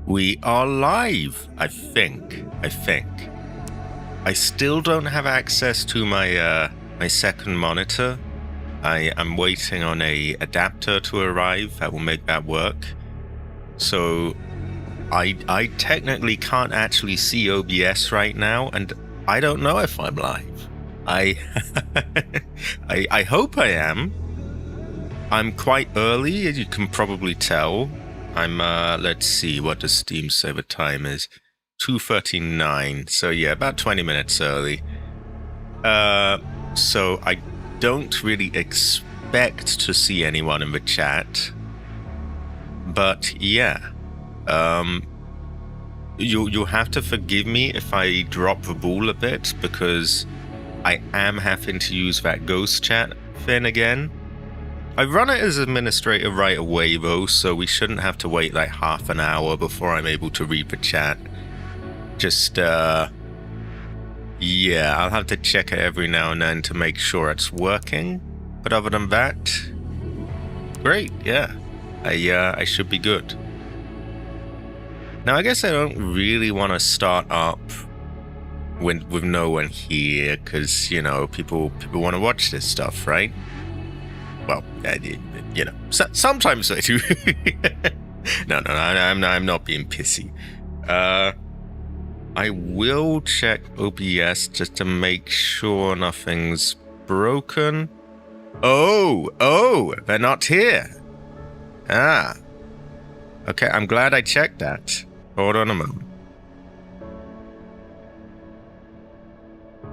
We are live, I think. I still don't have access to my my second monitor. I am waiting on a adapter to arrive that will make that work. So I technically can't actually see OBS right now, and I don't know if I'm live. I hope I am. I'm quite early, as you can probably tell. I'm let's see what the Steam server time is. 2:39. So yeah, about 20 minutes early. So I don't really expect to see anyone in the chat. But yeah. You'll have to forgive me if I drop the ball a bit, because I am having to use that ghost chat thing again. I run it as administrator right away though, so we shouldn't have to wait like half an hour before I'm able to read the chat. Just, yeah, I'll have to check it every now and then to make sure it's working. But other than that, great, yeah. I should be good. Now, I guess I don't really want to start up with no one here, because, you know, people want to watch this stuff, right? Well, you know, sometimes they do. No, I'm not being pissy. I will check OBS just to make sure nothing's broken. Oh, they're not here. Ah. Okay, I'm glad I checked that. Hold on a moment.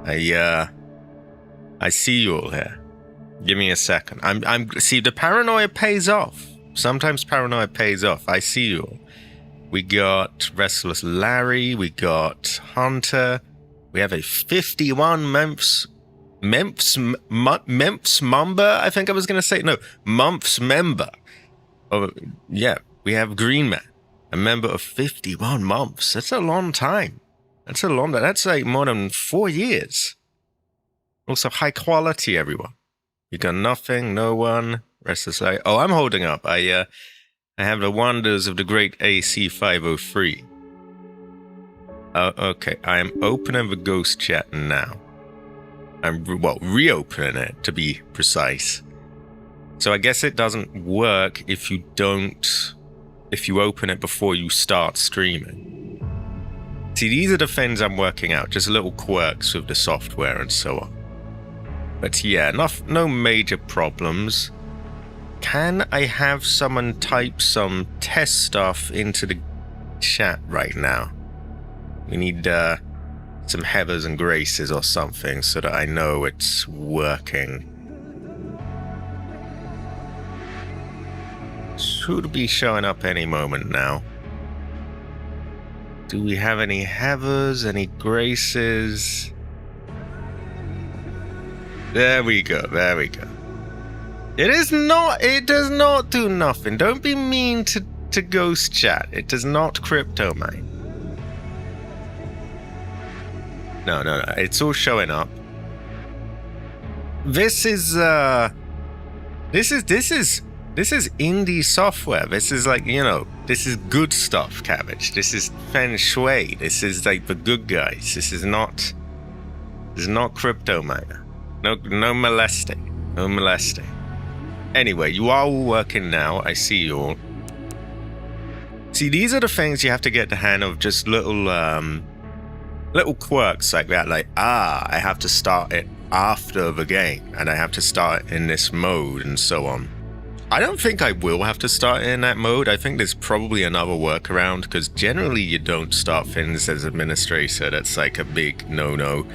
I see you all here. Give me a second. See, the paranoia pays off. Sometimes paranoia pays off. I see you all. We got Restless Larry. We got Hunter. We have a 51 months member. I think I was going to say, no, months member. Oh, yeah, we have Green Man, a member of 51 months. That's a long time. That's like more than 4 years. Also, high quality, everyone. You got nothing, no one. Restless Larry. Oh, I'm holding up. I have the wonders of the great AC503. Okay, I am opening the ghost chat now. I'm, reopening it, to be precise. So I guess it doesn't work if you open it before you start streaming. See, these are the things I'm working out, just little quirks with the software and so on. But yeah, no major problems. Can I have someone type some test stuff into the chat right now? We need some Heathers and Graces or something so that I know it's working. Should be showing up any moment now. Do we have any Heathers, any Graces? There we go. It does not do nothing. Don't be mean to ghost chat. It does not crypto mine. No. It's all showing up. This is indie software. This is like, you know, this is good stuff, Cabbage. This is feng shui. This is like the good guys. This is not crypto miner. No molesting. No molesting. Anyway, you are all working now. I see you all. See, these are the things you have to get the hang of, just little quirks like that. Like, I have to start it after the game, and I have to start it in this mode, and so on. I don't think I will have to start it in that mode. I think there's probably another workaround, because generally you don't start things as administrator. That's like a big no-no.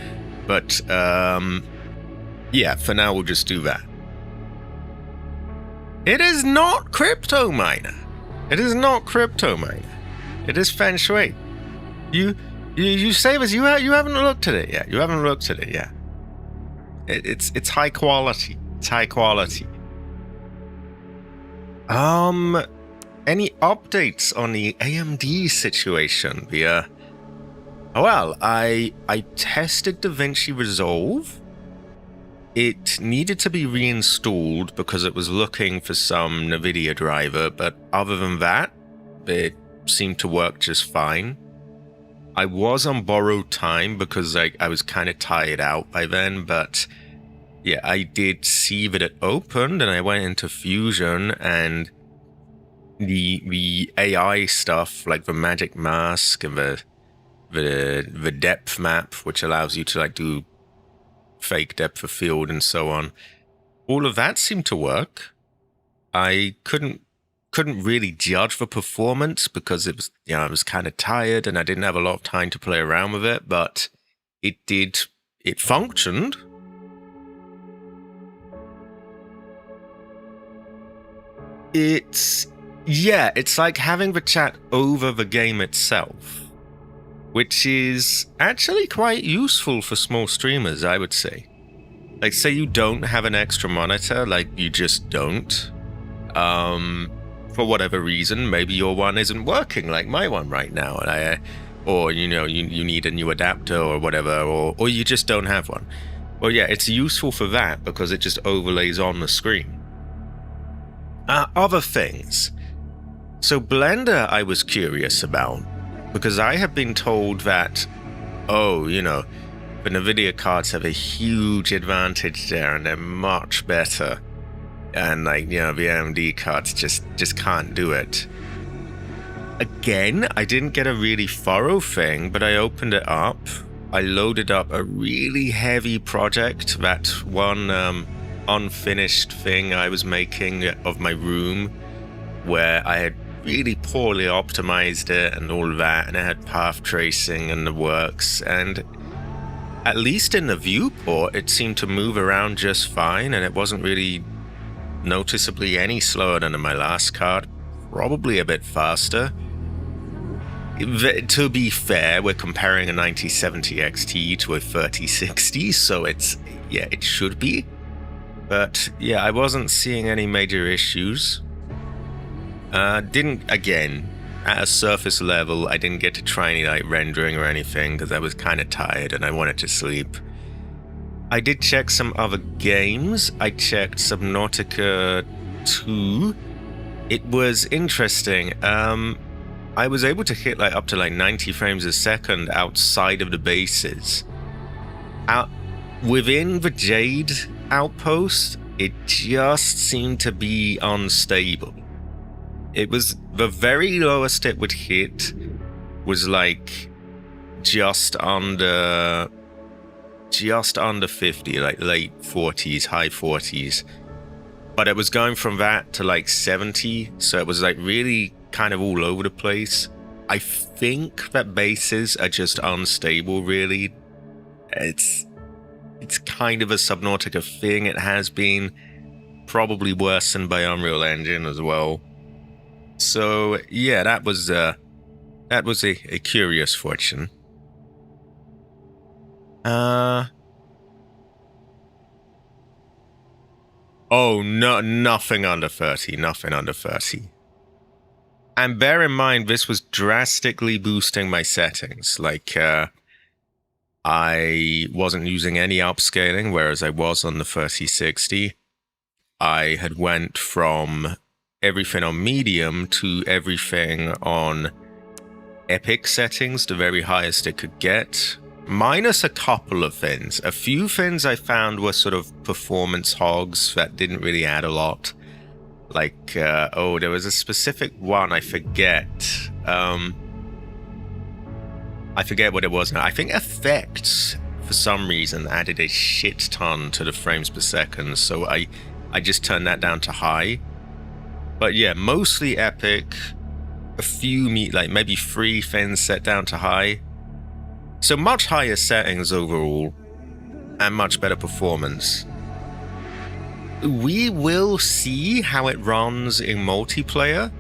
But, yeah, for now we'll just do that. It is not crypto miner. It is not crypto miner. It is feng shui. You savers, you haven't looked at it yet. You haven't looked at it yet. It's high quality. It's high quality. Any updates on the AMD situation? Well, I tested DaVinci Resolve. It needed to be reinstalled because it was looking for some NVIDIA driver, but other than that, it seemed to work just fine. I was on borrowed time because I was kind of tired out by then, but yeah, I did see that it opened and I went into Fusion, and the AI stuff, like the magic mask and the depth map, which allows you to like do fake depth of field and so on, all of that seemed to work. I couldn't really judge the performance because it was, I was kind of tired and I didn't have a lot of time to play around with it, but it functioned. It's like having the chat over the game itself, which is actually quite useful for small streamers, I would say. Like, say you don't have an extra monitor, like you just don't. For whatever reason, maybe your one isn't working like my one right now, and or you need a new adapter or whatever, or you just don't have one. Well, yeah, it's useful for that because it just overlays on the screen. Other things. So Blender, I was curious about because I have been told that, the NVIDIA cards have a huge advantage there and they're much better. And the AMD cards just can't do it. Again, I didn't get a really thorough thing, but I opened it up. I loaded up a really heavy project, that one unfinished thing I was making of my room, where I had really poorly optimized it and all of that, and it had path tracing and the works, and at least in the viewport, it seemed to move around just fine, and it wasn't really noticeably any slower than in my last card, probably a bit faster. To be fair, we're comparing a 9070 XT to a 3060, so it should be. But yeah, I wasn't seeing any major issues. Again, at a surface level, I didn't get to try any rendering or anything because I was kind of tired and I wanted to sleep. I did check some other games. I checked Subnautica 2. It was interesting. I was able to hit up to 90 frames a second outside of the bases. Within the Jade outpost, it just seemed to be unstable. It was the very lowest it would hit was just under 50, late 40s, high 40s. But it was going from that to 70, so it was really kind of all over the place. I think that bases are just unstable, really. It's kind of a Subnautica thing. It has been probably worsened by Unreal Engine as well. So yeah, that was a curious fortune. No, nothing under 30, nothing under 30. And bear in mind, this was drastically boosting my settings. I wasn't using any upscaling, whereas I was on the 3060. I had went from everything on medium to everything on epic settings, the very highest it could get. Minus a couple of things. A few things I found were sort of performance hogs that didn't really add a lot. There was a specific one, I forget. I forget what it was now. I think effects, for some reason, added a shit ton to the frames per second, so I just turned that down to high. But yeah, mostly epic. A few, maybe 3 things set down to high. So much higher settings overall, and much better performance. We will see how it runs in multiplayer.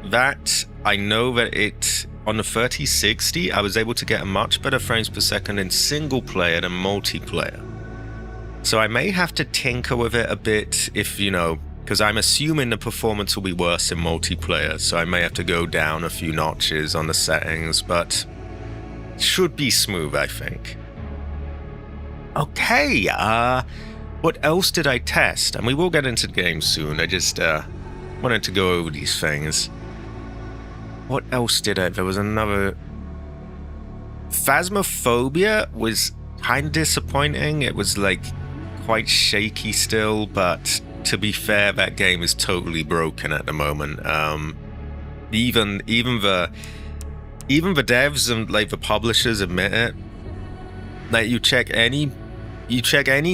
That, I know that on the 3060, I was able to get a much better frames per second in single player than multiplayer. So I may have to tinker with it a bit because I'm assuming the performance will be worse in multiplayer, so I may have to go down a few notches on the settings, but should be smooth, I think. Okay, what else did I test? And we will get into the game soon. I just wanted to go over these things. What else did I? There was another... Phasmophobia was kind of disappointing. It was like quite shaky still, but to be fair, that game is totally broken at the moment. Even the devs and like the publishers admit it. Like you check any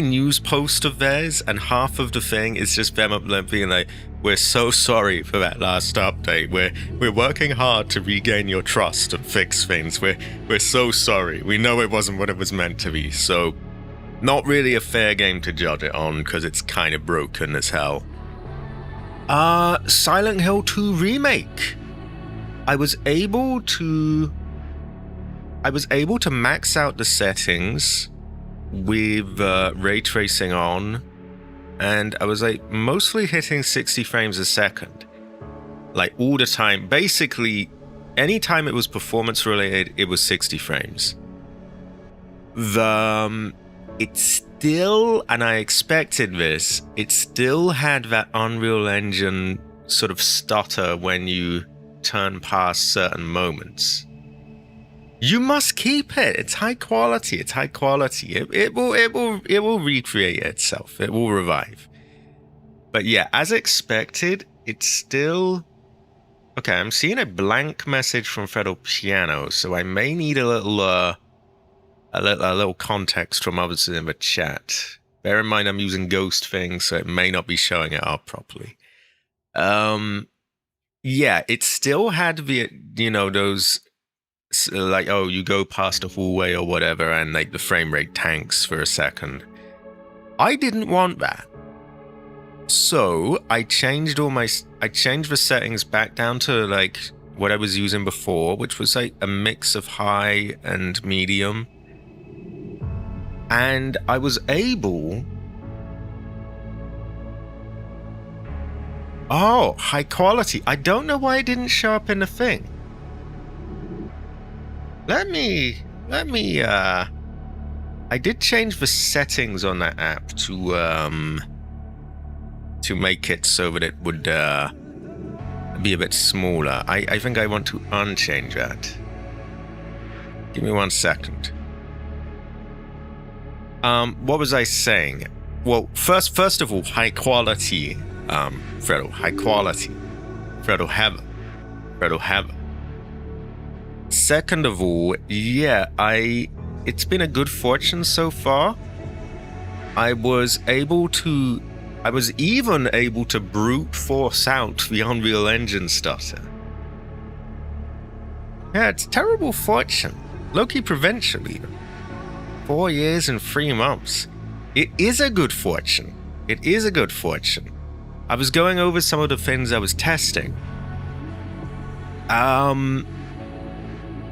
news post of theirs, and half of the thing is just them being like, "We're so sorry for that last update. We're working hard to regain your trust and fix things. We're so sorry. We know it wasn't what it was meant to be." So, not really a fair game to judge it on because it's kind of broken as hell. Silent Hill 2 remake. I was able to max out the settings with ray tracing on, and I was like mostly hitting 60 frames a second, like all the time. Basically, anytime it was performance related, it was 60 frames. It still, and I expected this, it still had that Unreal Engine sort of stutter when you turn past certain moments. You must keep it. It's high quality. It's high quality. It will recreate itself. It will revive. But yeah, as expected, it's still okay. I'm seeing a blank message from Fredel Piano, so I may need a little context from others in the chat. Bear in mind, I'm using ghost things, so it may not be showing it up properly. Yeah, it still had the those. Like, oh, you go past a hallway or whatever, and like the frame rate tanks for a second. I didn't want that, so I changed the settings back down to like what I was using before, which was like a mix of high and medium, and I was able. Oh, high quality. I don't know why it didn't show up in the thing. Let me, I did change the settings on that app to make it so that it would, be a bit smaller. I think I want to unchange that. Give me 1 second. What was I saying? Well, first of all, high quality, Fredo, high quality. Fredo have. Second of all, yeah, it's been a good fortune so far. I was even able to brute force out the Unreal Engine stutter. Yeah, it's terrible fortune. Low-key provincial even. 4 years and 3 months. It is a good fortune. I was going over some of the things I was testing.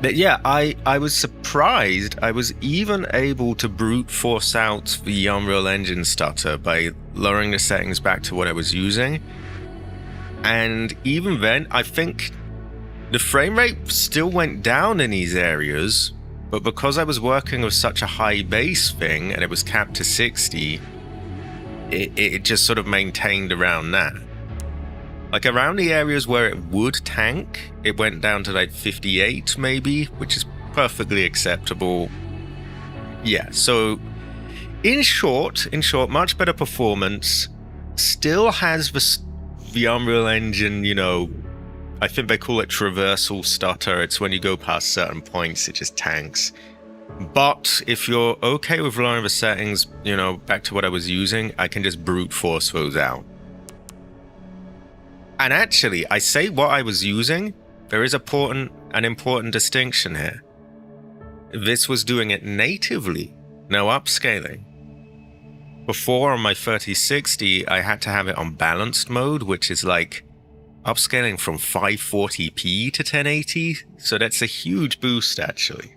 But yeah, I was surprised I was even able to brute force out the Unreal Engine stutter by lowering the settings back to what I was using. And even then, I think the frame rate still went down in these areas, but because I was working with such a high base thing and it was capped to 60, it just sort of maintained around that. Like around the areas where it would tank, it went down to like 58 maybe, which is perfectly acceptable. Yeah, so in short, much better performance. Still has the Unreal Engine, I think they call it traversal stutter. It's when you go past certain points, it just tanks. But if you're okay with lowering the settings, back to what I was using, I can just brute force those out. And actually, I say what I was using, there is an important distinction here. This was doing it natively, no upscaling. Before on my 3060, I had to have it on balanced mode, which is like upscaling from 540p to 1080. So that's a huge boost, actually.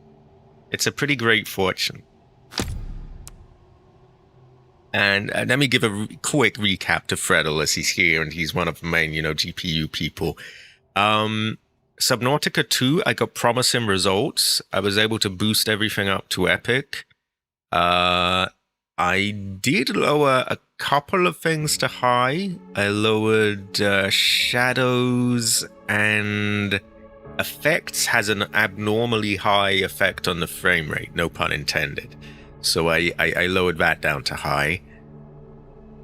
It's a pretty great fortune. And let me give a quick recap to Fredel as he's here and he's one of the main, GPU people. Subnautica 2, I got promising results. I was able to boost everything up to epic. I did lower a couple of things to high. I lowered shadows and effects has an abnormally high effect on the frame rate, no pun intended. So I lowered that down to high.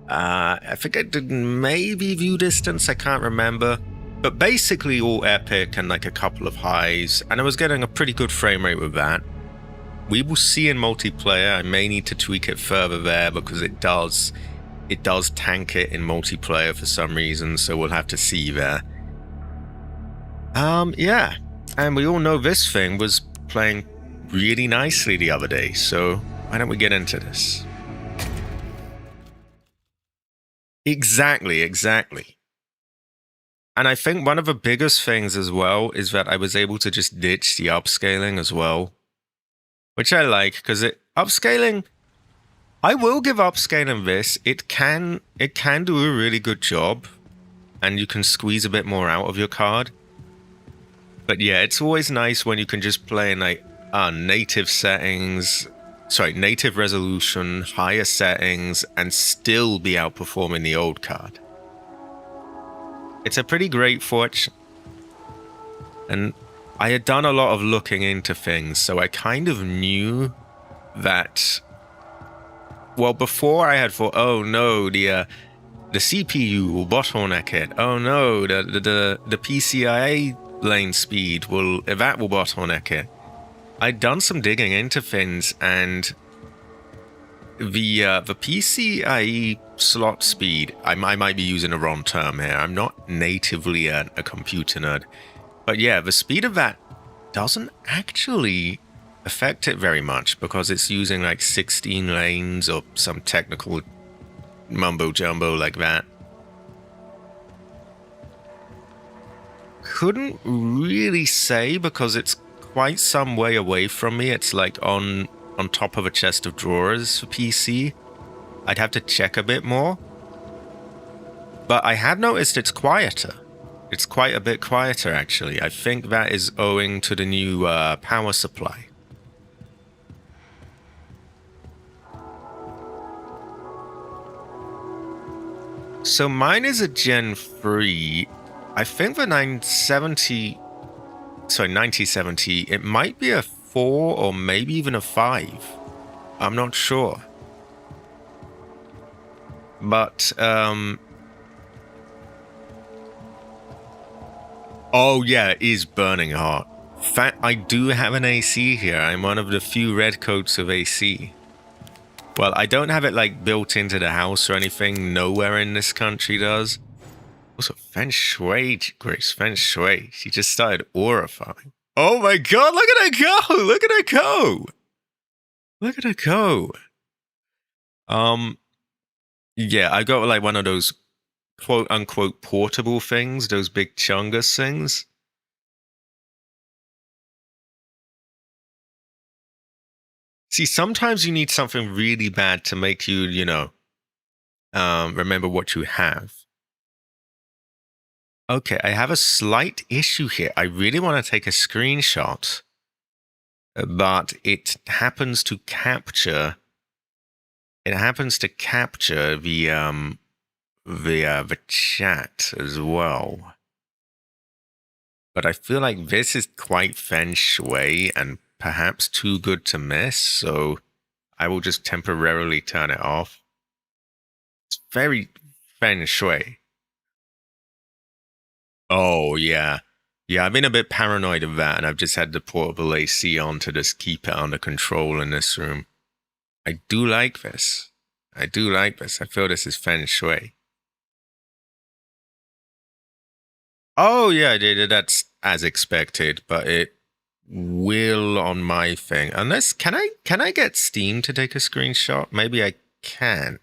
I forget, maybe view distance, I can't remember. But basically all epic and like a couple of highs, and I was getting a pretty good frame rate with that. We will see in multiplayer. I may need to tweak it further there because it does tank it in multiplayer for some reason, so we'll have to see there. Yeah, and we all know this thing was playing really nicely the other day, so why don't we get into this? Exactly. And I think one of the biggest things as well is that I was able to just ditch the upscaling as well, which I like, because upscaling, I will give upscaling this. It can do a really good job, and you can squeeze a bit more out of your card. But yeah, it's always nice when you can just play in like native settings, native resolution, higher settings, and still be outperforming the old card. It's a pretty great fortune. And I had done a lot of looking into things, so I kind of knew that. Well, before I had thought, oh no, the CPU will bottleneck it. Oh no, the PCIe lane speed will bottleneck it. I'd done some digging into things, and the PCIe slot speed, I might be using the wrong term here. I'm not natively a computer nerd, but yeah, the speed of that doesn't actually affect it very much because it's using like 16 lanes or some technical mumbo jumbo like that. Couldn't really say because it's quite some way away from me. It's like on top of a chest of drawers for PC. I'd have to check a bit more. But I have noticed it's quieter. It's quite a bit quieter, actually. I think that is owing to the new power supply. So mine is a Gen 3. I think the 9070, it might be a 4 or maybe even a 5. I'm not sure. But, oh yeah, it is burning hot. In fact, I do have an AC here. I'm one of the few redcoats of AC. Well, I don't have it like built into the house or anything. Nowhere in this country does. Also, Feng Shui, Grace, Feng Shui. She just started aura farming. Oh my god, look at her go! Look at her go! Look at her go! Yeah, I got like one of those quote-unquote portable things, those big chungus things. See, sometimes you need something really bad to make you, remember what you have. Okay, I have a slight issue here. I really want to take a screenshot, but it happens to capture. It happens to capture the chat as well. But I feel like this is quite Feng Shui and perhaps too good to miss, so I will just temporarily turn it off. It's very Feng Shui. Oh, yeah. Yeah, I've been a bit paranoid of that, and I've just had the portable AC on to just keep it under control in this room. I do like this. I feel this is Feng Shui. Oh, yeah, that's as expected, but it will on my thing. Unless, can I get Steam to take a screenshot? Maybe I can.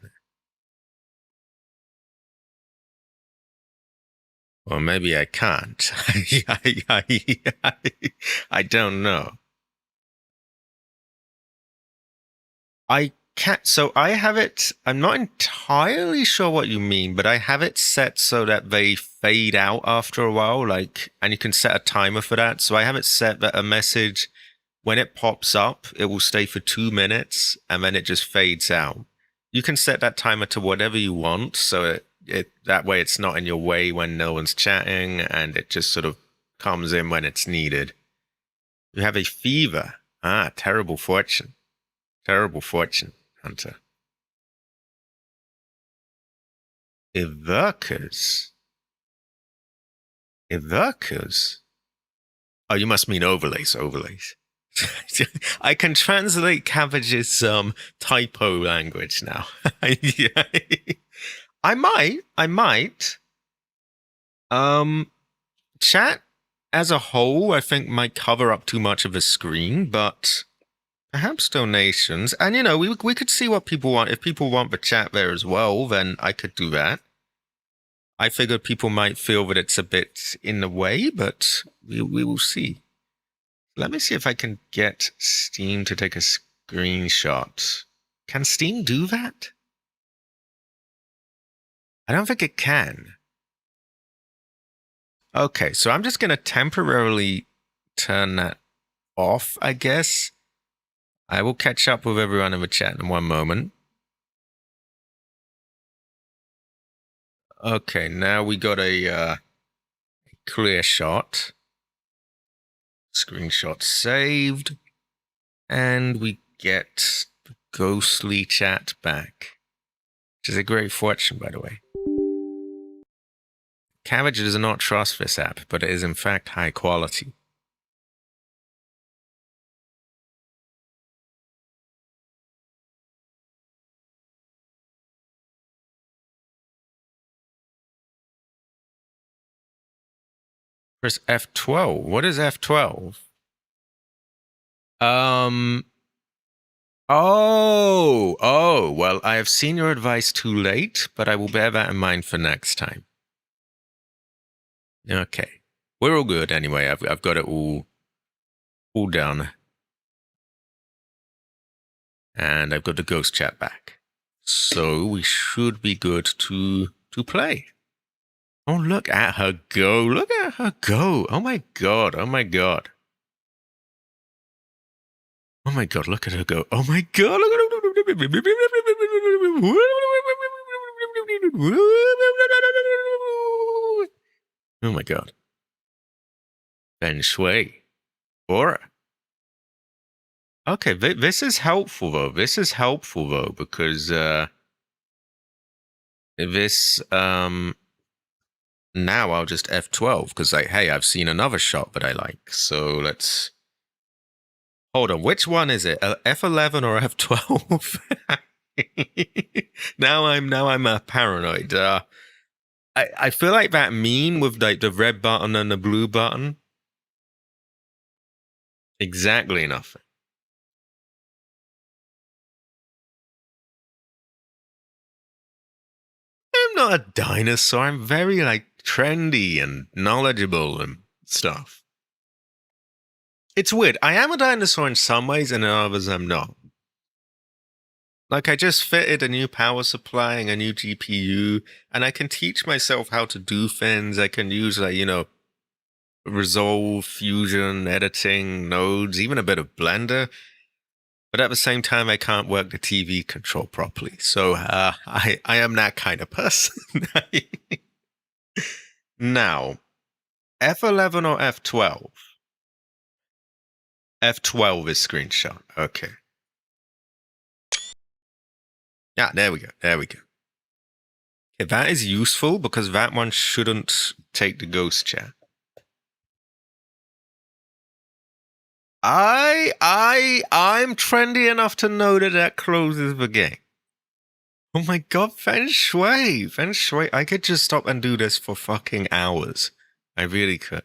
Or maybe I can't. I don't know. I can't. So I have it. I'm not entirely sure what you mean, but I have it set so that they fade out after a while. And you can set a timer for that. So I have it set that a message, when it pops up, it will stay for 2 minutes and then it just fades out. You can set that timer to whatever you want. So that way it's not in your way when no one's chatting, and it just sort of comes in when it's needed. You have a fever. Ah, terrible fortune. Terrible fortune, Hunter. Evirkers. Evirkers? Oh, you must mean overlays. I can translate Cabbage's typo language now. Yeah. I might. Chat as a whole, I think might cover up too much of a screen, but perhaps donations. And you know, we could see what people want. If people want the chat there as well, then I could do that. I figured people might feel that it's a bit in the way, but we will see. Let me see if I can get Steam to take a screenshot. Can Steam do that? I don't think it can. Okay, so I'm just going to temporarily turn that off, I guess. I will catch up with everyone in the chat in one moment. Okay, now we got a clear shot. Screenshot saved. And we get the ghostly chat back. Which is a great fortune, by the way. Cabbage does not trust this app, but it is in fact high quality. Press F12. What is F12? Oh, well, I have seen your advice too late, but I will bear that in mind for next time. Okay. We're all good anyway. I've got it all done. And I've got the ghost chat back. So we should be good to play. Oh, look at her go. Look at her go. Oh my god. Oh my god. Oh my god, look at her go. Oh my god, look at her. Oh my god. Feng Shui. Aura. Okay, this is helpful though. This is helpful though, because this now I'll just F12 because like, hey, I've seen another shot that I like. So let's hold on. Which one is it? F11 or F12? now I'm paranoid. I feel like that meme with like the red button and the blue button. Exactly nothing. I'm not a dinosaur. I'm very like trendy and knowledgeable and stuff. It's weird. I am a dinosaur in some ways, and in others I'm not. Like, I just fitted a new power supply and a new GPU, and I can teach myself how to do things. I can use, like, you know, Resolve, Fusion, editing, nodes, even a bit of Blender. But at the same time, I can't work the TV control properly. So I am that kind of person. Now, F11 or F12? F12 is screenshot. Okay. Yeah, there we go. There we go. Okay, that is useful because that one shouldn't take the ghost chat. I'm trendy enough to know that closes the game. Oh my god, Feng Shui. Feng Shui. I could just stop and do this for fucking hours. I really could.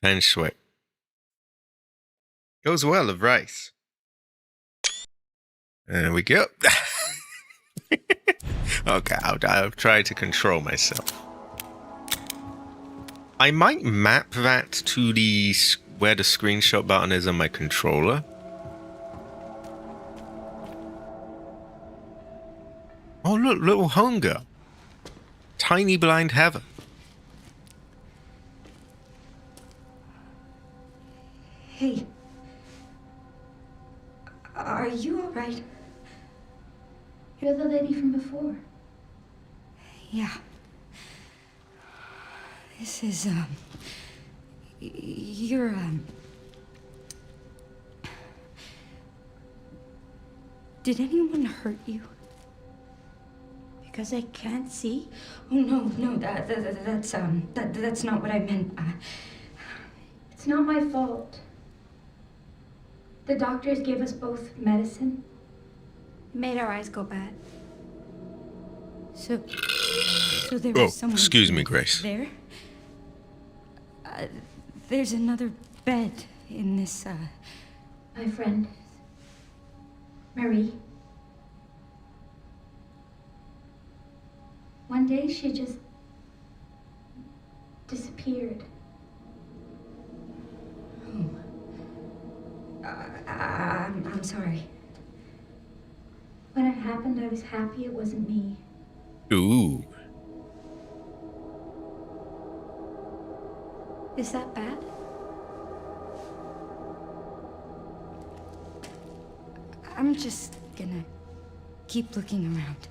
Feng Shui. Goes well of rice. There we go. Okay, I'll try to control myself. I might map that to the where the screenshot button is on my controller. Oh look, little homegirl. Tiny blind Heather. Hey. Are you alright? You're the lady from before. Yeah. This is, You're, Did anyone hurt you? Because I can't see? Oh, no, that's not what I meant. It's not my fault. The doctors gave us both medicine. It made our eyes go bad. So there was someone... excuse me, Grace. There? There's another bed in this, My friend, Marie. One day she just disappeared. I'm sorry. When it happened, I was happy it wasn't me. Ooh. Is that bad? I'm just gonna keep looking around.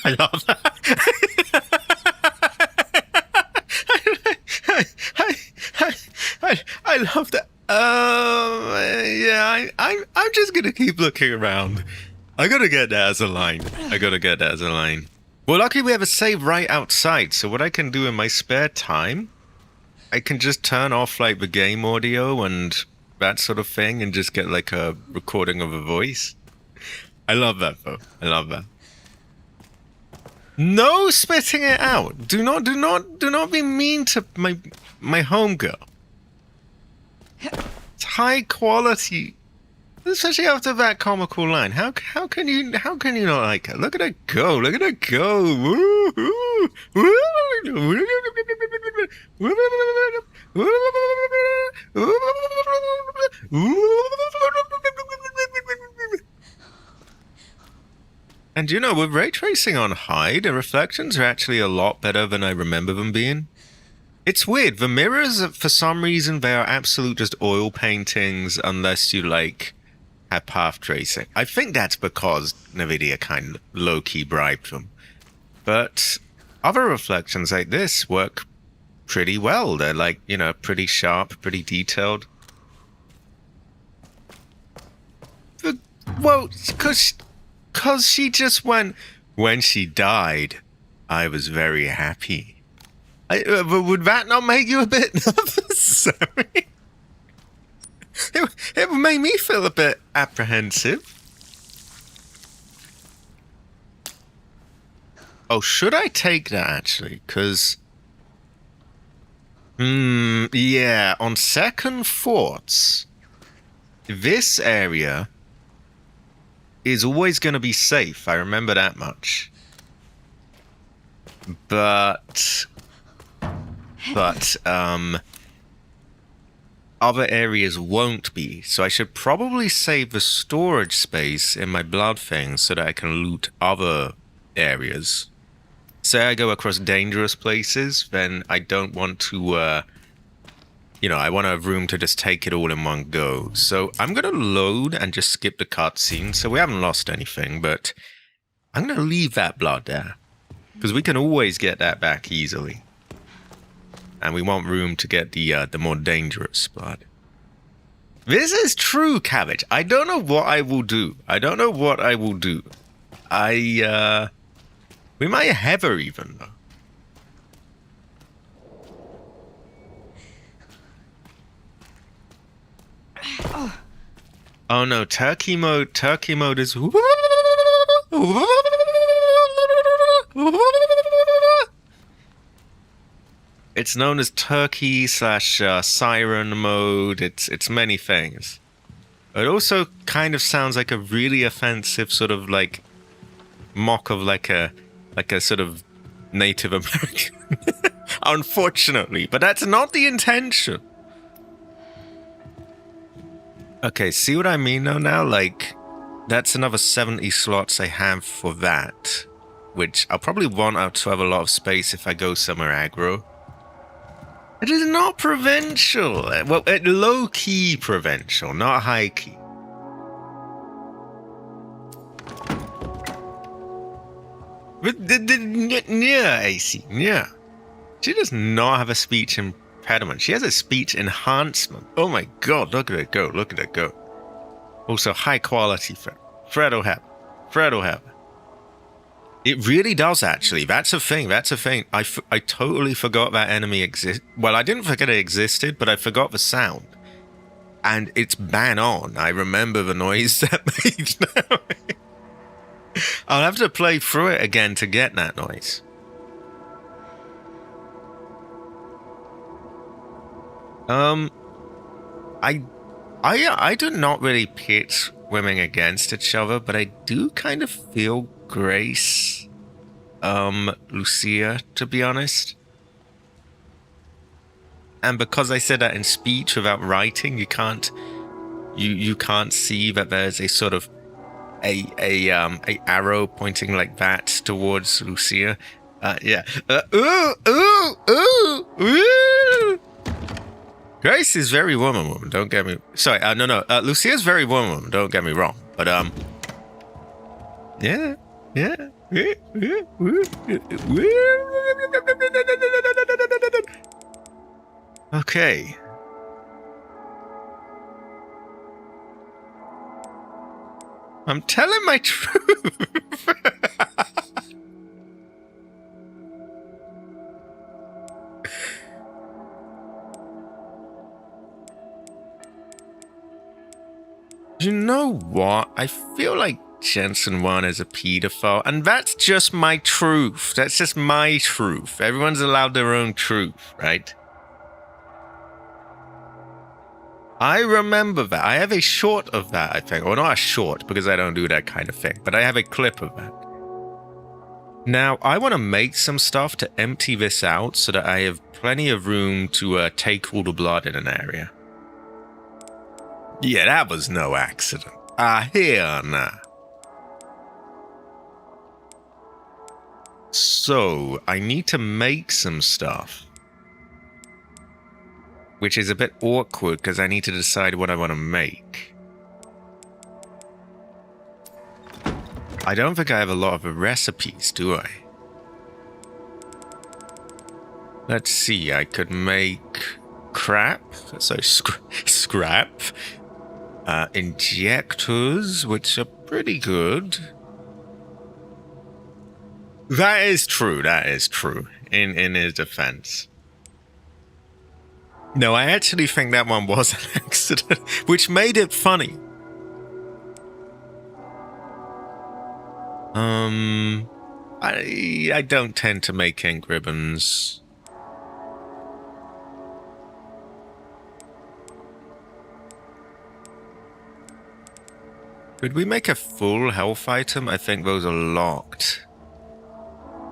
I love that. I love that. Yeah, I'm just gonna keep looking around. I gotta get that as a line. Well, luckily we have a save right outside, so what I can do in my spare time, I can just turn off like the game audio and that sort of thing and just get like a recording of a voice. I love that though. I love that. No spitting it out. Do not be mean to my homegirl. It's high quality, especially after that comical line. How can you not like her? Look at her go! Look at her go! And you know, with ray tracing on high, the reflections are actually a lot better than I remember them being. It's weird. The mirrors, for some reason, they are absolute just oil paintings unless you, like, have path tracing. I think that's because NVIDIA kind of low-key bribed them. But other reflections like this work pretty well. They're, like, you know, pretty sharp, pretty detailed. Well, because she just went, when she died, I was very happy. But would that not make you a bit nervous? Sorry. It made me feel a bit apprehensive. Oh, should I take that actually? Because, yeah, on second thoughts, this area is always going to be safe. I remember that much. But other areas won't be. So I should probably save the storage space in my blood things so that I can loot other areas. Say I go across dangerous places, then I don't want to, I want to have room to just take it all in one go. So I'm going to load and just skip the cutscene. So we haven't lost anything, but I'm going to leave that blood there. Because we can always get that back easily. And we want room to get the more dangerous blood. This is true, Cabbage. I don't know what I will do. We might have her even, though. Oh no, turkey mode is... It's known as turkey / siren mode. It's many things. It also kind of sounds like a really offensive sort of like mock of like a sort of Native American. Unfortunately, but that's not the intention. Okay, see what I mean though now? Like, that's another 70 slots I have for that. Which I'll probably want to have a lot of space if I go somewhere aggro. It is not provincial. Well, low-key provincial, not high-key. Yeah, AC, yeah. She does not have a speech impediment. She has a speech enhancement. Oh my god, look at it go. Look at it go. Also, high quality Fred. Fred'll have. Fred'll have. It really does, actually. That's a thing. That's a thing. I totally forgot that enemy existed. Well, I didn't forget it existed, but I forgot the sound. And it's bang on. I remember the noise that made now. I'll have to play through it again to get that noise. I do not really pit women against each other, but I do kind of feel Grace, Lucia, to be honest. And because I said that in speech without writing, you can't see that there's a sort of a arrow pointing like that towards Lucia. Yeah. Ooh. Grace is very woman. Don't get me. Sorry. No. Lucia's very woman. Don't get me wrong. But yeah. Okay. I'm telling my truth. You know what? I feel like Jensen 1 is a pedophile, and that's just my truth. That's just my truth. Everyone's allowed their own truth, right? I remember that. I have a short of that, I think. Or not a short, because I don't do that kind of thing, but I have a clip of that. Now, I want to make some stuff to empty this out so that I have plenty of room to take all the blood in an area. Yeah, that was no accident. Here nah. So, I need to make some stuff. Which is a bit awkward because I need to decide what I want to make. I don't think I have a lot of the recipes, do I? Let's see, I could make crap. So scrap. Injectors, which are pretty good. That is true. In his defense. No, I actually think that one was an accident, which made it funny. I don't tend to make ink ribbons. Could we make a full health item? I think those are locked.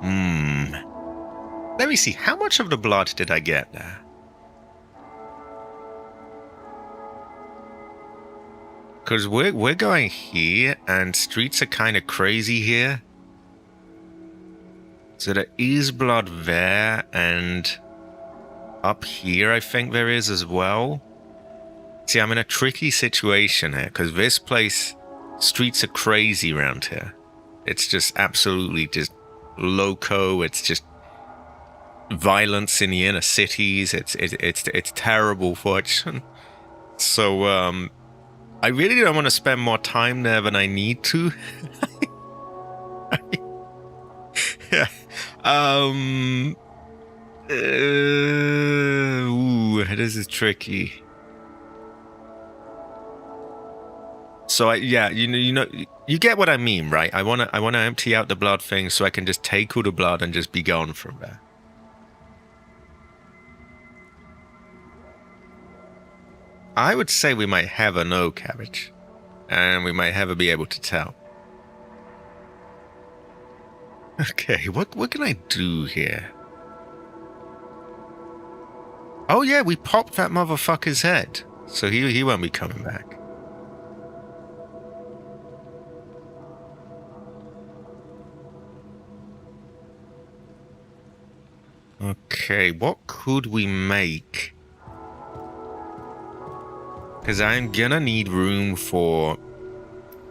Let me see, how much of the blood did I get there? Because we're going here, and streets are kind of crazy here. So there is blood there, and up here I think there is as well. See, I'm in a tricky situation here, because this place, streets are crazy around here. It's just absolutely just loco. It's just violence in the inner cities. It's terrible fortune. So, I really don't want to spend more time there than I need to. Yeah. This is tricky. So you know, you get what I mean, right? I wanna empty out the blood thing so I can just take all the blood and just be gone from there. I would say we might have a no cabbage, and we might never be able to tell. Okay, what can I do here? Oh yeah, we popped that motherfucker's head, so he won't be coming back. Okay, what could we make? Because I'm gonna need room for...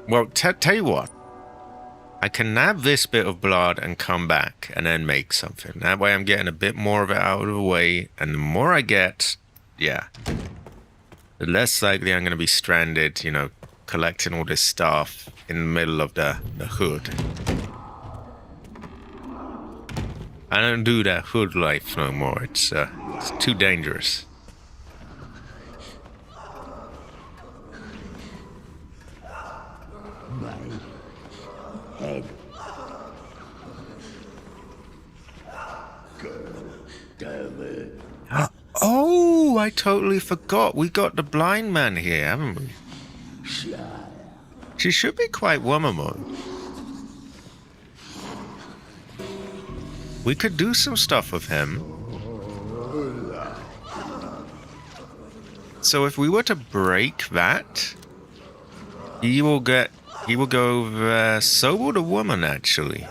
Well, tell you what. I can nab this bit of blood and come back and then make something. That way I'm getting a bit more of it out of the way, and the more I get, yeah, the less likely I'm going to be stranded, you know, collecting all this stuff in the middle of the hood. I don't do that hood life no more. It's too dangerous. Head. Oh, I totally forgot. We got the blind man here, haven't we? She should be quite womanable. We could do some stuff with him. So if we were to break that, he will go over. So will the woman, actually.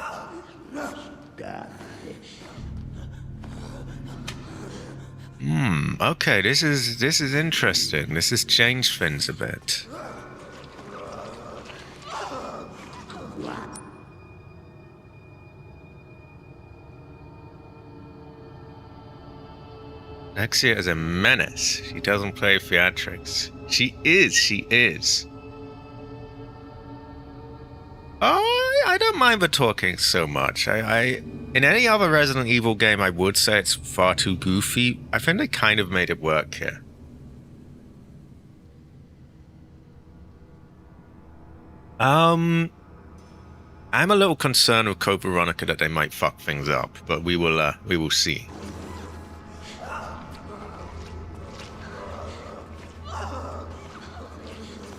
Okay, this is interesting. This has changed things a bit. Nexia is a menace. She doesn't play theatrics. She is. Oh, I don't mind the talking so much. In any other Resident Evil game, I would say it's far too goofy. I think they kind of made it work here. I'm a little concerned with Code Veronica that they might fuck things up, but we will see.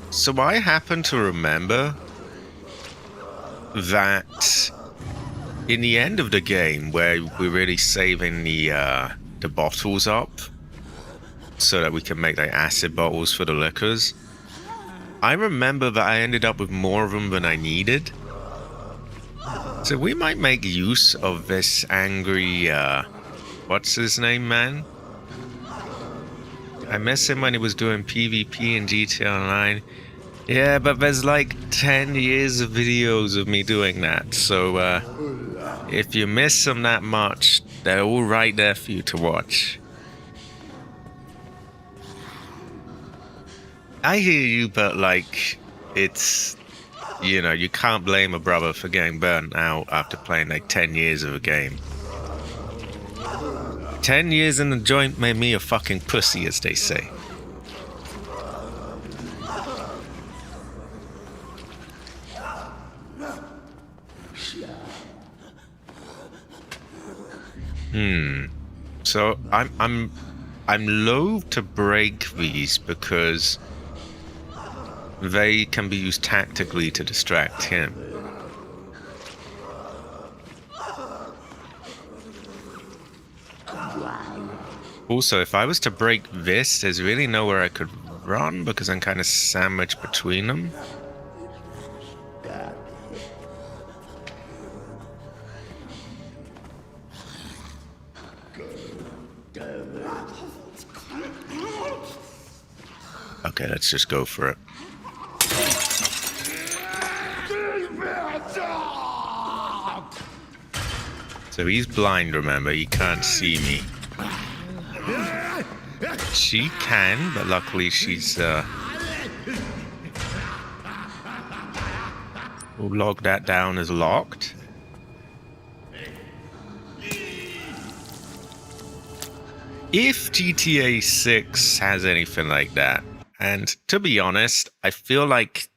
So I happen to remember that in the end of the game, where we're really saving the bottles up so that we can make like acid bottles for the liquors, I remember that I ended up with more of them than I needed. So we might make use of this angry, what's his name, man? I miss him when he was doing PvP in GTA Online. Yeah, but there's like 10 years of videos of me doing that, so if you miss them that much, they're all right there for you to watch. I hear you, but like, it's, you know, you can't blame a brother for getting burnt out after playing like 10 years of a game. 10 years in the joint made me a fucking pussy, as they say. So I'm loath to break these because they can be used tactically to distract him. Also, if I was to break this, there's really nowhere I could run because I'm kind of sandwiched between them. Okay, let's just go for it. So he's blind, remember? He can't see me. She can, but luckily she's, we'll log that down as locked. If GTA 6 has anything like that, and to be honest, I feel like,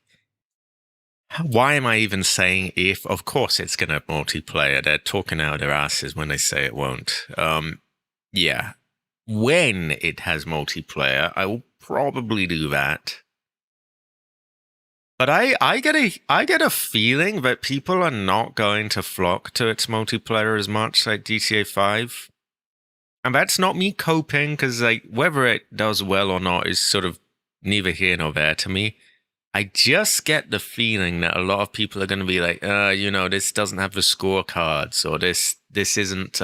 why am I even saying if? Of course it's going to have multiplayer. They're talking out their asses when they say it won't. Yeah. When it has multiplayer, I will probably do that. But I get a feeling that people are not going to flock to its multiplayer as much like GTA 5. And that's not me coping, because like whether it does well or not is sort of neither here nor there to me. I just get the feeling that a lot of people are going to be like, you know, this doesn't have the scorecards, or this isn't,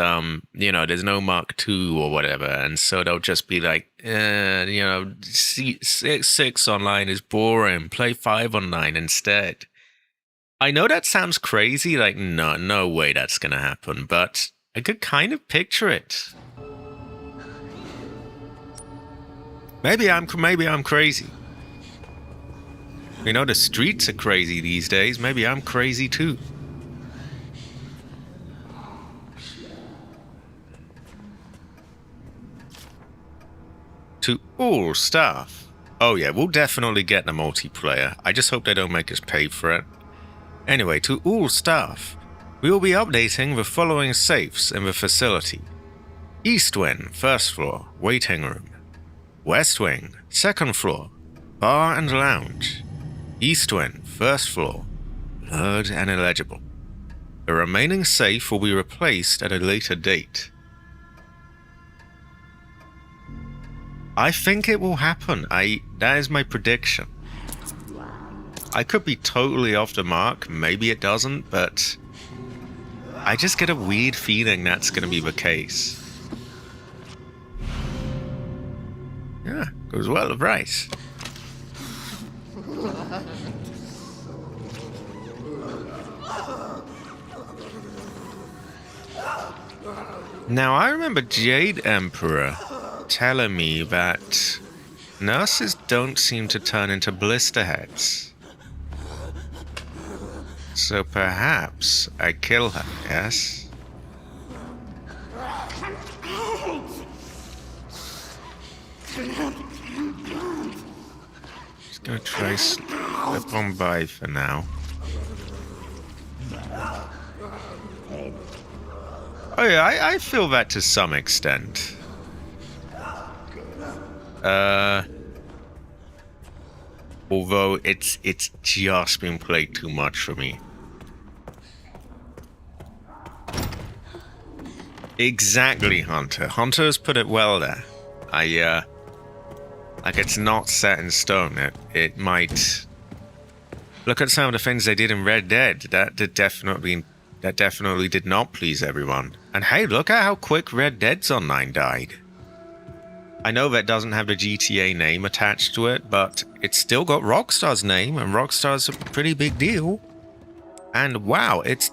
you know, there's no Mark II or whatever. And so they'll just be like, you know, 6 online is boring. Play 5 online instead. I know that sounds crazy, like, no way that's gonna happen, but I could kind of picture it. Maybe I'm crazy. You know, the streets are crazy these days. Maybe I'm crazy too. To all staff. Oh yeah, we'll definitely get the multiplayer. I just hope they don't make us pay for it. Anyway, to all staff, we will be updating the following safes in the facility. East Wing, first floor, waiting room. West Wing, second floor, bar and lounge. East Wing, first floor, blurred and illegible. The remaining safe will be replaced at a later date. I think it will happen. That is my prediction. I could be totally off the mark, maybe it doesn't, but I just get a weird feeling that's going to be the case. Yeah, goes well with rice. Now, I remember Jade Emperor telling me that nurses don't seem to turn into blister heads. So perhaps I kill her, yes? Just gonna try slip on by for now. Oh yeah, I feel that to some extent. Although it's just been played too much for me. Exactly, Hunter. Hunter's put it well there. Like it's not set in stone. It might. Look at some of the things they did in Red Dead. That definitely did not please everyone. And hey, look at how quick Red Dead's Online died. I know that doesn't have the GTA name attached to it, but it's still got Rockstar's name, and Rockstar's a pretty big deal. And wow, it's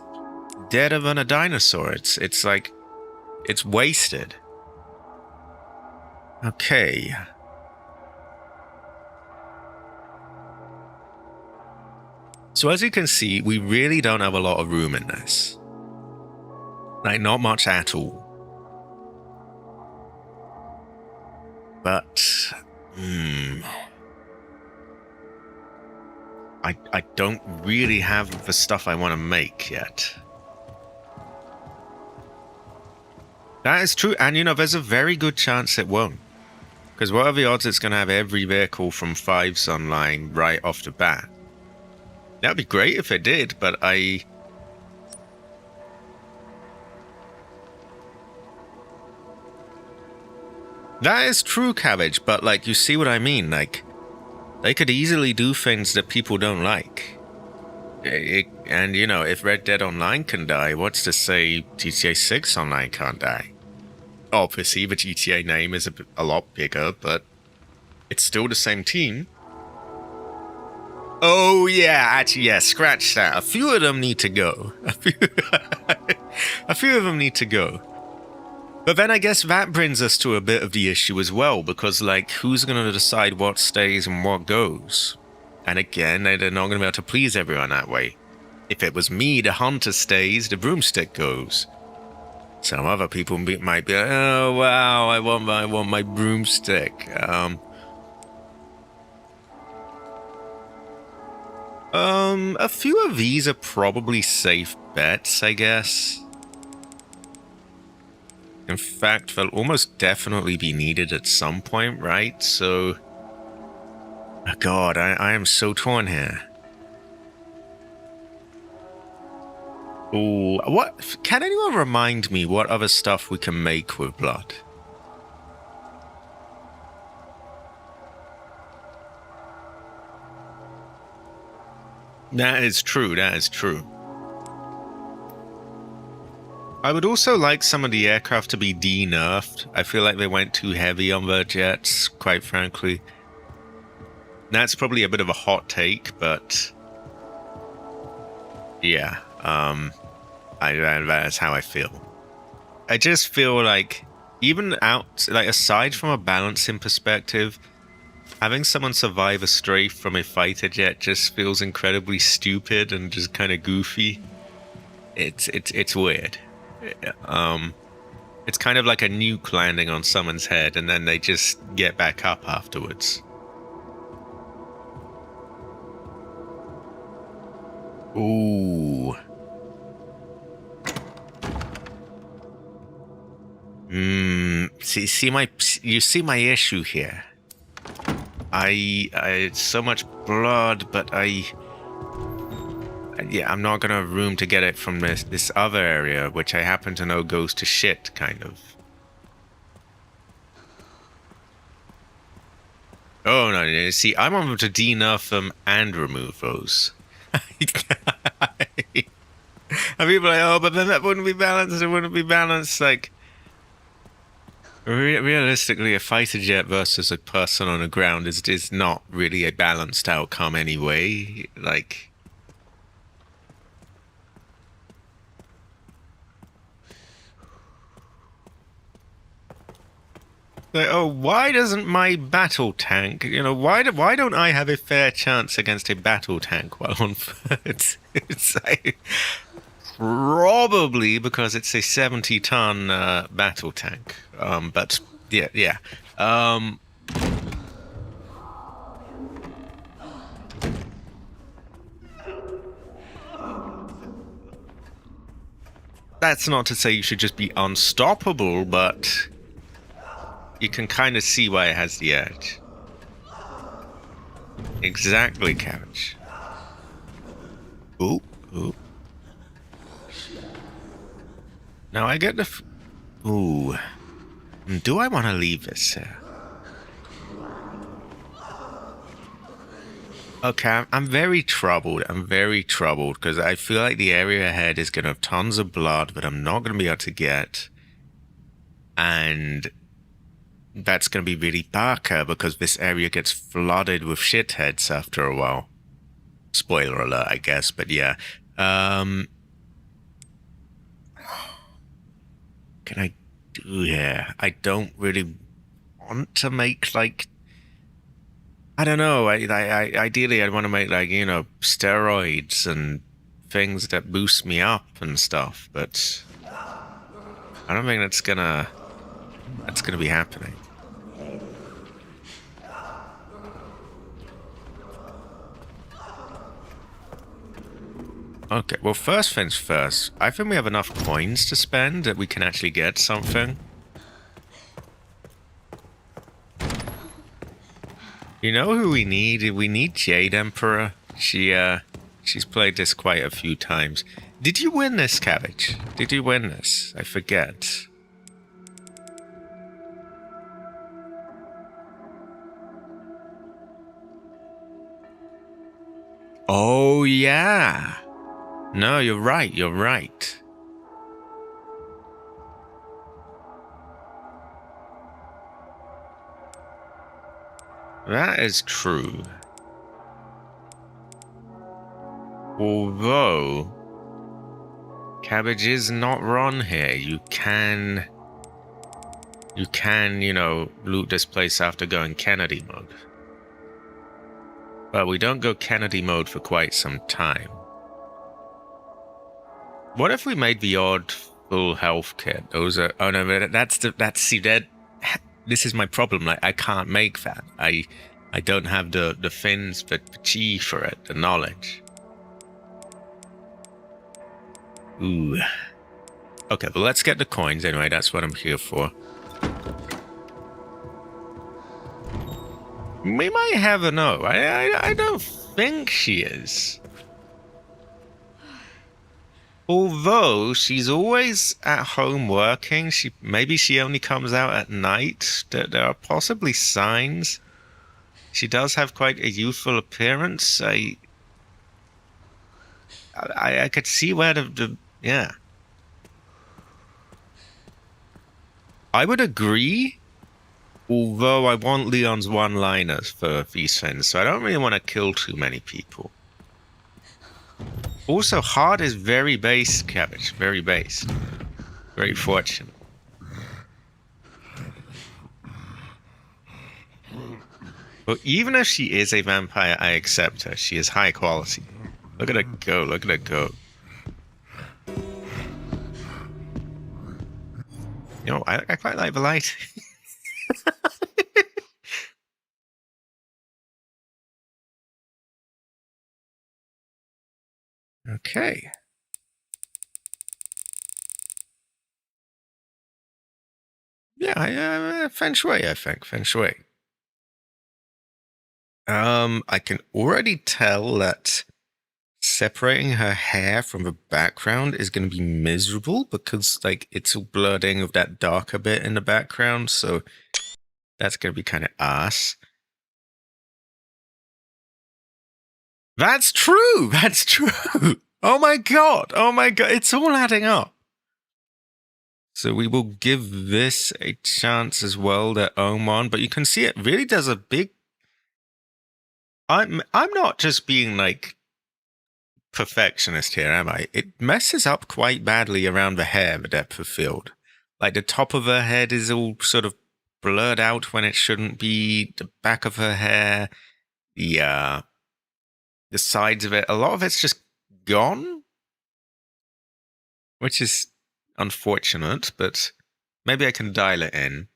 deader than a dinosaur. It's like, it's wasted. Okay. So as you can see, we really don't have a lot of room in this. Like, not much at all. But, I don't really have the stuff I want to make yet. That is true, and you know, there's a very good chance it won't. Because what are the odds it's going to have every vehicle from 5's online right off the bat? That'd be great if it did, but That is true, Cabbage, but like, you see what I mean? Like, they could easily do things that people don't like. And you know, if Red Dead Online can die, what's to say GTA 6 Online can't die? Obviously, the GTA name is a lot bigger, but it's still the same team. Oh yeah, actually, yeah, scratch that. A few of them need to go. A few of them need to go. But then I guess that brings us to a bit of the issue as well, because like, who's going to decide what stays and what goes? And again, they're not going to be able to please everyone that way. If it was me, the hunter stays, the broomstick goes. Some other people might be like, oh wow, I want my broomstick. A few of these are probably safe bets, I guess. In fact, they'll almost definitely be needed at some point, right? So, oh God, I am so torn here. Ooh, what? Can anyone remind me what other stuff we can make with blood? That is true, that is true. I would also like some of the aircraft to be de-nerfed. I feel like they went too heavy on their jets, quite frankly. That's probably a bit of a hot take, but Yeah, that's how I feel. I just feel like, even aside from a balancing perspective, having someone survive a strafe from a fighter jet just feels incredibly stupid and just kind of goofy. It's weird. It's kind of like a nuke landing on someone's head and then they just get back up afterwards. Ooh. You see my issue here. It's so much blood, but I'm not gonna have room to get it from this other area, which I happen to know goes to shit, kind of. Oh no! See, I'm able to denerf them and remove those. And people are like, oh, but then that wouldn't be balanced. It wouldn't be balanced. Like, realistically, a fighter jet versus a person on the ground is not really a balanced outcome anyway. Like, oh, why doesn't my battle tank? Why don't I have a fair chance against a battle tank while on foot? It's like, probably because it's a 70-ton battle tank. But yeah. That's not to say you should just be unstoppable, but you can kind of see why it has the edge. Exactly, Cabbage. Ooh. Now I get the... Ooh. Do I want to leave this here? Okay, I'm very troubled. I'm very troubled because I feel like the area ahead is going to have tons of blood that I'm not going to be able to get. And that's going to be really darker because this area gets flooded with shitheads after a while. Spoiler alert, I guess, but yeah. Can I do here? I don't really want to make, like, I don't know. Ideally, I'd want to make, like, steroids and things that boost me up and stuff, but I don't think that's gonna be happening. Okay, well, first things first. I think we have enough coins to spend that we can actually get something. You know who we need? We need Jade Emperor. She's played this quite a few times. Did you win this, Cabbage? Did you win this? I forget. Oh, yeah. No, you're right. You're right. That is true. Although, Cabbage is not run here. You can, loot this place after going Kennedy mode. But we don't go Kennedy mode for quite some time. What if we made the odd full health kit? Those are... Oh no, this is my problem. Like, I can't make that. I don't have the fins, the chi for it, the knowledge. Ooh. Okay, well, let's get the coins anyway. That's what I'm here for. We might have a no. I don't think she is. Although she's always at home working, maybe she only comes out at night. There are possibly signs. She does have quite a youthful appearance. I could see where yeah. I would agree, although I want Leon's one-liners for these things, so I don't really want to kill too many people. Also, hard is very base, Cabbage. Very base. Very fortunate. But even if she is a vampire, I accept her. She is high quality. Look at her go. Look at her go. You know, I quite like the light. Okay. Yeah, Feng Shui, I think. Feng Shui. I can already tell that separating her hair from the background is going to be miserable because, like, it's all blurring of that darker bit in the background, so that's going to be kind of ass. That's true! That's true! Oh my god! Oh my god! It's all adding up. So we will give this a chance as well, the Oman, but you can see it really does a big... I'm not just being, like, perfectionist here, am I? It messes up quite badly around the hair, the depth of field. Like, the top of her head is all sort of blurred out when it shouldn't be. The back of her hair, the sides of it, a lot of it's just gone, which is unfortunate, but maybe I can dial it in.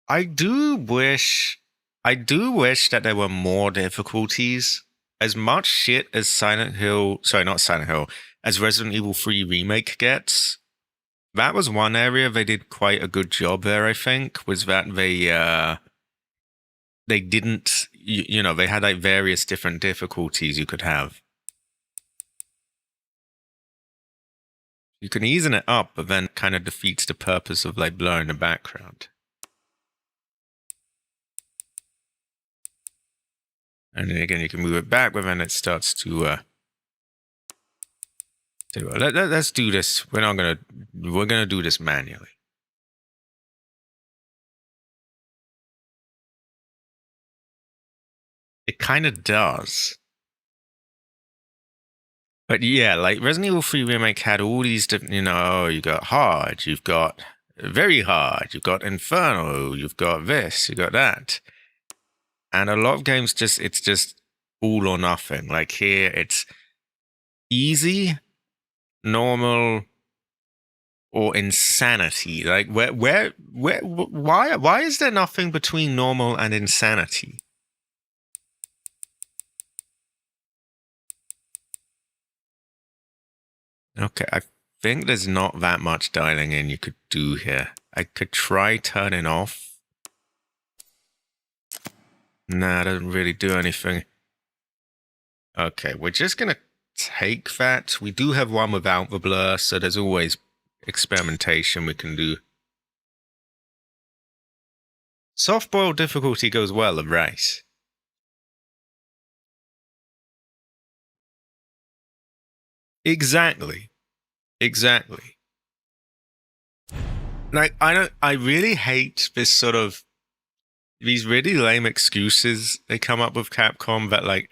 I do wish that there were more difficulties. As much shit as as Resident Evil 3 Remake gets, that was one area they did quite a good job there, I think, was that they didn't, you know, they had like various different difficulties you could have. You can easen it up, but then kind of defeats the purpose of like blurring the background. And then again, you can move it back, but then it starts to. Let's do this. We're gonna do this manually. It kind of does. But yeah, like Resident Evil 3 Remake had all these different, you know, you got hard, you've got very hard, you've got inferno, you've got this, you got that. And a lot of games it's just all or nothing. Like here, it's easy, normal, or insanity. Like why is there nothing between normal and insanity? Okay, I think there's not that much dialing in you could do here. I could try turning off. Nah, it doesn't really do anything. Okay, we're just gonna take that. We do have one without the blur, so there's always experimentation we can do. Soft boil difficulty goes well of rice. Exactly. Like, I really hate this sort of, these really lame excuses they come up with Capcom that like,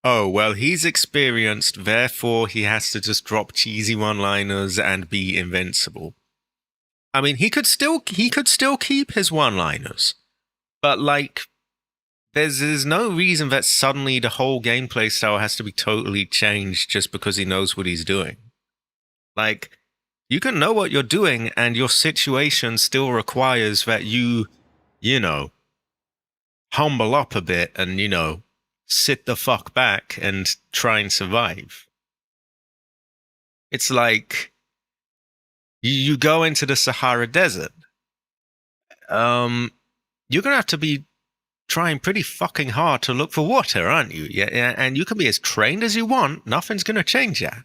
oh, well, he's experienced, therefore he has to just drop cheesy one-liners and be invincible. I mean, he could still keep his one-liners, but like, there's no reason that suddenly the whole gameplay style has to be totally changed just because he knows what he's doing. Like, you can know what you're doing and your situation still requires that you know, humble up a bit and, you know, sit the fuck back and try and survive. It's like you go into the Sahara Desert. You're gonna have to be trying pretty fucking hard to look for water, aren't you? Yeah, and you can be as trained as you want. Nothing's gonna change that.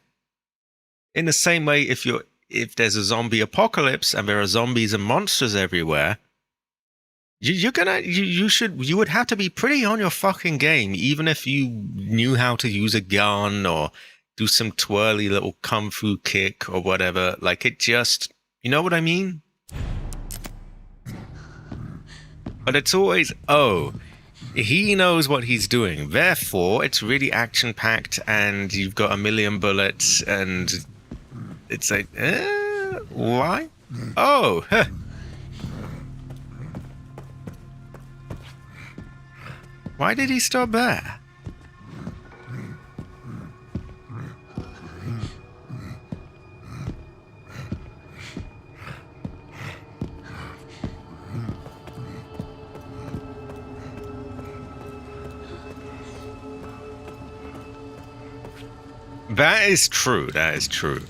In the same way, if there's a zombie apocalypse and there are zombies and monsters everywhere, you would have to be pretty on your fucking game, even if you knew how to use a gun or do some twirly little kung fu kick or whatever. Like, it just, you know what I mean? But it's always, oh, He knows what he's doing. Therefore, it's really action-packed, and you've got a million bullets, and it's like, why? Oh, huh. Why did he stop there? That is true. That is true.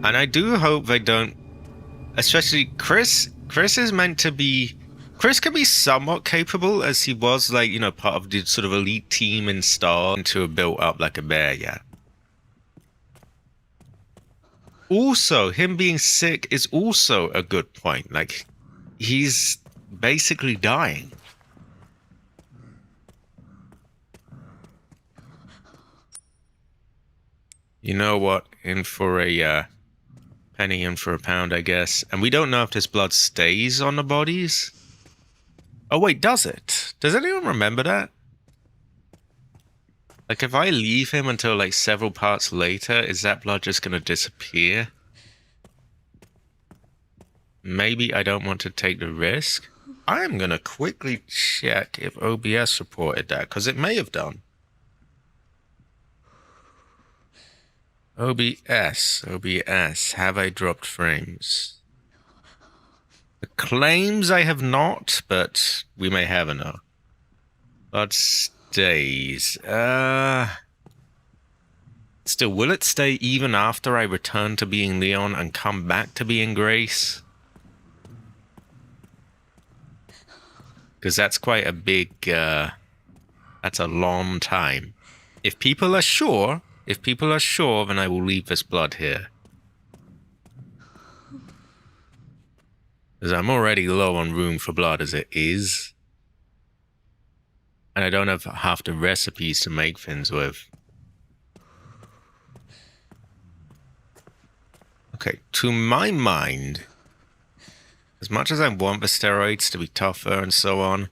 And I do hope they don't... Especially Chris. Chris is meant to be... Chris can be somewhat capable, as he was, like, you know, part of the sort of elite team in Star to have built up like a bear, yeah. Also, him being sick is also a good point. Like, he's basically dying. You know what? In for a penny, in for a pound, I guess. And we don't know if this blood stays on the bodies. Oh, wait, does it? Does anyone remember that? Like, if I leave him until, like, several parts later, is that blood just gonna disappear? Maybe I don't want to take the risk. I'm gonna quickly check if OBS reported that, because it may have done. OBS, have I dropped frames? It claims I have not, but we may have enough. Blood stays. Still, will it stay even after I return to being Leon and come back to being Grace? Because that's quite a big, that's a long time. If people are sure, then I will leave this blood here. Because I'm already low on room for blood as it is. And I don't have half the recipes to make things with. Okay, to my mind, as much as I want the steroids to be tougher and so on,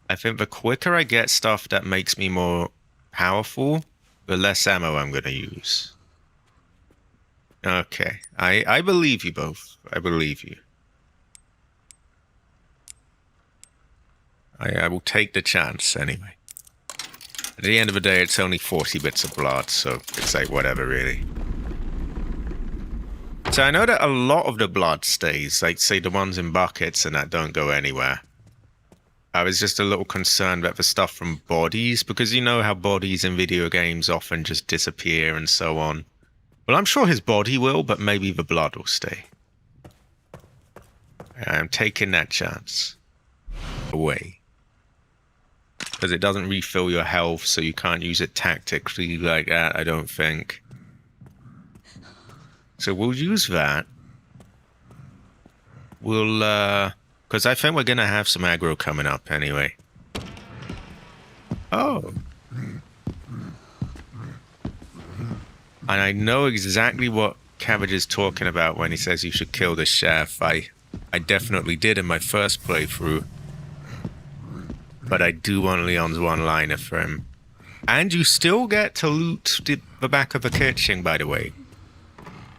I think the quicker I get stuff that makes me more powerful, the less ammo I'm going to use. Okay, I believe you both. I believe you. I will take the chance anyway. At the end of the day, it's only 40 bits of blood, so it's like whatever, really. So I know that a lot of the blood stays, like say the ones in buckets and that don't go anywhere. I was just a little concerned about the stuff from bodies, because you know how bodies in video games often just disappear and so on. Well, I'm sure his body will, but maybe the blood will stay. I'm taking that chance. Away. Because it doesn't refill your health, so you can't use it tactically like that, I don't think. So we'll use that. We'll, because I think we're going to have some aggro coming up anyway. Oh. And I know exactly what Cabbage is talking about when he says you should kill the chef. I definitely did in my first playthrough. But I do want Leon's one-liner for him. And you still get to loot the back of the kitchen, by the way.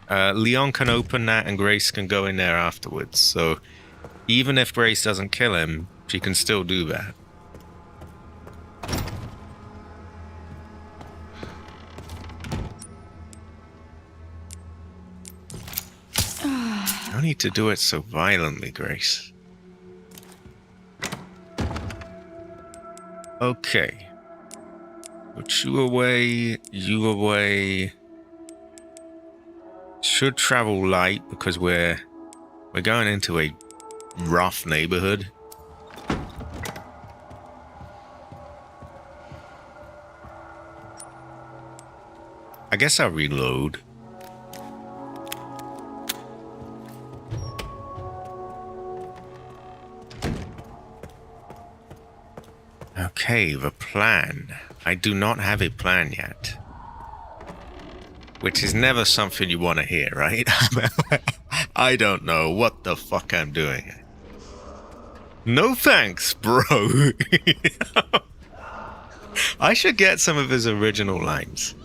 Leon can open that and Grace can go in there afterwards. So even if Grace doesn't kill him, she can still do that. No need to do it so violently, Grace. Okay. Put you away, you away. Should travel light because we're going into a rough neighborhood. I guess I'll reload. Okay, the plan. I do not have a plan yet. Which is never something you want to hear, right? I don't know what the fuck I'm doing. No thanks, bro. I should get some of his original lines.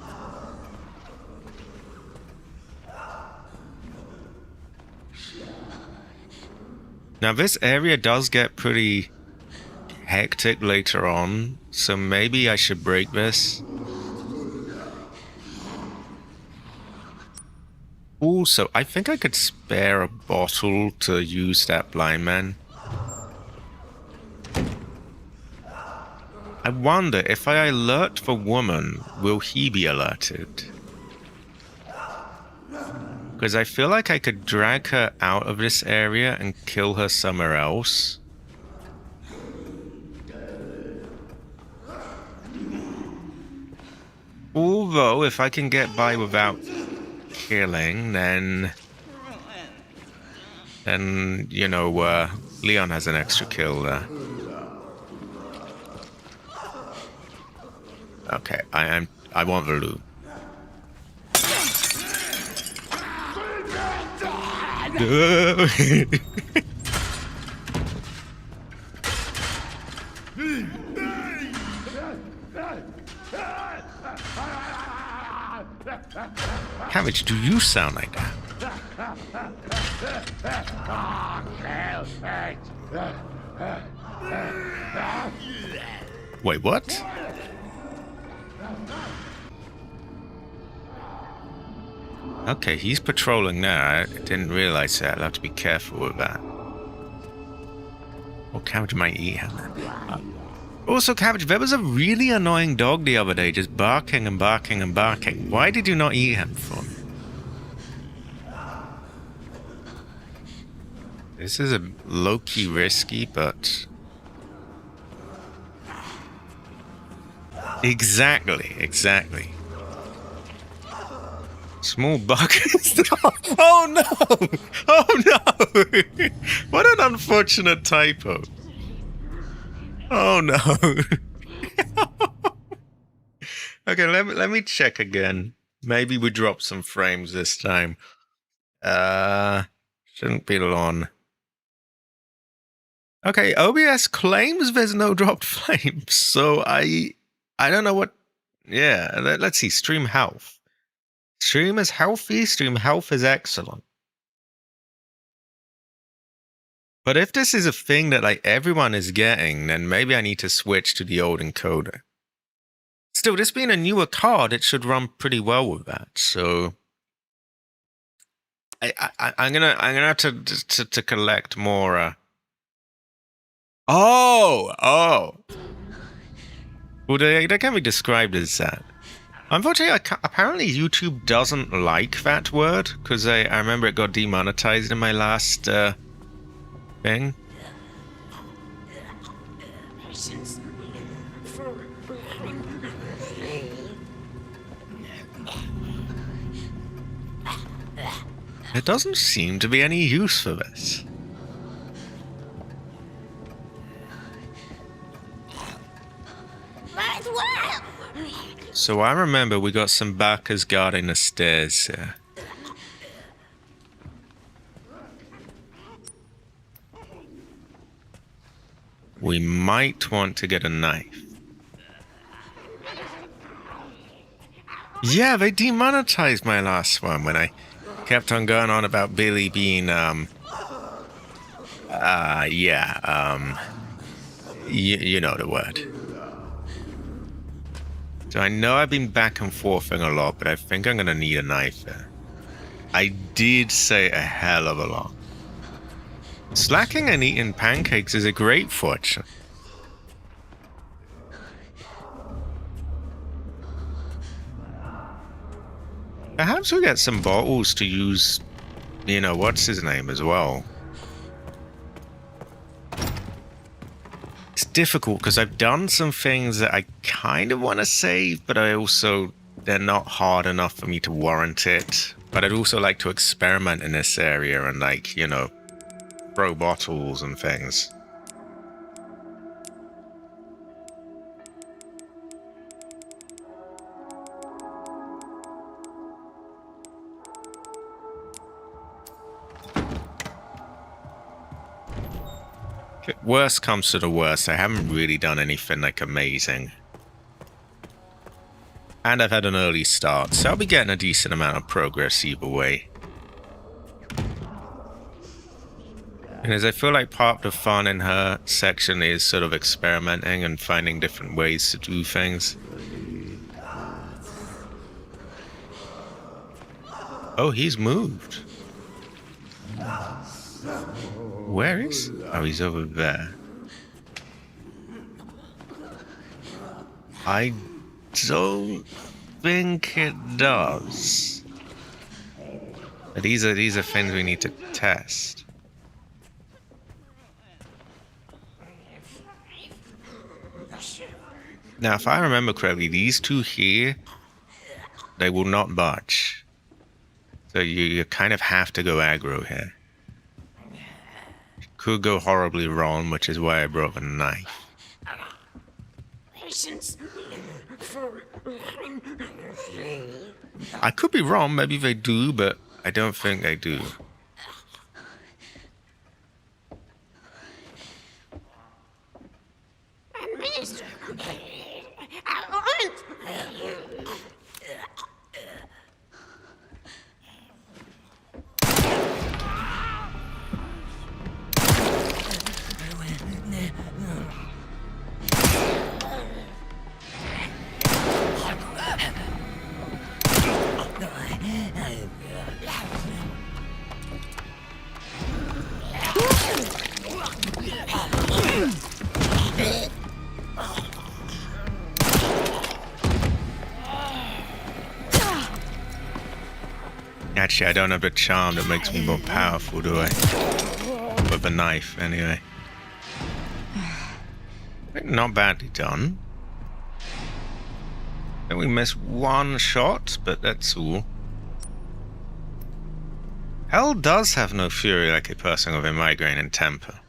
Now this area does get pretty hectic later on, so maybe I should break this. Also, I think I could spare a bottle to use that blind man. I wonder, if I alert the woman, will he be alerted? Because I feel like I could drag her out of this area and kill her somewhere else. Although, if I can get by without killing, then you know, Leon has an extra kill there. Okay, I want the loot. Cabbage, do you sound like that? Wait, what? Okay, he's patrolling there. I didn't realize that. I'll have to be careful with that. Or Cabbage might eat him. Also, Cabbage, there was a really annoying dog the other day just barking and barking and barking. Why did you not eat him for me? This is a low-key risky, but... Exactly. Small buckets. Oh no! Oh no! What an unfortunate typo. Oh no. Okay, let me check again. Maybe we drop some frames this time. Shouldn't be long. Okay, OBS claims there's no dropped frames, so I don't know what. Yeah, let's see. Stream health. Stream is healthy. Stream health is excellent. But if this is a thing that like everyone is getting, then maybe I need to switch to the old encoder. Still, this being a newer card, it should run pretty well with that. So I'm gonna have to collect more. Oh. Well, they can be described as that. Unfortunately, apparently YouTube doesn't like that word, because I remember it got demonetized in my last thing. There doesn't seem to be any use for this. So I remember we got some backers guarding the stairs here. We might want to get a knife. Yeah, they demonetized my last one when I kept on going on about Billy being, you know the word. So I know I've been back and forthing a lot, but I think I'm gonna need a knife there. I did say a hell of a lot. Slacking and eating pancakes is a great fortune. Perhaps we get some bottles to use, you know, what's his name as well. It's difficult because I've done some things that I kind of want to save, but they're not hard enough for me to warrant it. But I'd also like to experiment in this area and, like, you know, throw bottles and things. If worst comes to the worst, I haven't really done anything like amazing. And I've had an early start, so I'll be getting a decent amount of progress either way. Because I feel like part of the fun in her section is sort of experimenting and finding different ways to do things. Oh, he's moved. Where is... Oh, he's over there. I don't think it does. But these are things we need to test. Now, if I remember correctly, these two here, they will not budge. So you kind of have to go aggro here. Could go horribly wrong, which is why I brought the knife. I could be wrong, maybe they do, but I don't think they do. Actually, I don't have the charm that makes me more powerful, do I? With a knife, anyway. Not badly done. Then we missed one shot, but that's all. Hell does have no fury like a person with a migraine and temper.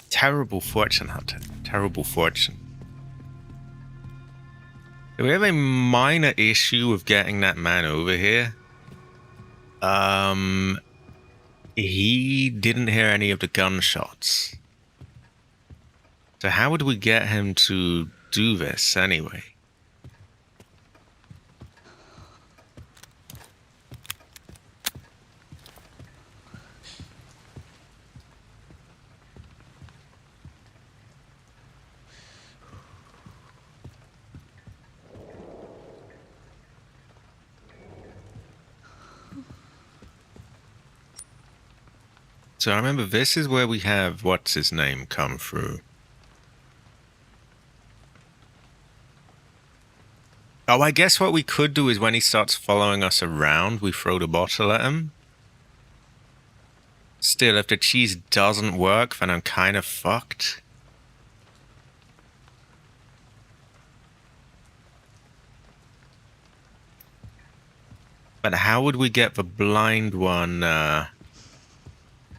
Terrible fortune, Hunter. Terrible fortune. We have a minor issue with getting that man over here. He didn't hear any of the gunshots. So how would we get him to do this anyway? So I remember this is where we have what's his name come through. Oh, I guess what we could do is when he starts following us around, we throw the bottle at him. Still, if the cheese doesn't work, then I'm kind of fucked. But how would we get the blind one,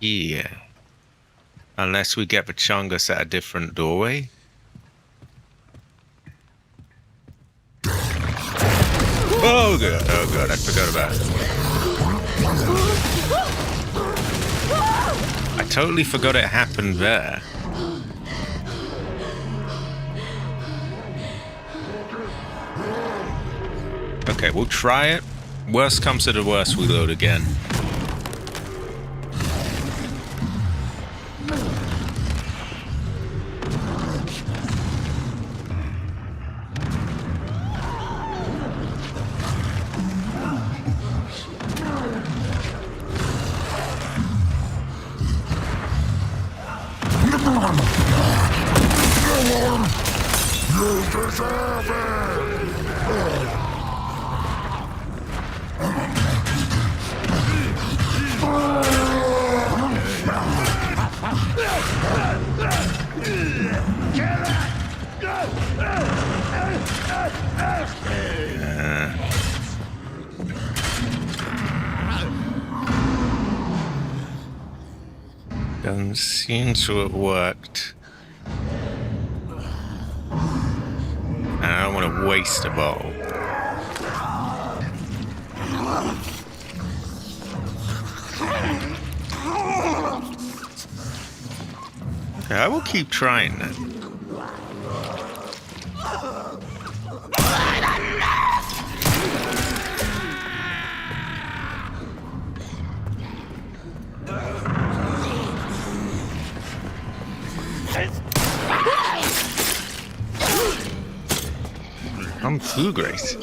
here? Unless we get the Chungus at a different doorway? Oh god, I forgot about it. I totally forgot it happened there. Okay, we'll try it. Worst comes to the worst, we load again. Doesn't seem to have worked. And I don't want to waste a bottle. I will keep trying then. I'm too great.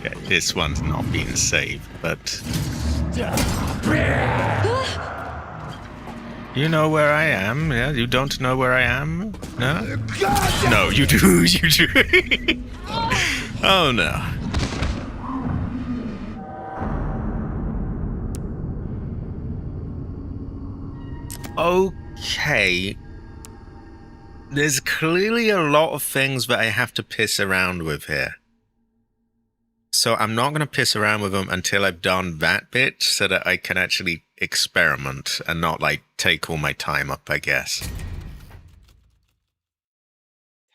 Yeah, this one's not being saved, but you know where I am. Yeah, you don't know where I am. No, no, you do. You do. Oh no. Okay. There's clearly a lot of things that I have to piss around with here. So I'm not going to piss around with them until I've done that bit so that I can actually experiment and not, like, take all my time up, I guess.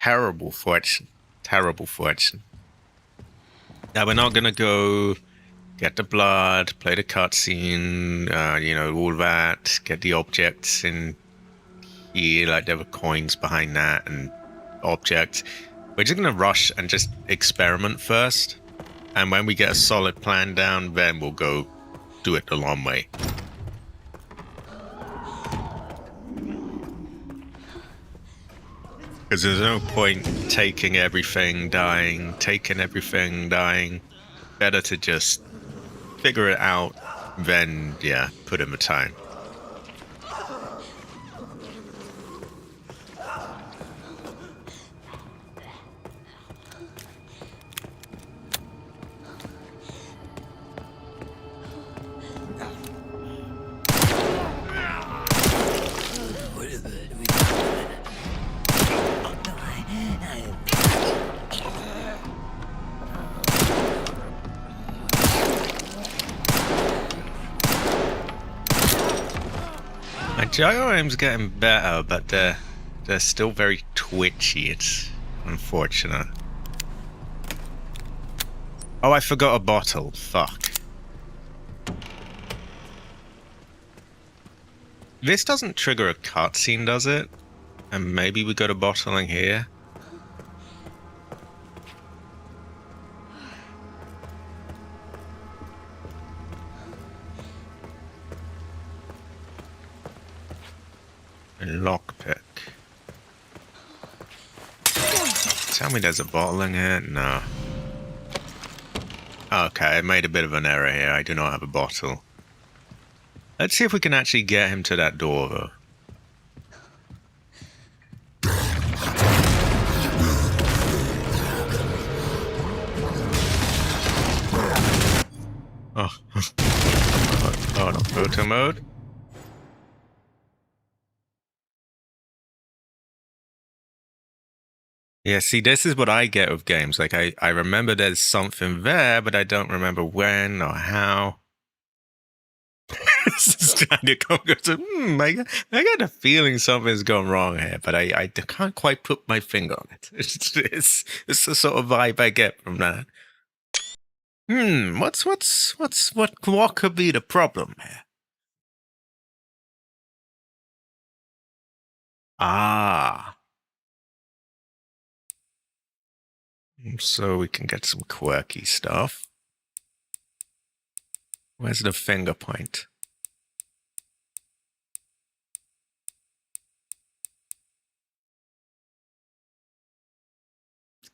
Terrible fortune. Terrible fortune. Now, we're not going to go get the blood, play the cutscene, you know, all that, get the objects in here, like there were coins behind that and objects. We're just going to rush and just experiment first. And when we get a solid plan down, then we'll go do it the long way. Because there's no point taking everything, dying, Better to just figure it out, then, yeah, put in the time. My gyro aim's getting better, but they're still very twitchy. It's unfortunate. Oh, I forgot a bottle. Fuck. This doesn't trigger a cutscene, does it? And maybe we got a bottling here. A lockpick. Tell me there's a bottle in here? No. Okay, I made a bit of an error here. I do not have a bottle. Let's see if we can actually get him to that door, though. Oh. Oh, no. Photo mode. Yeah, see, this is what I get with games. Like, I remember there's something there, but I don't remember when or how. This is kind of I got a feeling something's gone wrong here, but I can't quite put my finger on it. It's the sort of vibe I get from that. What could be the problem here? Ah. So we can get some quirky stuff. Where's the finger point?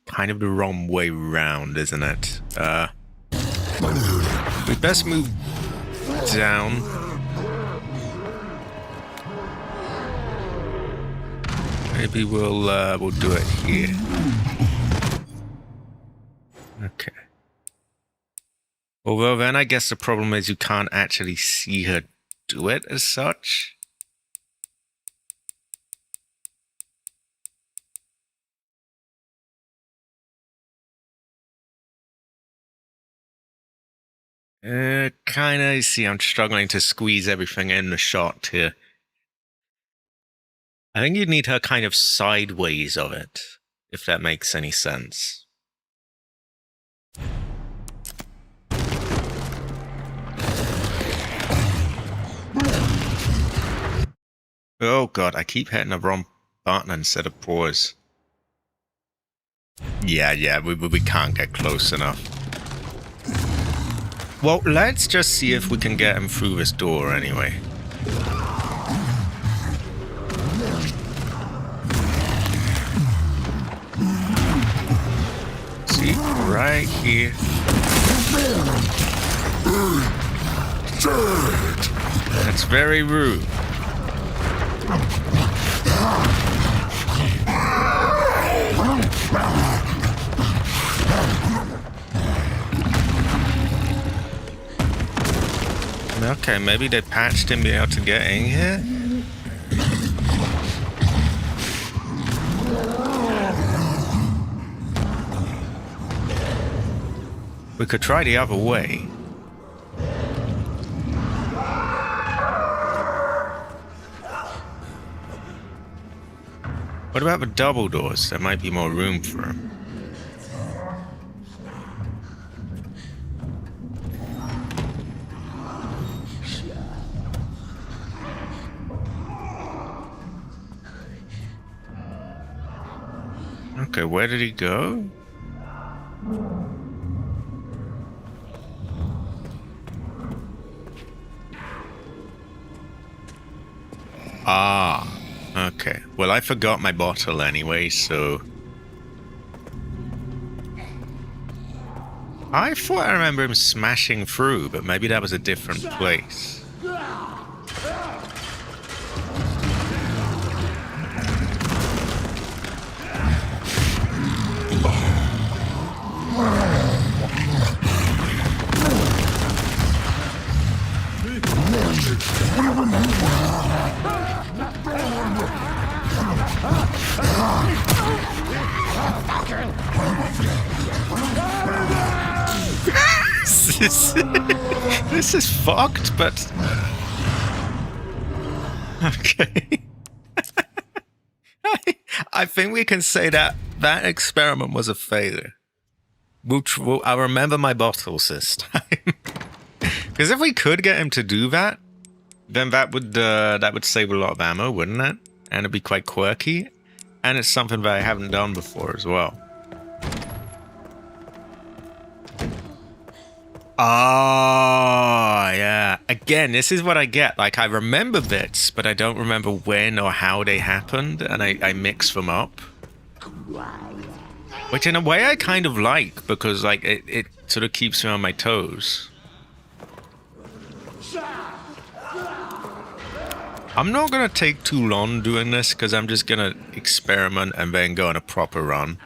Kind of the wrong way round, isn't it? We best move down. Maybe we'll do it here. Okay. Although then I guess the problem is you can't actually see her do it as such. Kinda, see, I'm struggling to squeeze everything in the shot here. I think you'd need her kind of sideways of it, if that makes any sense. Oh god, I keep hitting the wrong button instead of pause. Yeah, we can't get close enough. Well, let's just see if we can get him through this door anyway. See, right here. That's very rude. Okay, maybe they patched him to be able to get in here? We could try the other way. What about the double doors? There might be more room for him. Okay, where did he go? Ah, okay. Well, I forgot my bottle anyway, so... I thought I remember him smashing through, but maybe that was a different place. This is fucked, but... Okay. I think we can say that that experiment was a failure. I'll remember my bottles this time. Because if we could get him to do that, then that would save a lot of ammo, wouldn't it? And it'd be quite quirky. And it's something that I haven't done before as well. Oh, yeah. Again, this is what I get. Like, I remember bits, but I don't remember when or how they happened, and I mix them up. Which, in a way, I kind of like, because, like, it sort of keeps me on my toes. I'm not going to take too long doing this, because I'm just going to experiment and then go on a proper run.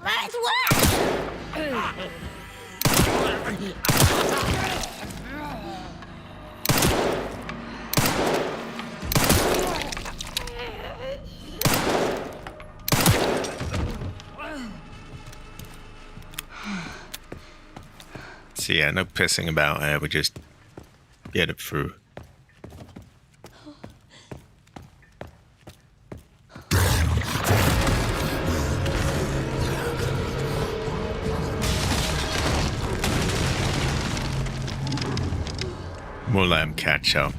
Let's work! So yeah, no pissing about here, we just get it through. We'll let him catch up.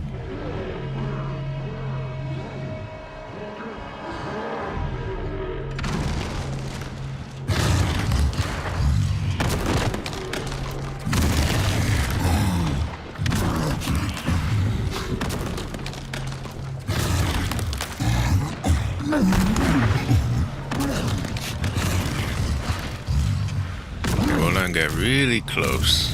We'll let him get really close.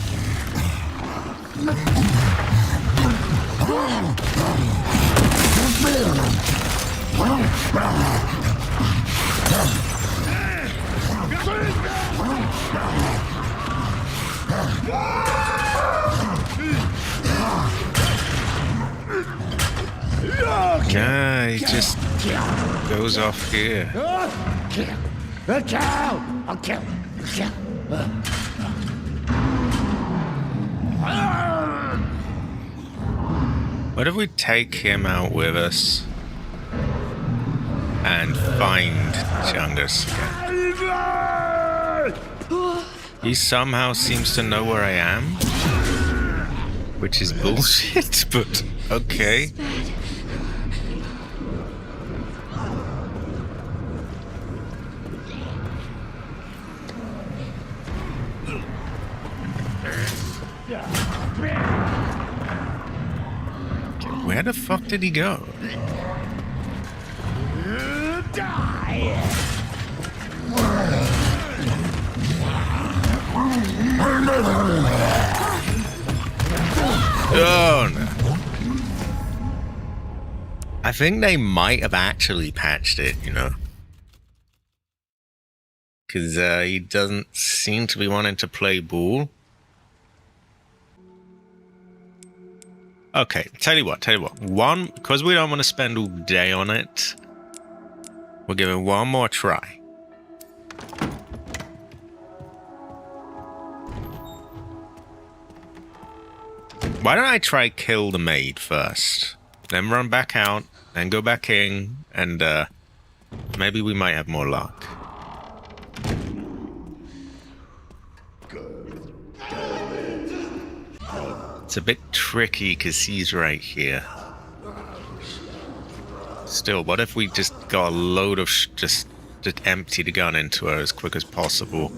Yeah, he just goes off here. I'll kill. What if we take him out with us and find Chungus? He somehow seems to know where I am, which is bullshit, but okay. Where the fuck did he go? Oh no. I think they might have actually patched it, you know. Because he doesn't seem to be wanting to play ball. Okay, tell you what. One, because we don't want to spend all day on it, we're giving one more try. Why don't I try kill the maid first? Then run back out, then go back in, and maybe we might have more luck. It's a bit tricky because he's right here. Still, what if we just got a load of just empty the gun into her as quick as possible?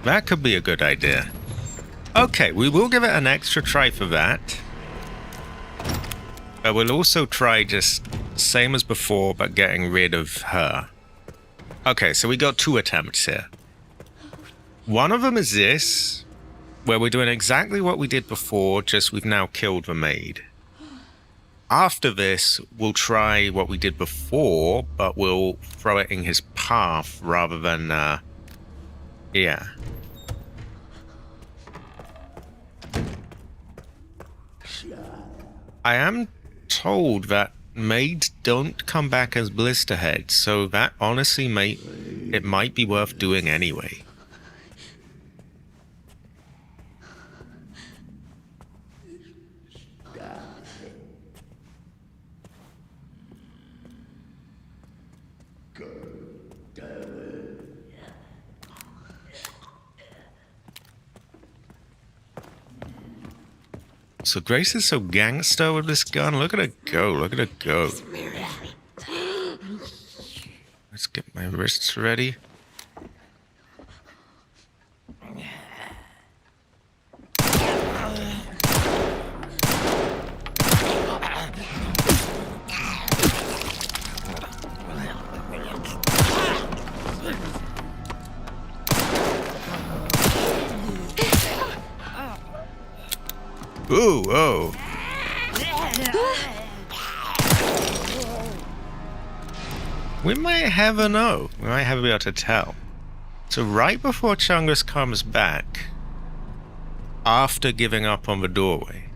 That could be a good idea. Okay, we will give it an extra try for that. But we'll also try just same as before, but getting rid of her. Okay, so we got 2 attempts here. One of them is this, where we're doing exactly what we did before, just we've now killed the maid. After this, we'll try what we did before, but we'll throw it in his path rather than, yeah. I am told that maids don't come back as blisterheads, so that honestly might be worth doing anyway. So Grace is so gangster with this gun. Look at her go. Look at her go. Let's get my wrists ready. Ooh, oh. We might never know. We might have to be able to tell. So right before Chungus comes back, after giving up on the doorway,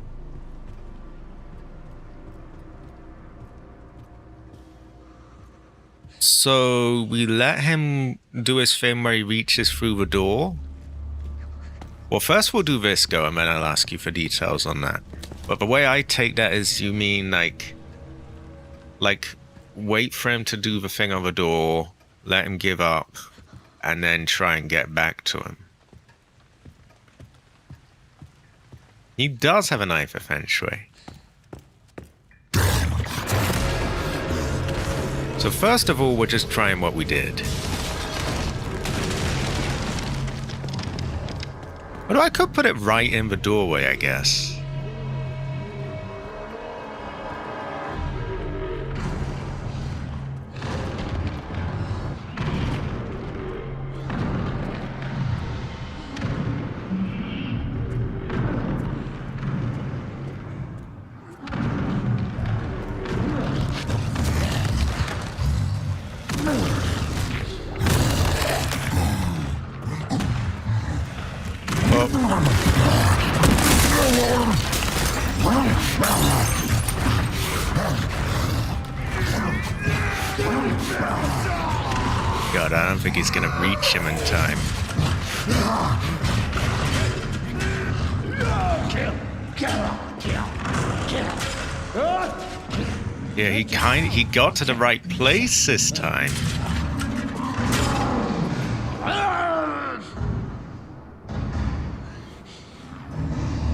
so we let him do his thing where he reaches through the door. Well, first we'll do Visco, and then I'll ask you for details on that. But the way I take that is you mean like wait for him to do the thing on the door, let him give up, and then try and get back to him. He does have a knife of feng shui. So first of all, we're just trying what we did. Although I could put it right in the doorway, I guess. God, I don't think he's gonna reach him in time. Yeah, he got to the right place this time.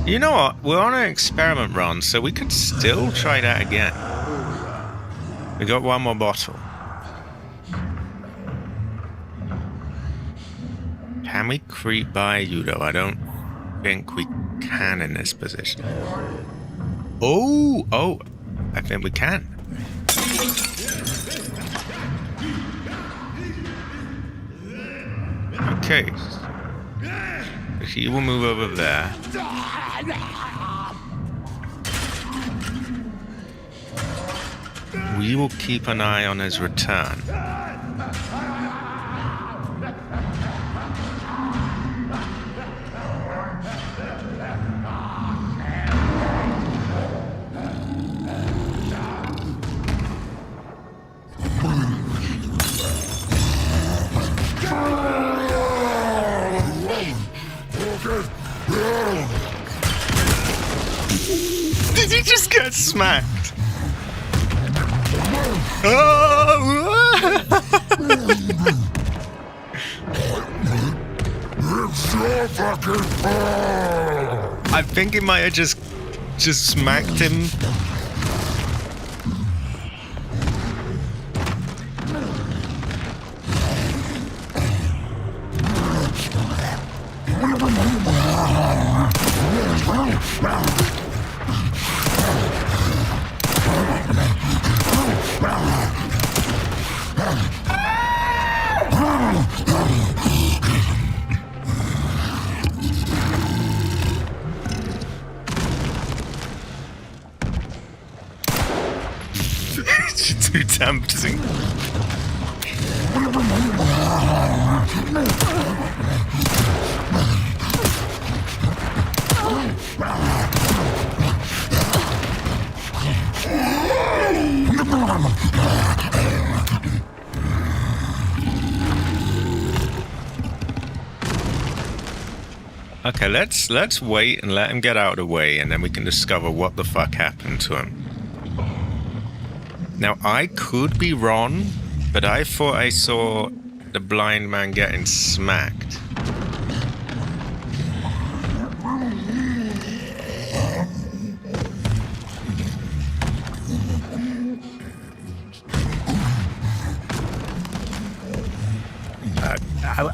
You know what? We're on an experiment run, so we could still try that again. We got one more bottle. Can we creep by you, though? I don't think we can in this position. Oh, I think we can. Okay. He will move over there. We will keep an eye on his return. Did he just get smacked? Oh! It's your fucking fault! I think he might have just smacked him. Too tempting. Okay, let's wait and let him get out of the way, and then we can discover what the fuck happened to him. Now, I could be wrong, but I thought I saw the blind man getting smacked.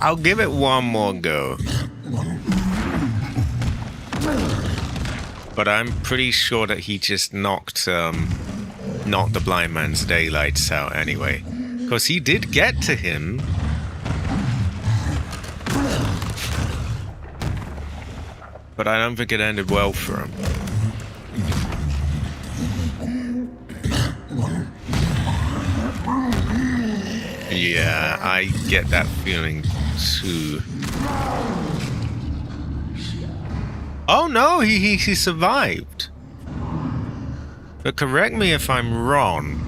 I'll give it one more go. But I'm pretty sure that he just knocked the blind man's daylights out anyway. Because he did get to him. But I don't think it ended well for him. Yeah, I get that feeling too. Oh no, he survived. But correct me if I'm wrong.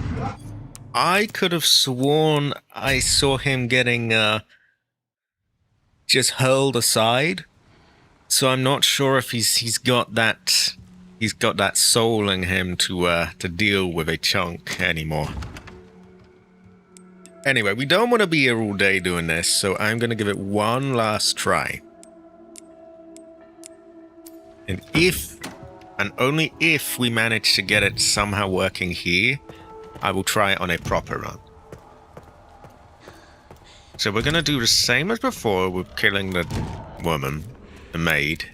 I could have sworn I saw him getting just hurled aside. So I'm not sure if he's got that soul in him to deal with a chunk anymore. Anyway, we don't want to be here all day doing this, so I'm going to give it one last try. And if, and only if, we manage to get it somehow working here, I will try it on a proper run. So we're going to do the same as before with killing the woman, the maid.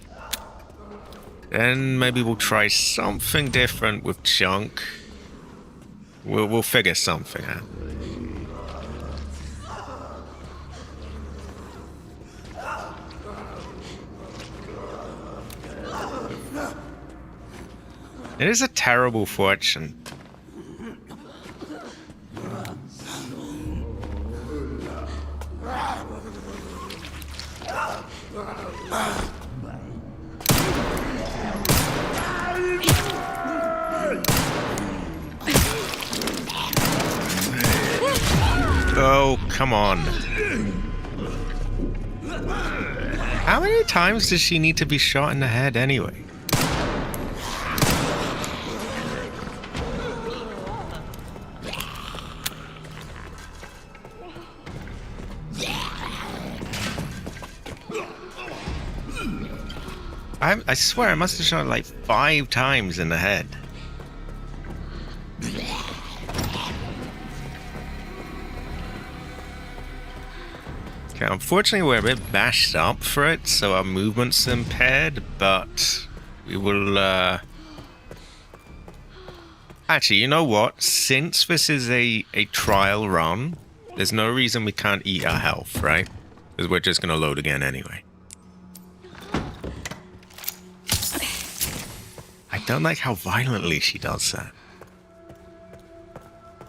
Then maybe we'll try something different with Chunk. We'll figure something out. It is a terrible fortune. come on. How many times does she need to be shot in the head anyway? I swear I must have shot like 5 times in the head. Okay, unfortunately we're a bit bashed up for it, so our movement's impaired, but we will, Actually, you know what? Since this is a trial run, there's no reason we can't eat our health, right? Because we're just gonna load again anyway. I don't like how violently she does that.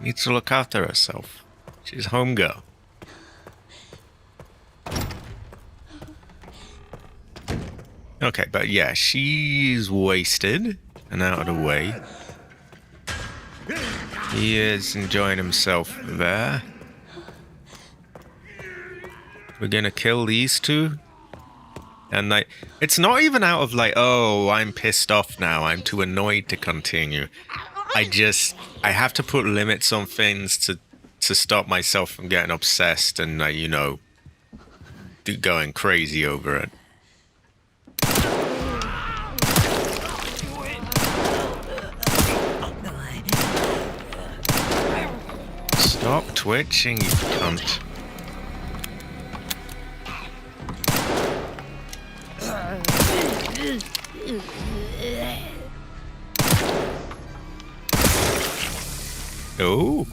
Needs to look after herself. She's home girl. Okay, but yeah, she's wasted and out of the way. He is enjoying himself there. We're gonna kill these two. And like, it's not even out of like, oh, I'm pissed off now, I'm too annoyed to continue. I have to put limits on things to stop myself from getting obsessed and like, you know, going crazy over it. Stop twitching, you cunt. Oh.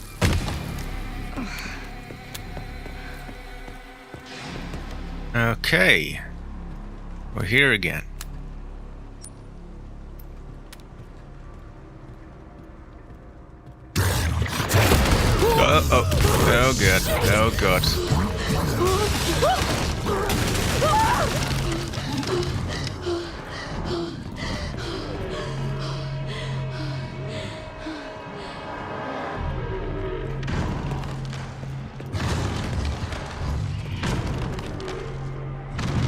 Okay. We're here again. Oh god. Oh god.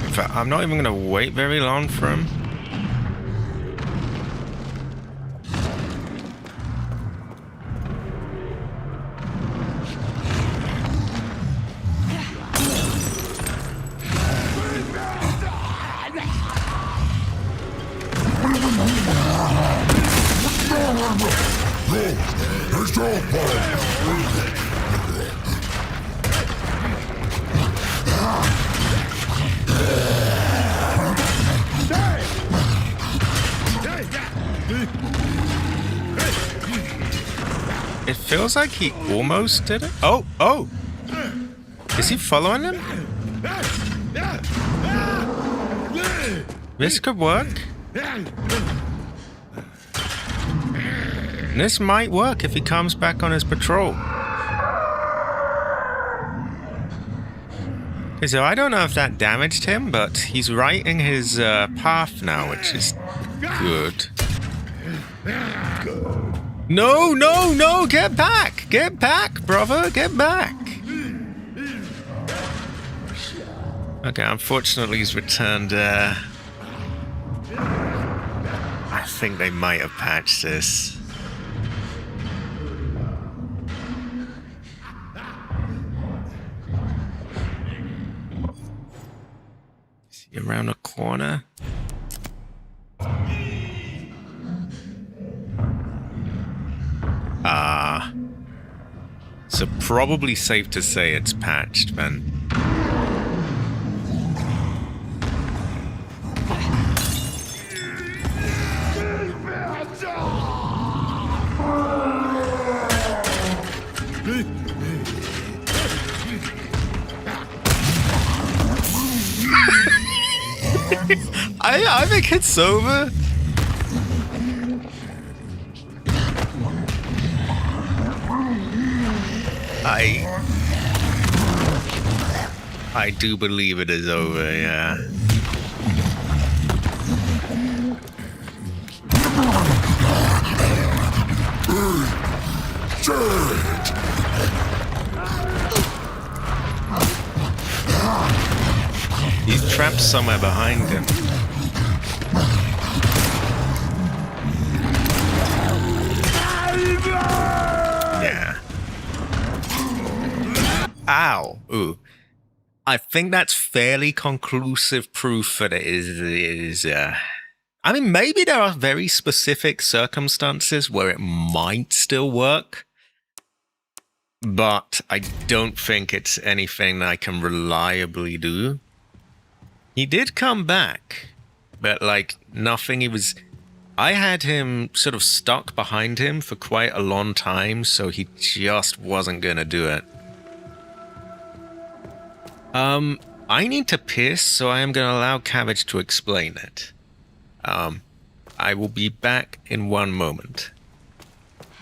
In fact, I'm not even gonna wait very long for him. It feels like he almost did it. Oh, oh! Is he following him? This could work. This might work if he comes back on his patrol. Okay, so I don't know if that damaged him, but he's right in his path now, which is good. No, no, no! Get back! Get back, brother! Get back! Okay, unfortunately he's returned, I think they might have patched this. See around the corner. So probably safe to say it's patched then. I think it's over. I do believe it is over, yeah. somewhere behind him. Yeah. Ow. Ooh. I think that's fairly conclusive proof that it is I mean, maybe there are very specific circumstances where it might still work, but I don't think it's anything that I can reliably do. He did come back, but like nothing. I had him sort of stuck behind him for quite a long time, so he just wasn't gonna do it. I need to piss, so I am gonna allow Cabbage to explain it. I will be back in one moment.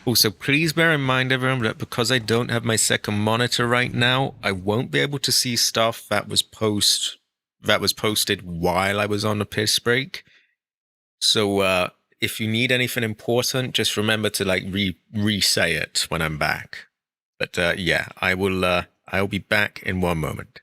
Also, please bear in mind, everyone, that because I don't have my second monitor right now, I won't be able to see stuff that was posted while I was on the piss break. So, if you need anything important, just remember to like re-say it when I'm back. But yeah, I'll be back in one moment.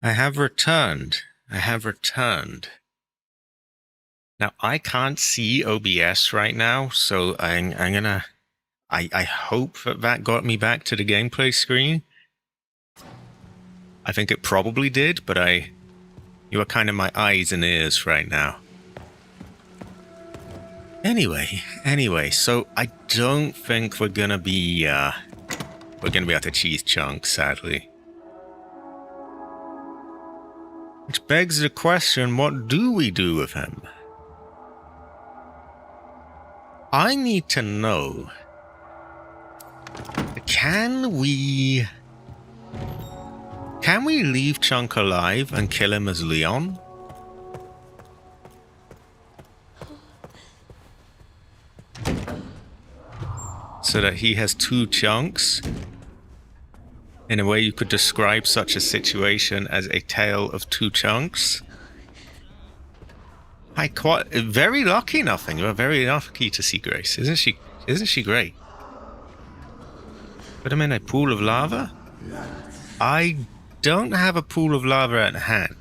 I have returned. I have returned. Now, I can't see OBS right now, so I'm gonna... I hope that got me back to the gameplay screen. I think it probably did, but you are kind of my eyes and ears right now. Anyway, so I don't think we're gonna be able to cheese chunks, sadly. Which begs the question, what do we do with him? I need to know, can we leave Chunk alive and kill him as Leon? So that he has two chunks? In a way you could describe such a situation as a tale of two chunks? Very lucky, Nothing. You're very lucky to see Grace. Isn't she great? Put him in a pool of lava? I don't have a pool of lava at hand.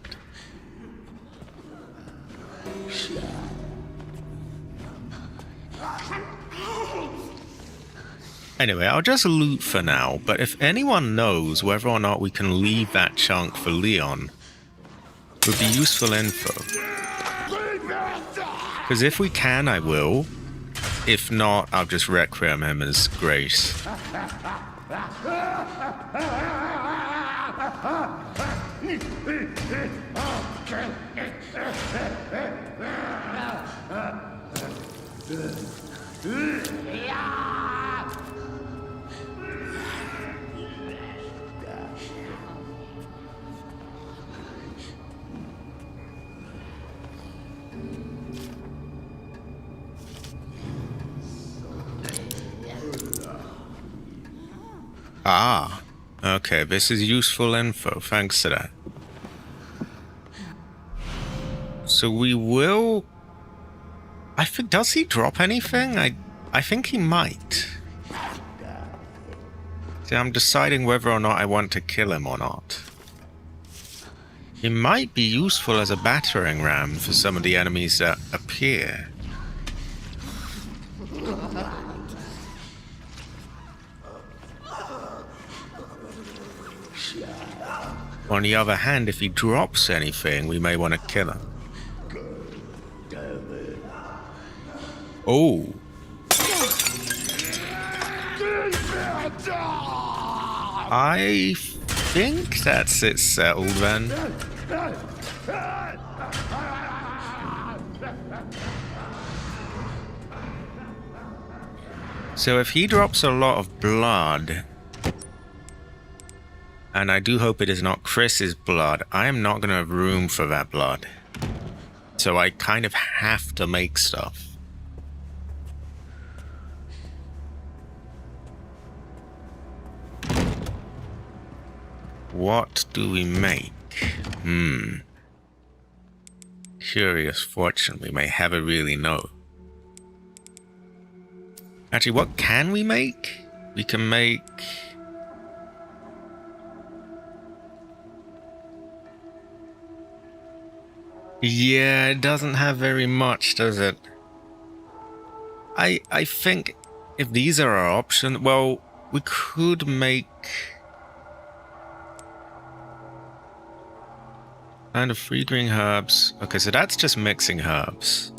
Anyway, I'll just loot for now, but if anyone knows whether or not we can leave that chunk for Leon, it would be useful info. Because if we can, I will. If not, I'll just Requiem him as Grace. Ah, okay, this is useful info, thanks to that. So we will... I think, does he drop anything? I think he might. See, I'm deciding whether or not I want to kill him or not. He might be useful as a battering ram for some of the enemies that appear. On the other hand, if he drops anything, we may want to kill him. Oh. I think that's it settled then. So if he drops a lot of blood, and I do hope it is not Chris's blood, I am not going to have room for that blood. So I kind of have to make stuff. What do we make? Curious fortune, we may never really know. Actually, what can we make? We can make... Yeah, it doesn't have very much, does it? I think if these are our options, well, we could make... And of free green herbs. Okay, so that's just mixing herbs.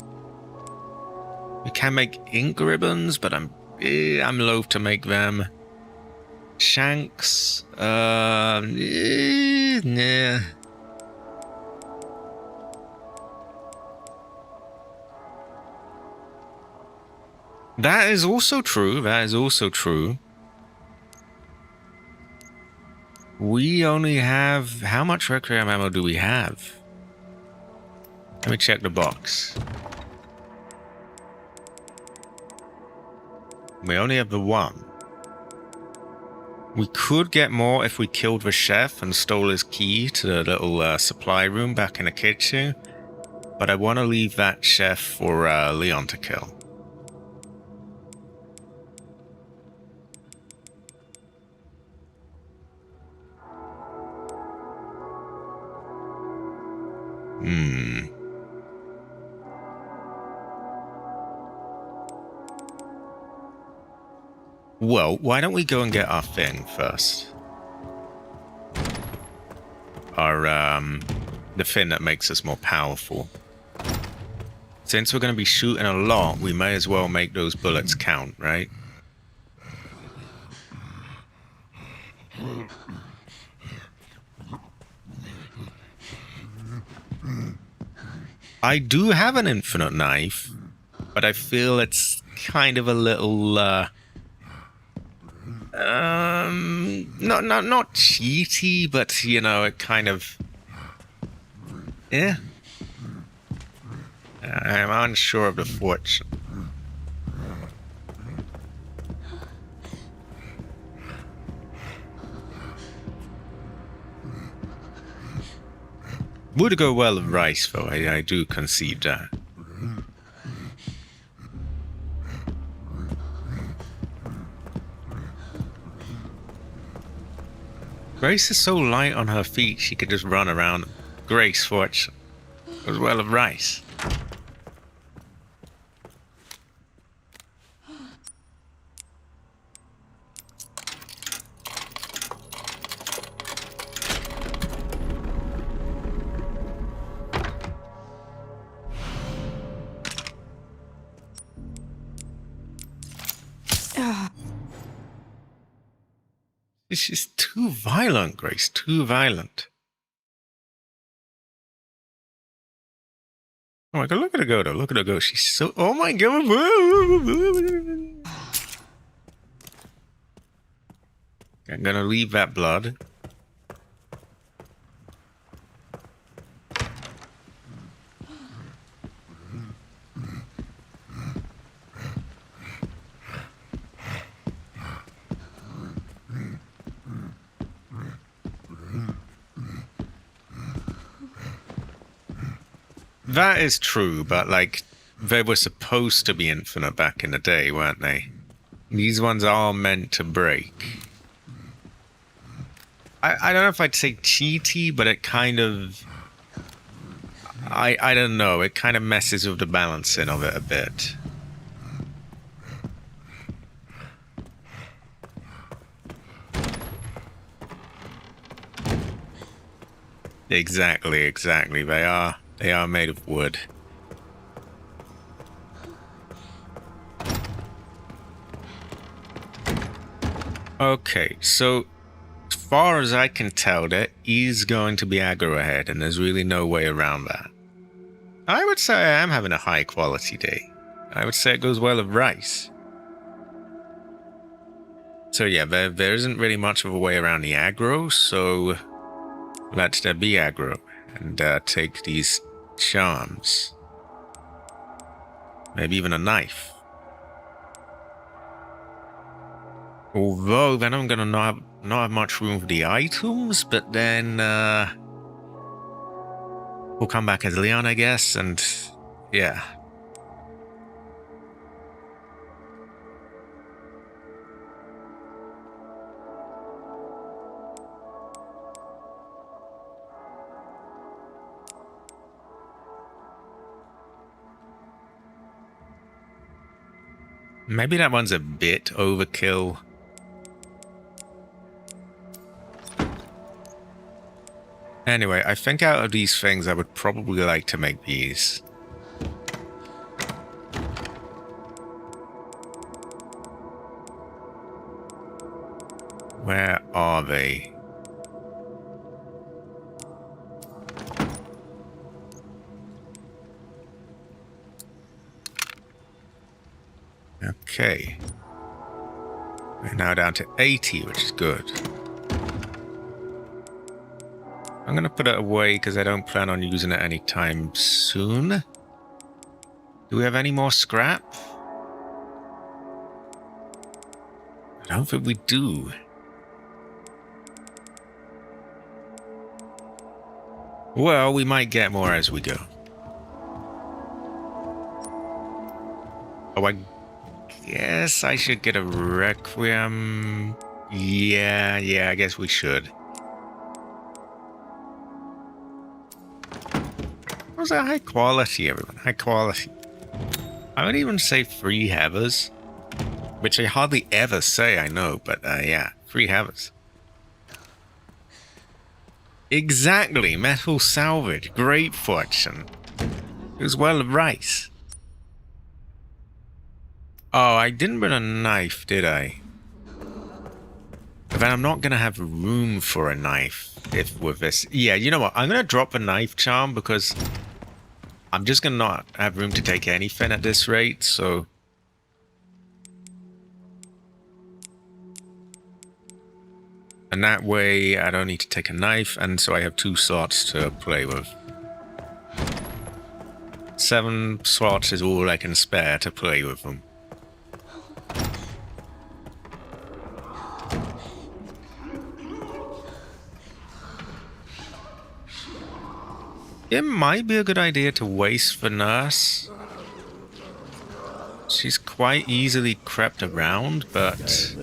We can make ink ribbons, but I'm loath to make them. Shanks, nah. That is also true. That is also true. We only have... How much Requiem ammo do we have? Let me check the box. We only have the one. We could get more if we killed the chef and stole his key to the little supply room back in the kitchen. But I want to leave that chef for Leon to kill. Well, why don't we go and get our thing first? Our, the thing that makes us more powerful. Since we're going to be shooting a lot, we may as well make those bullets count, right? I do have an infinite knife, but I feel it's kind of a little, not cheaty, but, you know, it kind of, yeah. I'm unsure of the fortune. Would go well with rice, though. I do concede that. Grace is so light on her feet, she could just run around. Grace, fortune. Goes well with rice. This is too violent, Grace. Too violent. Oh my god, look at her go, though. Look at her go. She's so... Oh my god. I'm gonna leave that blood. That is true, but, like, they were supposed to be infinite back in the day, weren't they? These ones are meant to break. I don't know if I'd say cheaty, but it kind of... I don't know, it kind of messes with the balancing of it a bit. Exactly. They are made of wood. Okay, so as far as I can tell, there is going to be aggro ahead, and there's really no way around that. I would say I am having a high quality day. I would say it goes well with rice. So yeah, there isn't really much of a way around the aggro, so let there be aggro, and take these charms. Maybe even a knife. Although then I'm gonna not have much room for the items, but then we'll come back as Leon, I guess, and yeah. Maybe that one's a bit overkill. Anyway, I think out of these things, I would probably like to make these. Where are they? Okay. We're now down to 80, which is good. I'm going to put it away because I don't plan on using it anytime soon. Do we have any more scrap? I don't think we do. Well, we might get more as we go. Oh, I guess I should get a Requiem. Yeah, I guess we should. Was that high quality, everyone? High quality. I would even say free heavers, which I hardly ever say, I know, but yeah, free heavers. Exactly, metal salvage, great fortune. As well as rice. Oh, I didn't bring a knife, did I? But I'm not going to have room for a knife if with this. Yeah, you know what? I'm going to drop a knife charm because I'm just going to not have room to take anything at this rate, so... And that way, I don't need to take a knife, and so I have 2 slots to play with. 7 slots is all I can spare to play with them. It might be a good idea to waste the nurse. She's quite easily crept around, but...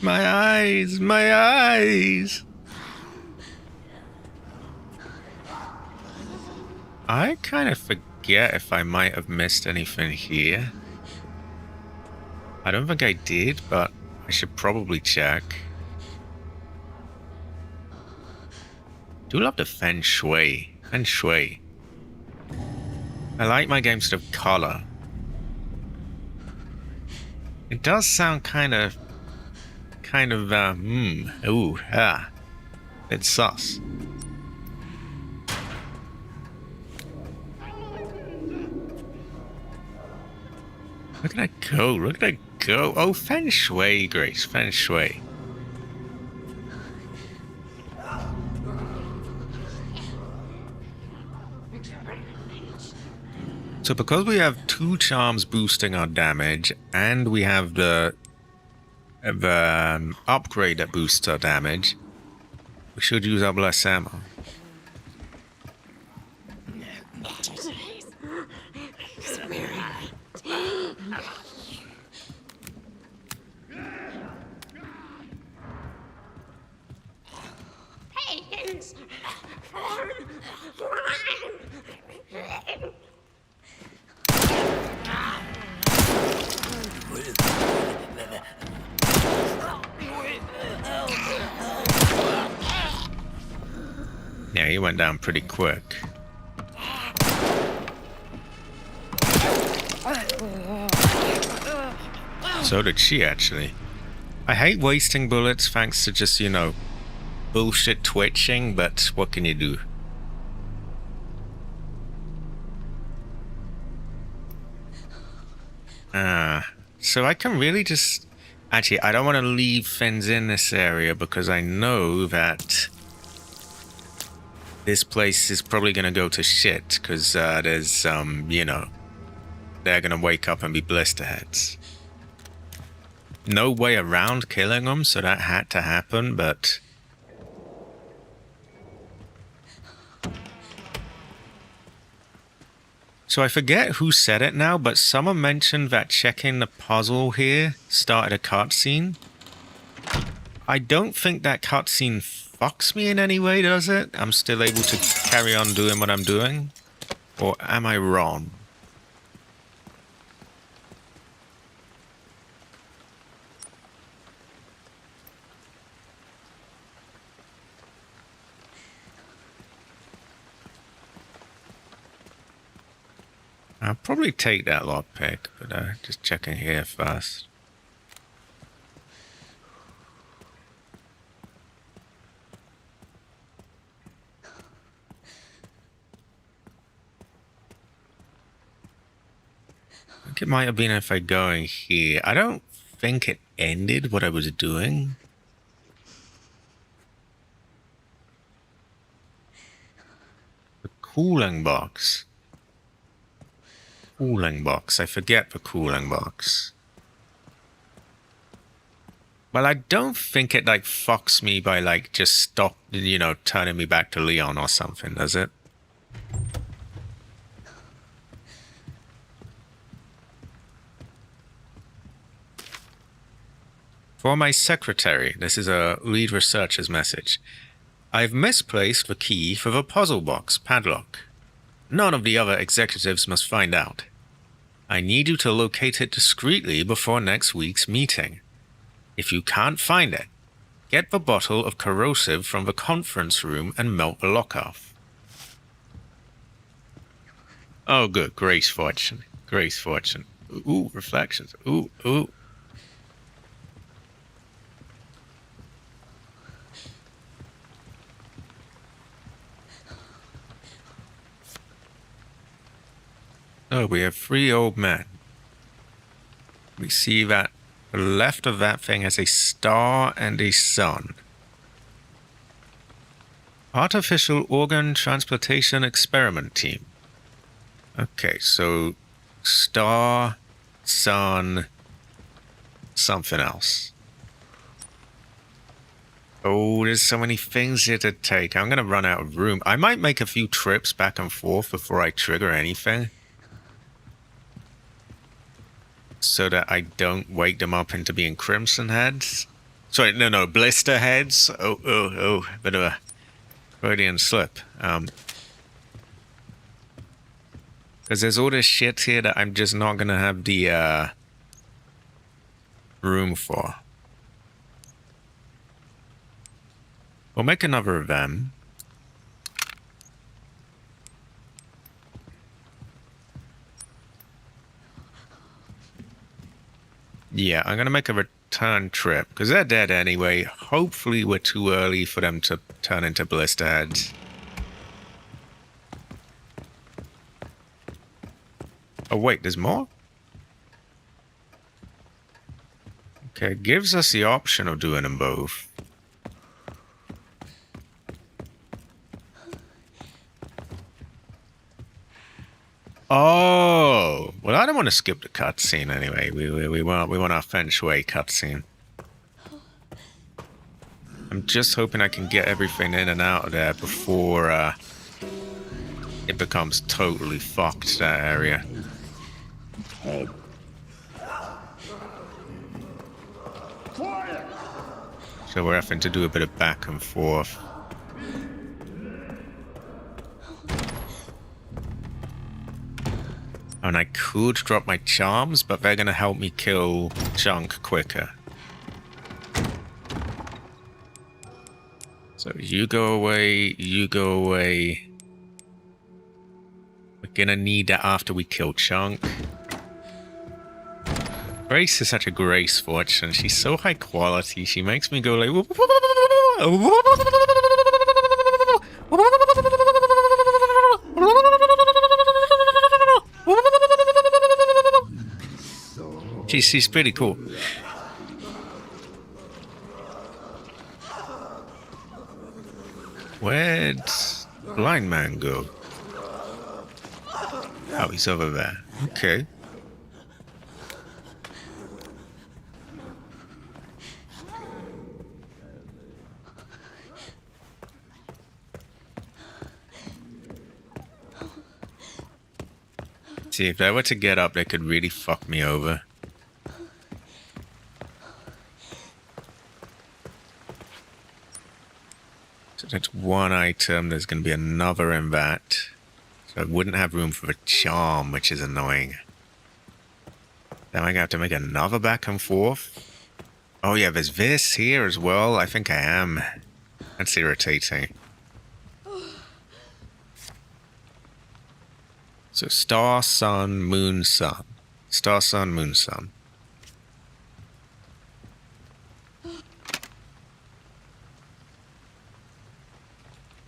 My eyes! My eyes! I kind of forget if I might have missed anything here. I don't think I did, but I should probably check. Do love the feng shui. Feng shui. I like my games to have color. It does sound it's sus. Look at that go, look at that go. Oh, feng shui, Grace, feng shui. So because we have 2 charms boosting our damage, and we have the upgrade that boosts our damage, we should use up less ammo. Yeah, he went down pretty quick. So did she, actually. I hate wasting bullets thanks to just, you know, bullshit twitching, but what can you do? So I can really just... Actually, I don't want to leave things in this area because I know that this place is probably going to go to shit because there's, you know, they're going to wake up and be blister heads. No way around killing them, so that had to happen, but... So I forget who said it now, but someone mentioned that checking the puzzle here started a cutscene. I don't think that cutscene fucks me in any way, does it? I'm still able to carry on doing what I'm doing? Or am I wrong? I'll probably take that lockpick, but just checking here first. I think it might have been if I go in here. I don't think it ended what I was doing. The cooling box. Cooling box. I forget the cooling box. Well, I don't think it, like, fucks me by, like, just stop, you know, turning me back to Leon or something, does it? For my secretary, this is a lead researcher's message. I've misplaced the key for the puzzle box padlock. None of the other executives must find out. I need you to locate it discreetly before next week's meeting. If you can't find it, get the bottle of corrosive from the conference room and melt the lock off. Oh, good. Grace fortune. Grace fortune. Ooh, reflections. Ooh, ooh. Oh, we have 3 old men. We see that the left of that thing has a star and a sun. Artificial Organ Transplantation Experiment Team. Okay, so star, sun, something else. Oh, there's so many things here to take. I'm going to run out of room. I might make a few trips back and forth before I trigger anything, so that I don't wake them up into being crimson heads. Sorry, no, blister heads. Oh, bit of a Freudian slip. Because there's all this shit here that I'm just not gonna have the room for. We'll make another of them. Yeah, I'm gonna make a return trip, because they're dead anyway. Hopefully we're too early for them to turn into blister heads. Oh wait, there's more? Okay, it gives us the option of doing them both. Oh, well, I don't want to skip the cutscene anyway. We want our feng shui cutscene. I'm just hoping I can get everything in and out of there before it becomes totally fucked, that area. So we're having to do a bit of back and forth. And I could drop my charms, but they're going to help me kill Chunk quicker. So you go away, you go away. We're going to need that after we kill Chunk. Grace is such a Grace fortune. She's so high quality. She makes me go like... She's pretty cool. Where'd Blind Man go? Oh, he's over there. Okay. See, if they were to get up, they could really fuck me over. So that's one item. There's going to be another in that. So I wouldn't have room for a charm, which is annoying. Then I'm going to have to make another back and forth. Oh yeah, there's this here as well. I think I am. That's irritating. So star, sun, moon, sun. Star, sun, moon, sun.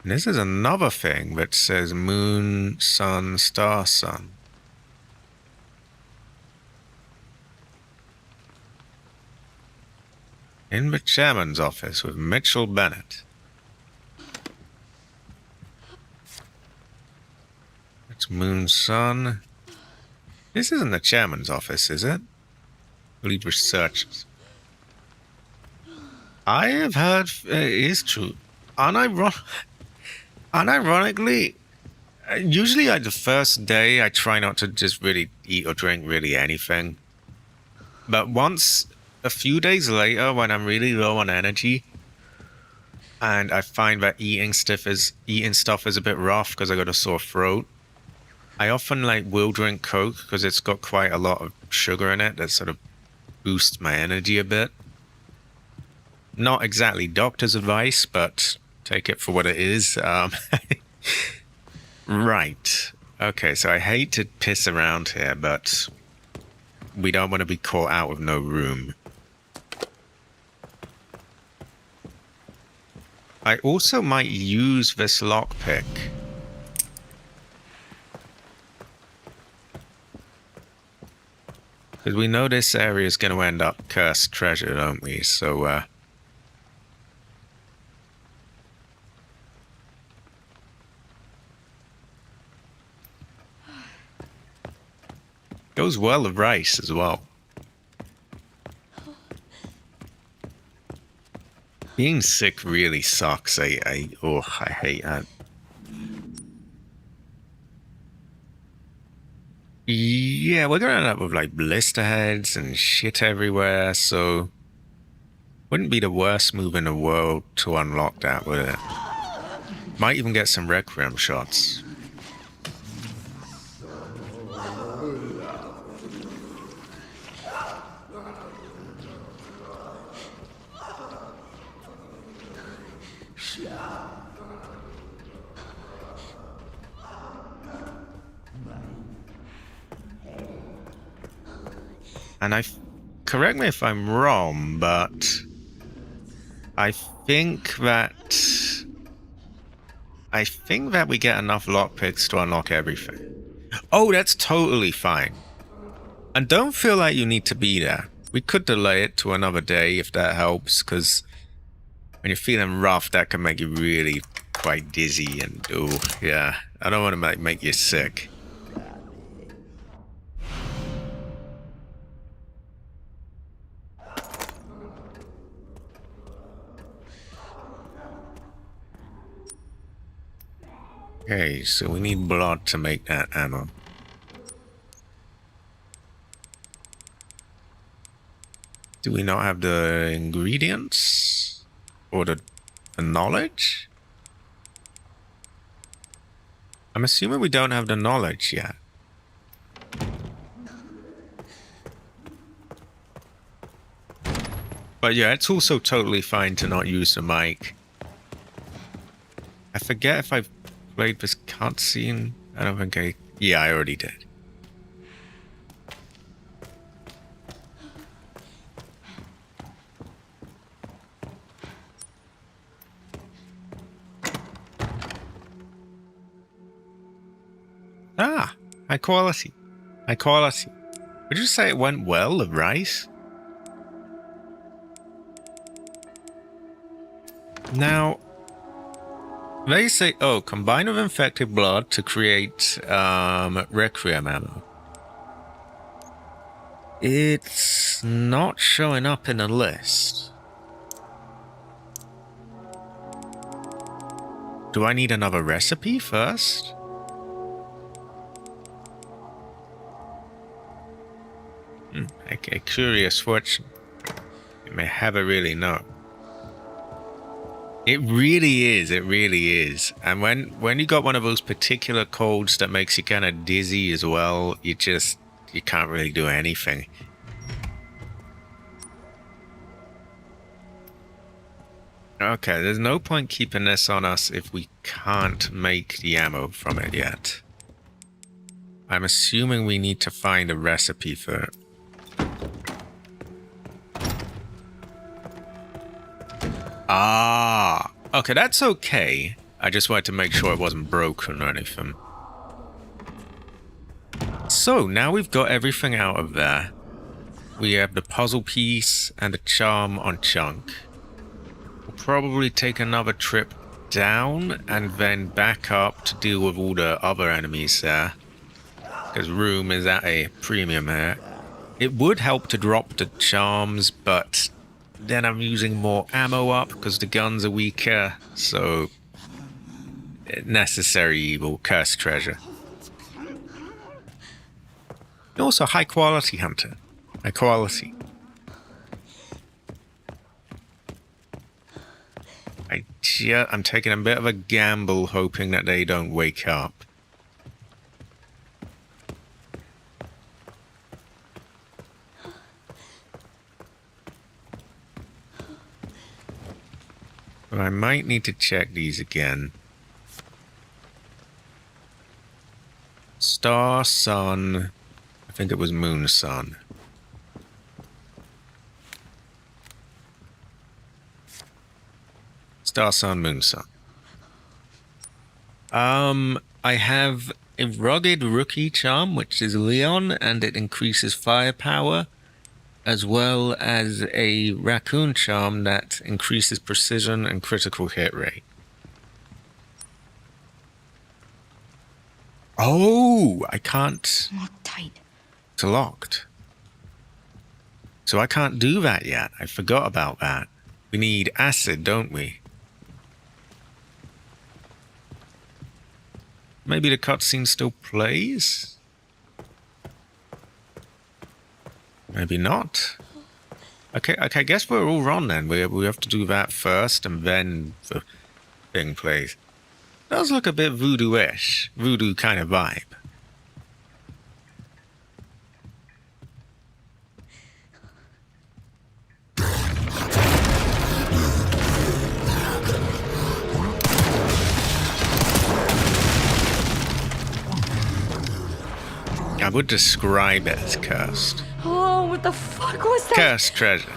And this is another thing that says moon, sun, star, sun. In the chairman's office with Mitchell Bennett. It's moon, sun. This isn't the chairman's office, is it? Lead researchers. I have heard it is true. Unironically, usually the first day I try not to just really eat or drink really anything. But once a few days later when I'm really low on energy and I find that eating stuff is a bit rough because I got a sore throat, I often like will drink Coke because it's got quite a lot of sugar in it that sort of boosts my energy a bit. Not exactly doctor's advice, but take it for what it is. Right. Okay, so I hate to piss around here, but we don't want to be caught out with no room. I also might use this lockpick. Because we know this area is going to end up cursed treasure, don't we? So, goes well with rice as well. Being sick really sucks. I hate that. Yeah, we're gonna end up with like blister heads and shit everywhere, so wouldn't be the worst move in the world to unlock that, would it? Might even get some Requiem shots. And correct me if I'm wrong, but I think that we get enough lockpicks to unlock everything. Oh, that's totally fine. And don't feel like you need to be there. We could delay it to another day if that helps, because when you're feeling rough, that can make you really quite dizzy and yeah. I don't want to make you sick. Okay, so we need blood to make that ammo. Do we not have the ingredients? Or the knowledge? I'm assuming we don't have the knowledge yet. But yeah, it's also totally fine to not use the mic. I forget if I've played this cutscene. I don't think yeah, I already did. Ah, high quality. High quality. Would you say it went well, the rice? Now, they say, combine with infected blood to create Requiem ammo. It's not showing up in the list. Do I need another recipe first? A curious fortune. You may have it really know. It really is. And when you got one of those particular colds that makes you kind of dizzy as well, you can't really do anything. Okay, there's no point keeping this on us if we can't make the ammo from it yet. I'm assuming we need to find a recipe for it. Ah, okay, that's okay. I just wanted to make sure it wasn't broken or anything. So, now we've got everything out of there. We have the puzzle piece and the charm on Chunk. We'll probably take another trip down and then back up to deal with all the other enemies there. Because room is at a premium here. It would help to drop the charms, but then I'm using more ammo up because the guns are weaker, so necessary evil, cursed treasure. Also high quality hunter. High quality. I'm taking a bit of a gamble hoping that they don't wake up. But I might need to check these again. Star, sun. I think it was moon, sun. Star, sun, moon, sun. I have a rugged rookie charm, which is Leon, and it increases firepower, as well as a raccoon charm that increases precision and critical hit rate. Oh, I can't. Locked tight. It's locked. So I can't do that yet. I forgot about that. We need acid, don't we? Maybe the cutscene still plays? Maybe not. Okay, I guess we're all wrong then. We have to do that first and then the thing plays. Does look a bit voodoo-ish. Voodoo kind of vibe. I would describe it as cursed. Oh, what the fuck was that? Cursed treasure.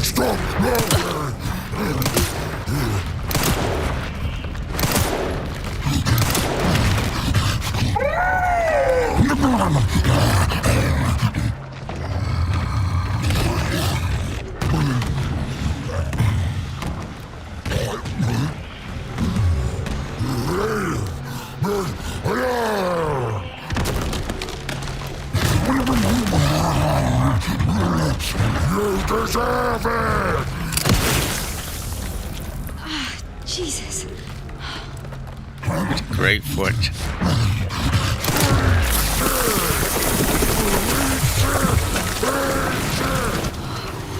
Stop! You deserve it! Jesus. Great fortune.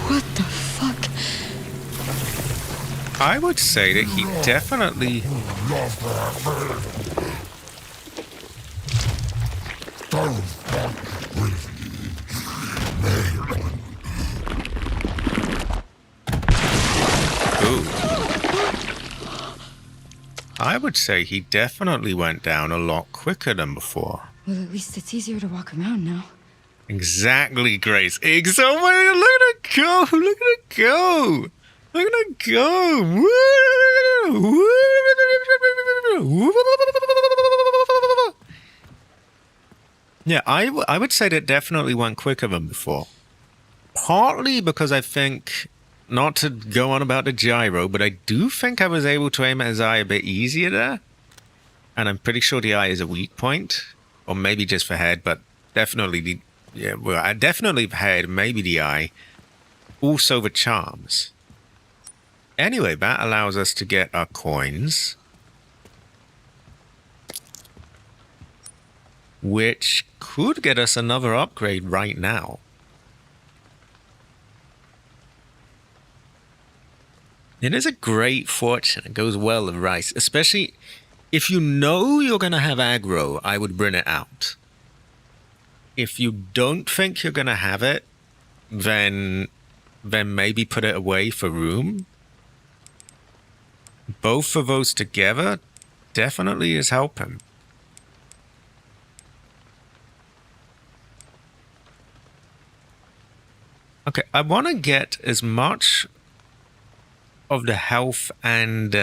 What the fuck? I would say that he definitely... Don't fuck with Ooh. I would say he definitely went down a lot quicker than before. Well, at least it's easier to walk around now. Exactly, Grace. Oh my, look at it go! Look at it go! Look at it go! Yeah, I would say that definitely went quicker than before. Partly because I think, not to go on about the gyro, but I do think I was able to aim at his eye a bit easier there. And I'm pretty sure the eye is a weak point. Or maybe just for head, but definitely the... Yeah, well, I definitely head, maybe the eye. Also the charms. Anyway, that allows us to get our coins. Which could get us another upgrade right now. It is a great fortune. It goes well with rice. Especially if you know you're going to have aggro, I would bring it out. If you don't think you're going to have it, then maybe put it away for room. Both of those together definitely is helping. Okay, I want to get as much of the health and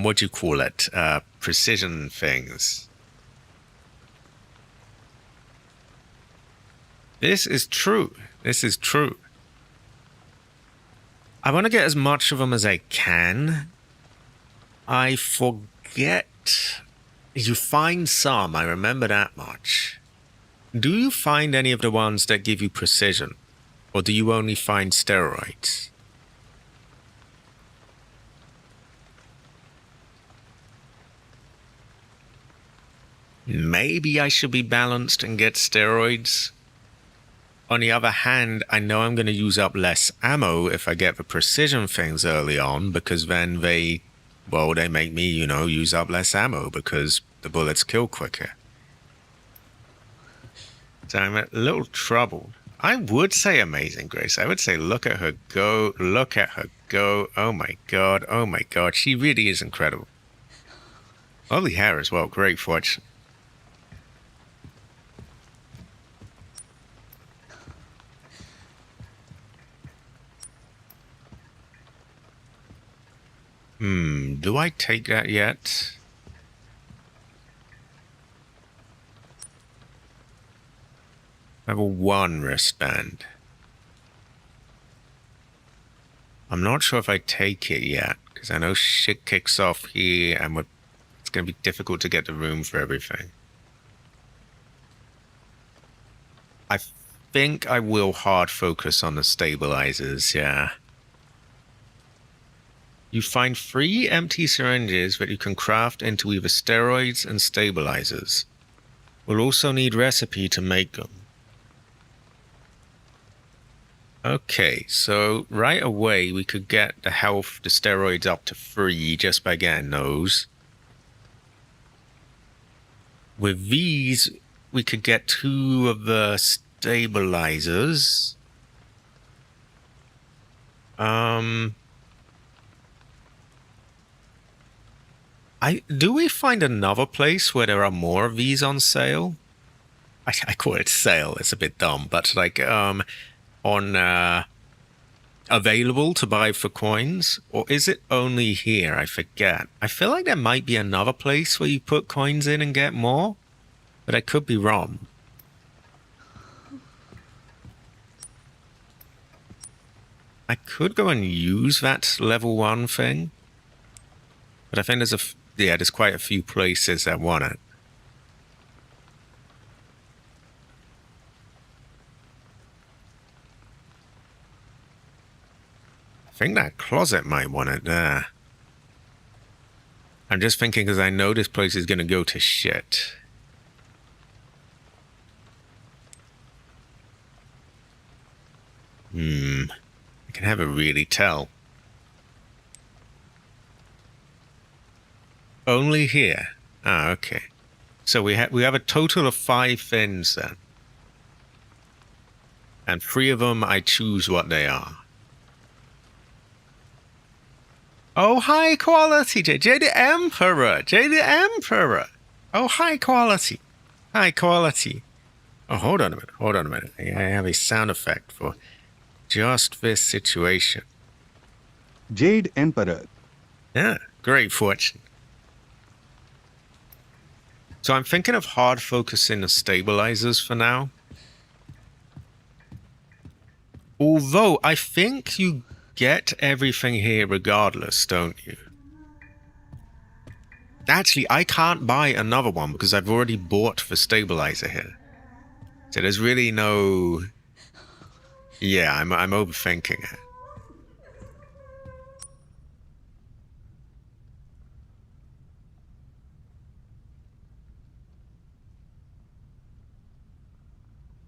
what do you call it? Precision things. This is true. This is true. I want to get as much of them as I can. I forget. You find some, I remember that much. Do you find any of the ones that give you precision? Or do you only find steroids? Maybe I should be balanced and get steroids. On the other hand, I know I'm going to use up less ammo if I get the precision things early on, because then they make me, use up less ammo because the bullets kill quicker. So I'm a little troubled. I would say Amazing Grace. I would say look at her go. Look at her go. Oh my god. Oh my god. She really is incredible. Lovely hair as well. Great fortune. Do I take that yet? Level 1 wristband. I'm not sure if I take it yet, because I know shit kicks off here and it's going to be difficult to get the room for everything. I think I will hard focus on the stabilizers, yeah. You find 3 empty syringes that you can craft into either steroids and stabilizers. We'll also need recipe to make them. Okay, so right away we could get the steroids up to 3 just by getting those. With these, we could get 2 of the stabilizers. Do we find another place where there are more of these on sale? I call it sale, it's a bit dumb, but like, available to buy for coins, or is it only here? I forget. I feel like there might be another place where you put coins in and get more, but I could be wrong. I could go and use that level 1 thing, but I think there's quite a few places that want it. I think that closet might want it there. I'm just thinking because I know this place is going to go to shit. I can never really tell. Only here. Ah, okay. So we have a total of 5 fins then. And 3 of them I choose what they are. Oh, high quality, Jay the Emperor. Jay the Emperor. Oh, high quality. High quality. Oh, hold on a minute. I have a sound effect for just this situation. Jade Emperor. Yeah, great fortune. So I'm thinking of hard focusing the stabilizers for now. Although I think you get everything here regardless, don't you? Actually, I can't buy another one because I've already bought the stabilizer here. So there's really no... Yeah, I'm overthinking it.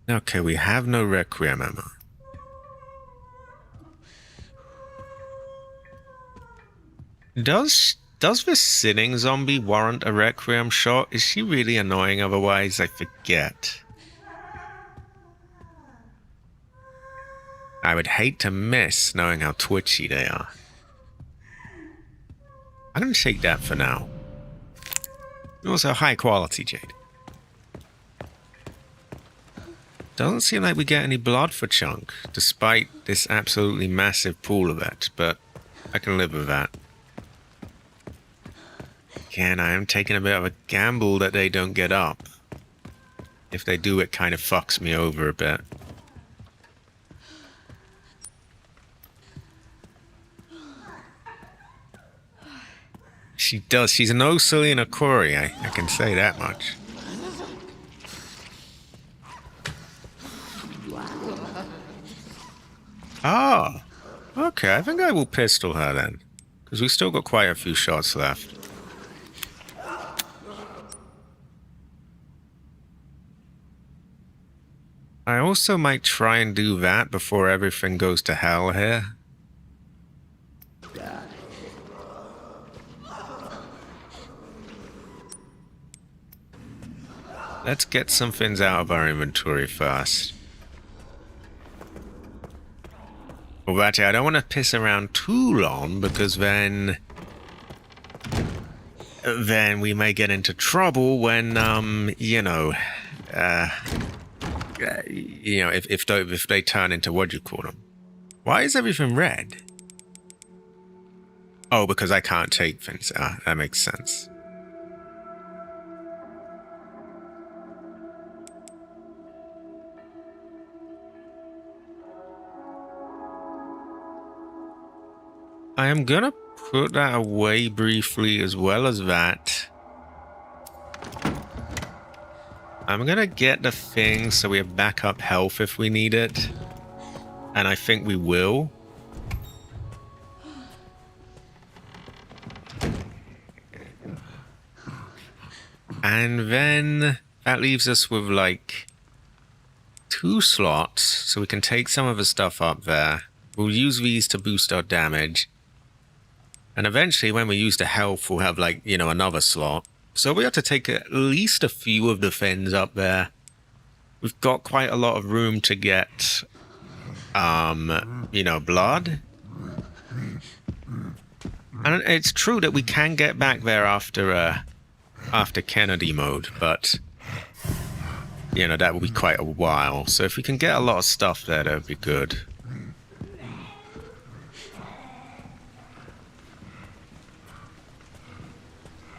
Okay, we have no Requiem ammo. Does this sitting zombie warrant a Requiem shot? Is she really annoying otherwise? I forget. I would hate to miss knowing how twitchy they are. I'm going to take that for now. Also high quality, Jade. Doesn't seem like we get any blood for Chunk, despite this absolutely massive pool of it, but I can live with that. Again, I am taking a bit of a gamble that they don't get up. If they do, it kind of fucks me over a bit. She does. She's no Selena Corey, I can say that much. Oh, okay. I think I will pistol her then, because we still got quite a few shots left. I also might try and do that before everything goes to hell here. Let's get some things out of our inventory first. Well, actually, I don't want to piss around too long because then we may get into trouble when, you know, if they turn into what do you call them? Why is everything red? Oh, because I can't take things. Ah, that makes sense. I am gonna put that away briefly as well as that. I'm gonna get the thing so we have backup health if we need it. And I think we will. And then that leaves us with like 2 slots, so we can take some of the stuff up there. We'll use these to boost our damage. And eventually when we use the health, we'll have like, you know, another slot. So we have to take at least a few of the things up there. We've got quite a lot of room to get, you know, blood. And it's true that we can get back there after Kennedy mode, but, you know, that will be quite a while. So if we can get a lot of stuff there, that would be good.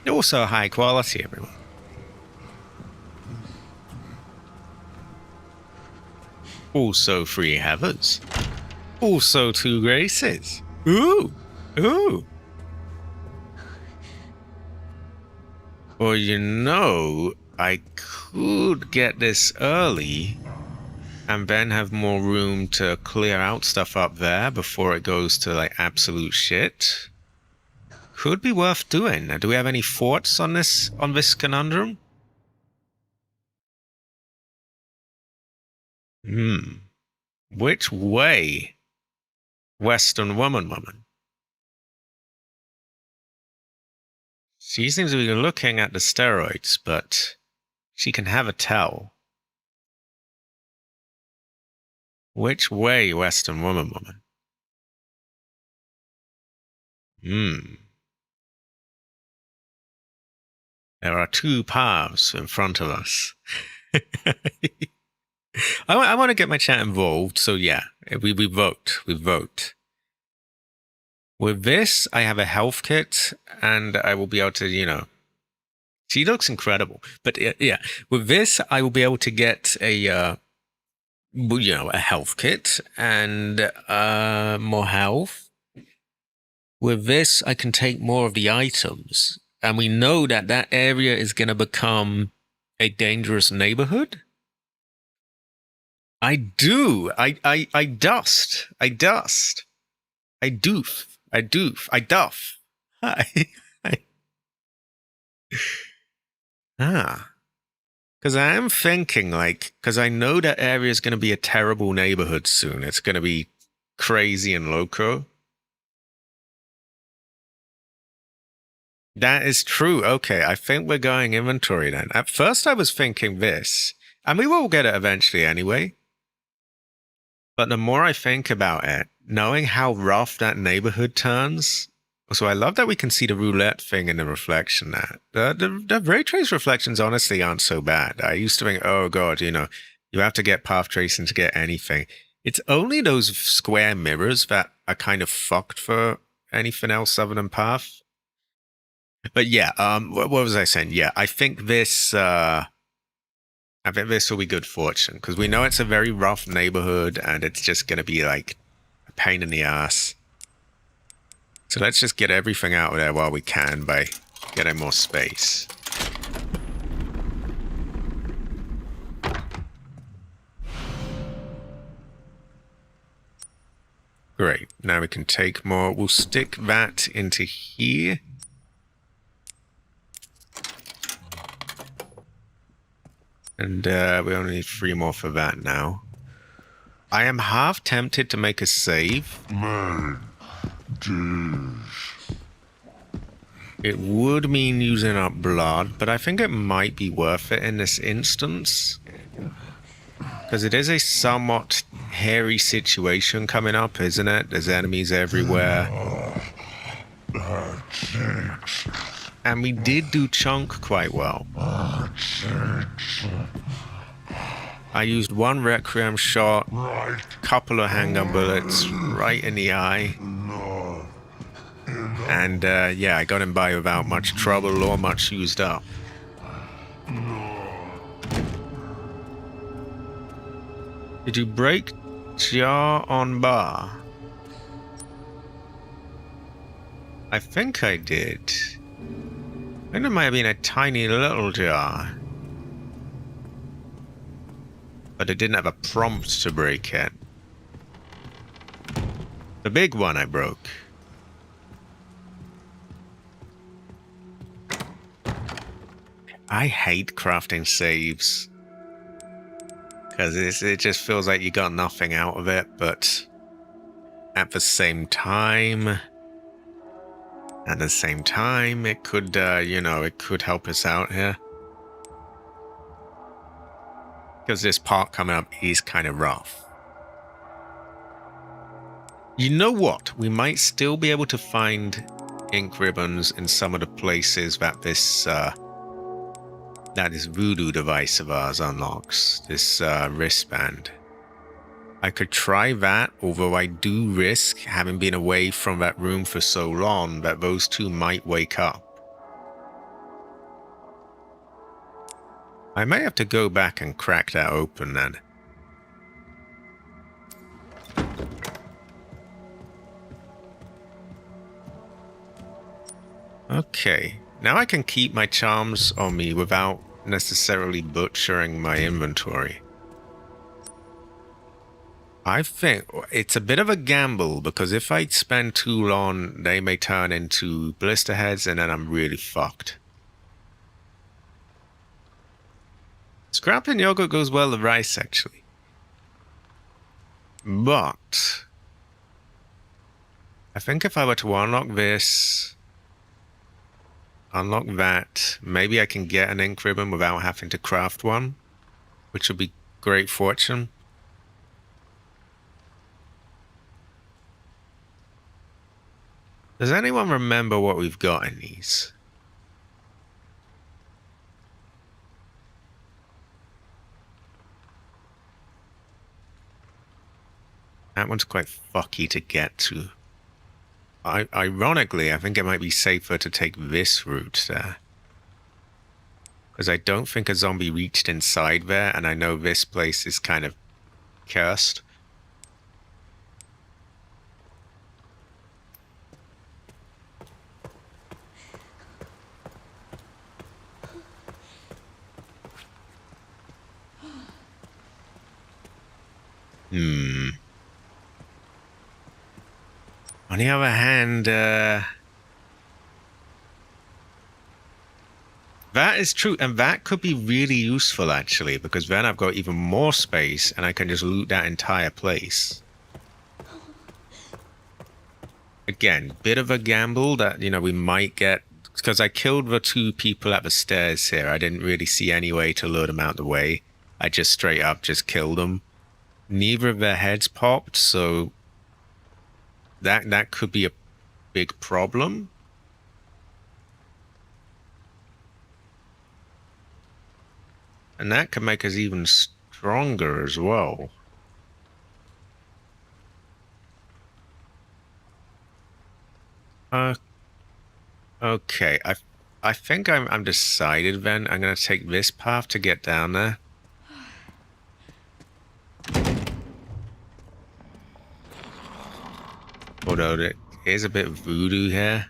Also high quality, everyone. Also 3 heathers. Also 2 graces. Ooh! Ooh! Well, you know, I could get this early and then have more room to clear out stuff up there before it goes to, like, absolute shit. Could be worth doing. Do we have any thoughts on this conundrum? Which way? Western woman. She seems to be looking at the steroids, but she can have a tell. Which way, Western woman? There are 2 paths in front of us. I want to get my chat involved, so yeah, we vote. We vote. With this, I have a health kit, and I will be able to, you know... She looks incredible. But yeah, with this, I will be able to get a, you know, a health kit and more health. With this, I can take more of the items. And we know that that area is going to become a dangerous neighborhood. I do. I dust. I doof. I duff. Because I am thinking, like, because I know that area is going to be a terrible neighborhood soon. It's going to be crazy and loco. That is true. Okay, I think we're going inventory then. At first I was thinking this, and we will get it eventually anyway. But the more I think about it, knowing how rough that neighborhood turns... So I love that we can see the roulette thing in the reflection there. The ray trace reflections honestly aren't so bad. I used to think, oh god, you know, you have to get path tracing to get anything. It's only those square mirrors that are kind of fucked for anything else other than path. But yeah, what was I saying? Yeah, I think this will be good fortune, because we know it's a very rough neighborhood and it's just going to be like a pain in the ass. So let's just get everything out of there while we can by getting more space. Great, now we can take more. We'll stick that into here. And we only need 3 more for that now. I am half tempted to make a save. Man, dish. It would mean using up blood, but I think it might be worth it in this instance. Because it is a somewhat hairy situation coming up, isn't it? There's enemies everywhere. And we did do Chunk quite well. I used 1 Requiem shot, couple of handgun bullets right in the eye. And yeah, I got him by without much trouble or much used up. Did you break jar on bar? I think I did. I think it might have been a tiny little jar. But it didn't have a prompt to break it. The big one I broke. I hate crafting saves. Because it just feels like you got nothing out of it, but at the same time, it could, you know, it could help us out here. Because this part coming up is kind of rough. You know what? We might still be able to find ink ribbons in some of the places that this voodoo device of ours unlocks. This wristband. I could try that, although I do risk, having been away from that room for so long, that those two might wake up. I may have to go back and crack that open then. Okay, now I can keep my charms on me without necessarily butchering my inventory. I think it's a bit of a gamble, because if I spend too long, they may turn into blister heads and then I'm really fucked. Scrapping yogurt goes well with rice, actually. But I think if I were to unlock this, unlock that, maybe I can get an ink ribbon without having to craft one, which would be great fortune. Does anyone remember what we've got in these? That one's quite fucky to get to. Ironically, I think it might be safer to take this route there. Because I don't think a zombie reached inside there, and I know this place is kind of cursed. On the other hand, that is true, and that could be really useful actually, because then I've got even more space and I can just loot that entire place. Again, bit of a gamble that, you know, we might get, because I killed the 2 people at the stairs here. I didn't really see any way to lure them out the way. I just straight up just killed them. Neither of their heads popped, so that could be a big problem. And that could make us even stronger as well. Okay, I think I'm decided then. I'm gonna take this path to get down there. Although there is a bit of voodoo here.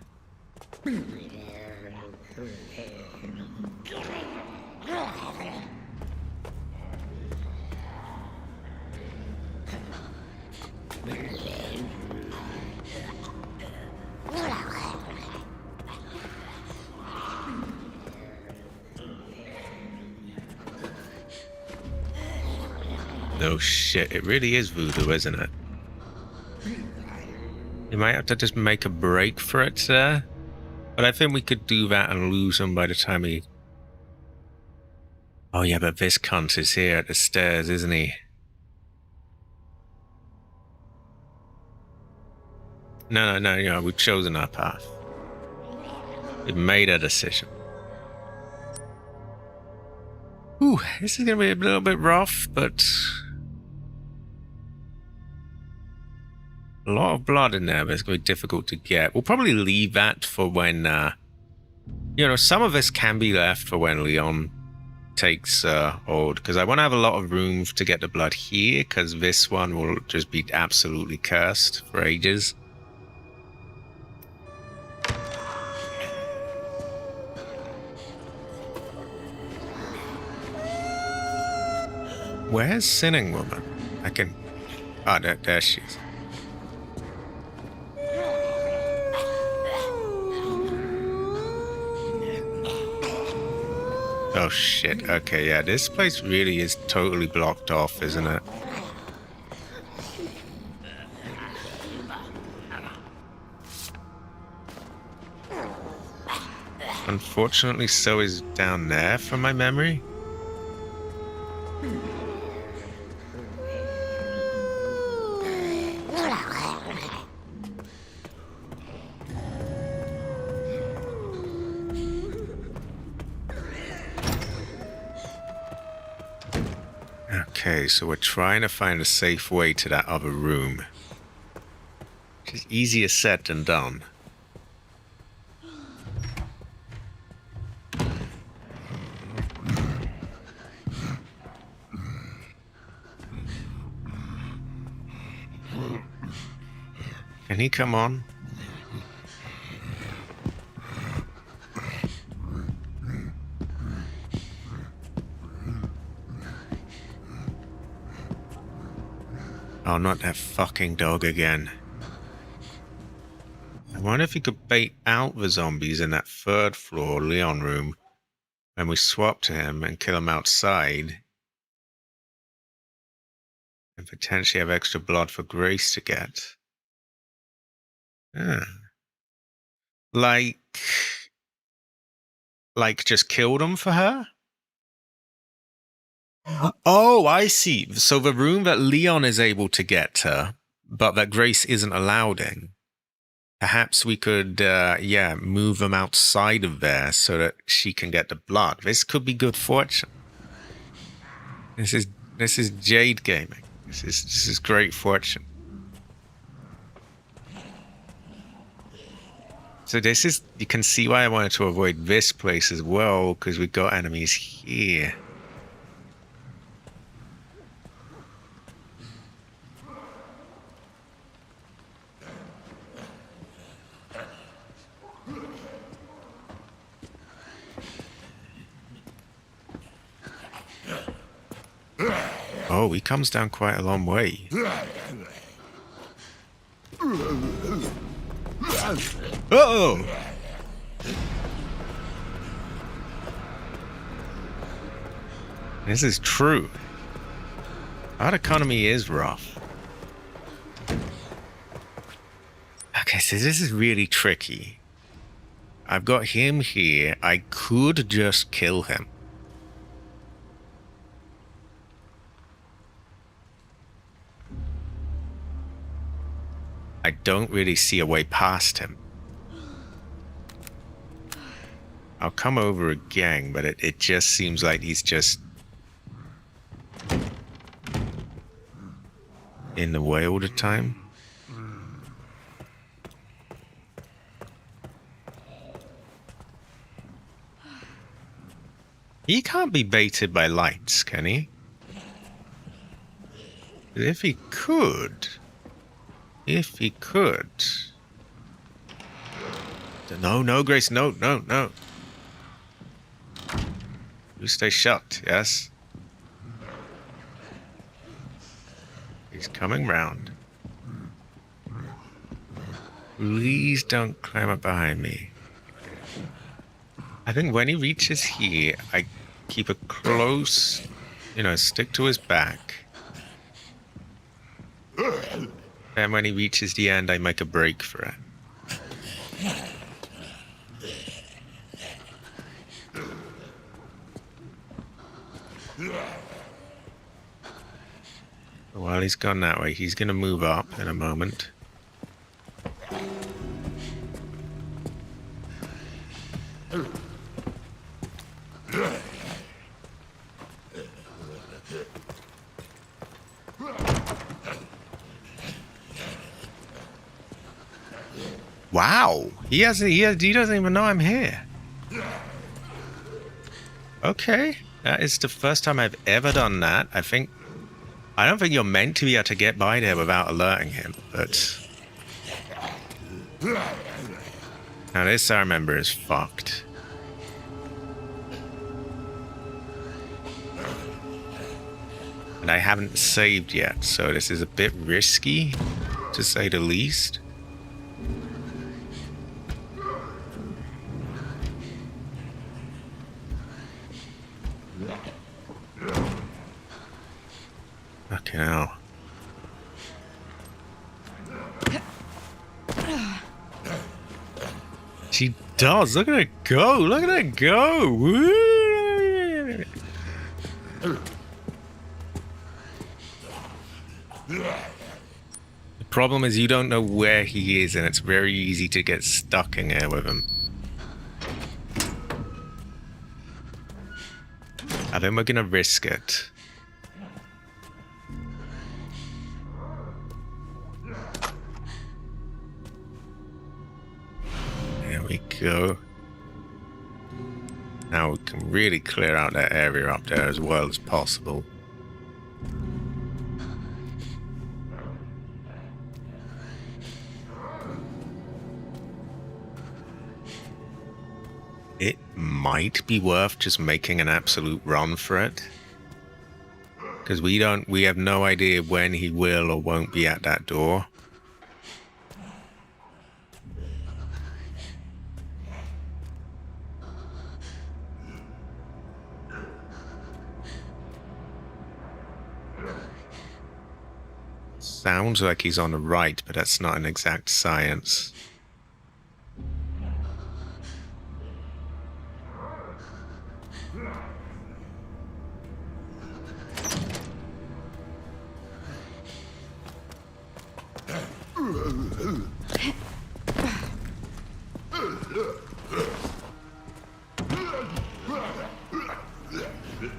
No shit, it really is voodoo, isn't it? You might have to just make a break for it there. But I think we could do that and lose him by the time he... Oh yeah, but this cunt is here at the stairs, isn't he? No, we've chosen our path. We've made a decision. Ooh, this is gonna be a little bit rough, but... a lot of blood in there, but it's going to be difficult to get. We'll probably leave that for when, some of this can be left for when Leon takes hold, because I want to have a lot of room to get the blood here, because this one will just be absolutely cursed for ages. Where's Sinning Woman? I can... oh, there she is. Oh shit, okay, yeah, this place really is totally blocked off, isn't it? Unfortunately, so is down there from my memory. Okay, so we're trying to find a safe way to that other room. Which is easier said than done. Can he come on? Oh, not that fucking dog again. I wonder if he could bait out the zombies in that third floor Leon room when we swap to him and kill him outside. And potentially have extra blood for Grace to get. Yeah. Like just killed him for her? Oh, I see. So the room that Leon is able to get to, but that Grace isn't allowed in. Perhaps we could, move them outside of there so that she can get the blood. This could be good fortune. This is Jade Gaming. This is great fortune. So this is, you can see why I wanted to avoid this place as well, because we've got enemies here. Oh, he comes down quite a long way. Uh-oh! This is true. Our economy is rough. Okay, so this is really tricky. I've got him here. I could just kill him. I don't really see a way past him. I'll come over again, but it just seems like he's just in the way all the time. He can't be baited by lights, can he? If he could... No, Grace, no. You stay shut, yes? He's coming round. Please don't climb up behind me. I think when he reaches here, I keep a close, stick to his back. And when he reaches the end, I make a break for it. While he's gone that way, he's gonna move up in a moment. Wow, he doesn't even know I'm here. Okay, that is the first time I've ever done that. I don't think you're meant to be able to get by there without alerting him, but now this I remember is fucked. And I haven't saved yet, so this is a bit risky, to say the least. Okay, now. She does. Look at her go. Look at her go. Woo! The problem is you don't know where he is, and it's very easy to get stuck in there with him. I think we're gonna risk it. There we go. Now we can really clear out that area up there as well as possible. It might be worth just making an absolute run for it. Because we have no idea when he will or won't be at that door. Sounds like he's on the right, but that's not an exact science.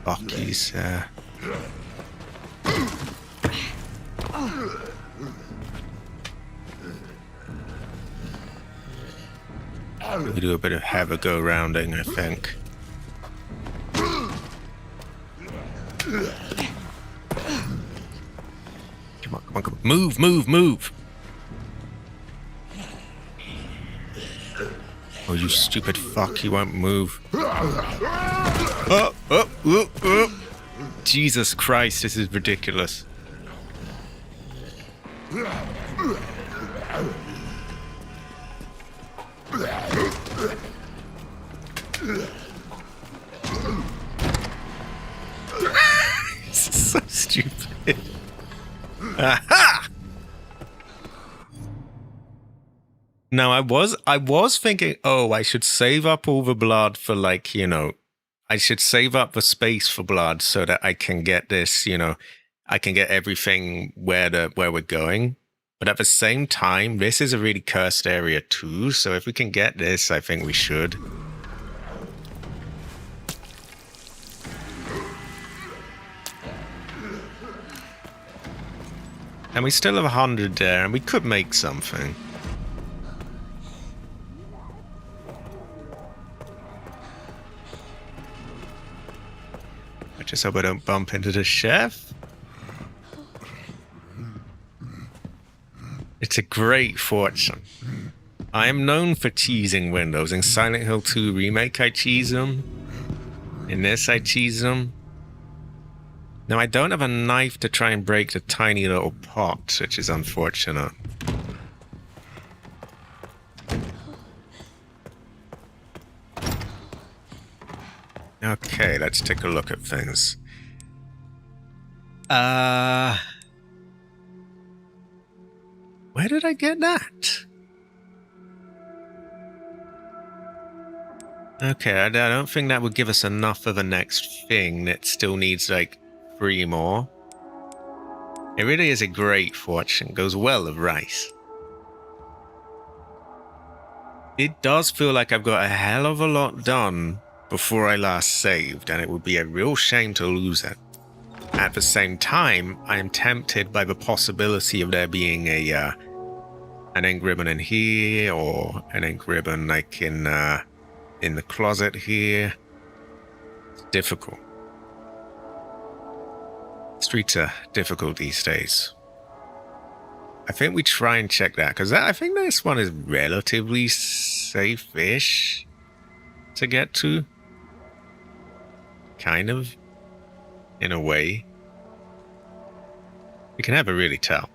Bucky's we do a bit of have a go rounding, I think. Come on, come on, come on. Move, move, move! Oh, you stupid fuck, he won't move. Oh, oh, oh, oh. Jesus Christ, this is ridiculous. So stupid. Aha! Now I was thinking, oh, I should save up all the blood for, like, you know, I should save up the space for blood so that I can get this, you know, I can get everything where we're going. But at the same time, this is a really cursed area too, so if we can get this, I think we should. And we still have 100 there, and we could make something. I just hope I don't bump into the chef. It's a great fortune. I am known for cheesing windows. In Silent Hill 2 Remake, I cheese them. In this, I cheese them. Now, I don't have a knife to try and break the tiny little pot, which is unfortunate. Okay, let's take a look at things. Where did I get that? Okay, I don't think that would give us enough of the next thing. It still needs like 3 more. It really is a great fortune. Goes well with rice. It does feel like I've got a hell of a lot done before I last saved, and it would be a real shame to lose it. At the same time, I am tempted by the possibility of there being an ink ribbon in here, or an ink ribbon like in the closet here. It's difficult. Streets are difficult these days. I think we try and check that, because I think this one is relatively safe-ish to get to. Kind of. In a way. You can never really tell.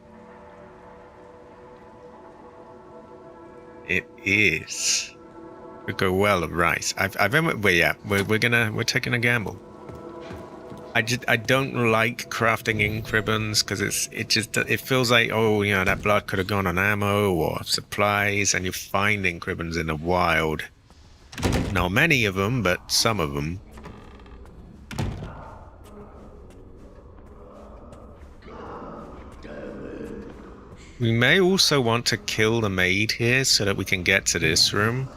It is. We go well of rice. We're taking a gamble. I don't like crafting ink ribbons because it feels like, oh, you know, that blood could have gone on ammo or supplies, and you find ink ribbons in the wild. Not many of them, but some of them. We may also want to kill the maid here so that we can get to this room.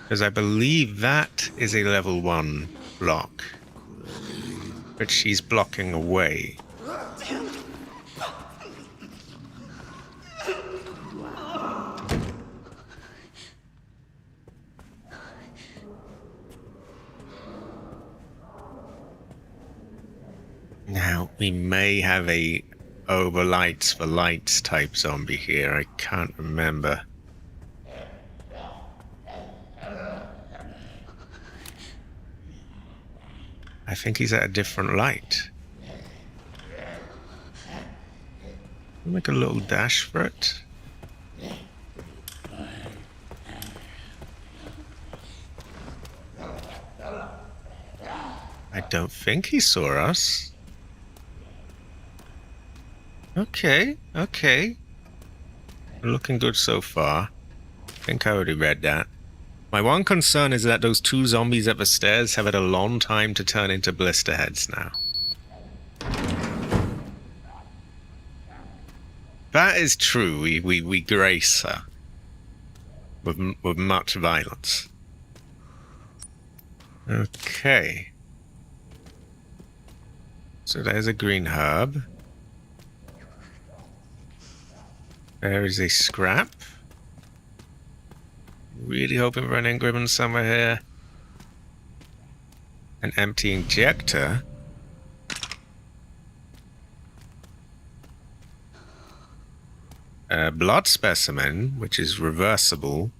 Because I believe that is a level 1 block. But she's blocking away. Now, we may have a overlights for lights type zombie here. I can't remember. I think he's at a different light. Make a little dash for it. I don't think he saw us. Okay. Looking good so far. I think I already read that. My one concern is that those 2 zombies at the stairs have had a long time to turn into blister heads now. That is true. We grace her with much violence. Okay. So there's a green herb. There is a scrap. Really hoping for an ink ribbon somewhere here. An empty injector. A blood specimen, which is reversible.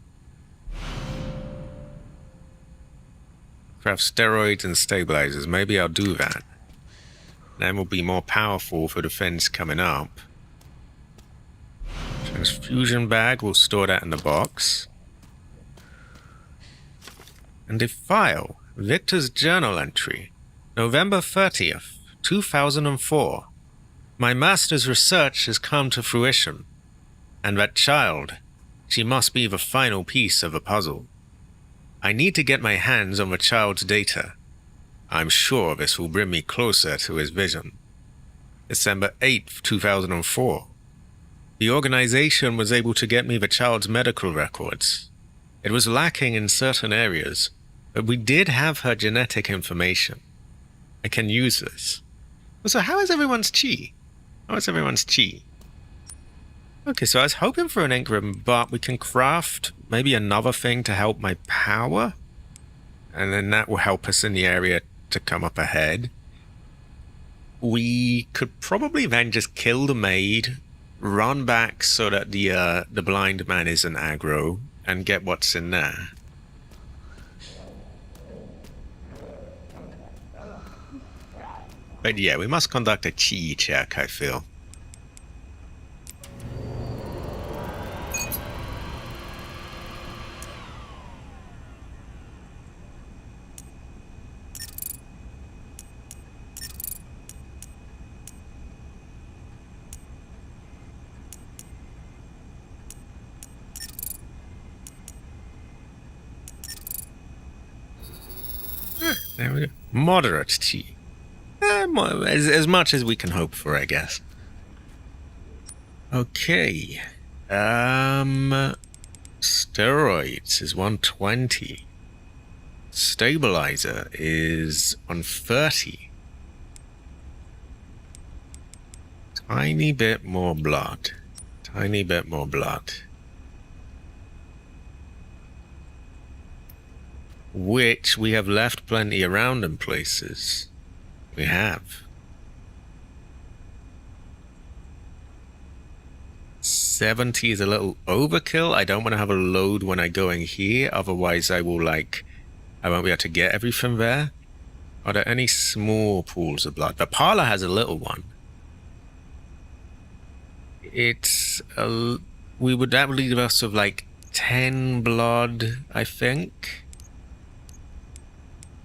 Craft steroids and stabilizers. Maybe I'll do that. Then we'll be more powerful for the things coming up. Transfusion bag, we'll store that in the box. And a file. Victor's journal entry. November 30th, 2004. My master's research has come to fruition. And that child, she must be the final piece of the puzzle. I need to get my hands on the child's data. I'm sure this will bring me closer to his vision. December 8th, 2004. The organization was able to get me the child's medical records. It was lacking in certain areas, but we did have her genetic information. I can use this. So how is everyone's chi? How is everyone's chi? Okay, so I was hoping for an ink ribbon, but we can craft maybe another thing to help my power. And then that will help us in the area to come up ahead. We could probably then just kill the maid, run back so that the blind man isn't aggro, and get what's in there. But yeah, we must conduct a chi check, I feel. There we go. Moderate T. As much as we can hope for, I guess. Okay. Steroids is 120. Stabilizer is 130. Tiny bit more blood. Tiny bit more blood. Which we have left plenty around in places. We have. 70 is a little overkill. I don't want to have a load when I go in here. Otherwise I will I won't be able to get everything there. Are there any small pools of blood? The parlor has a little one. That would leave us with like 10 blood, I think.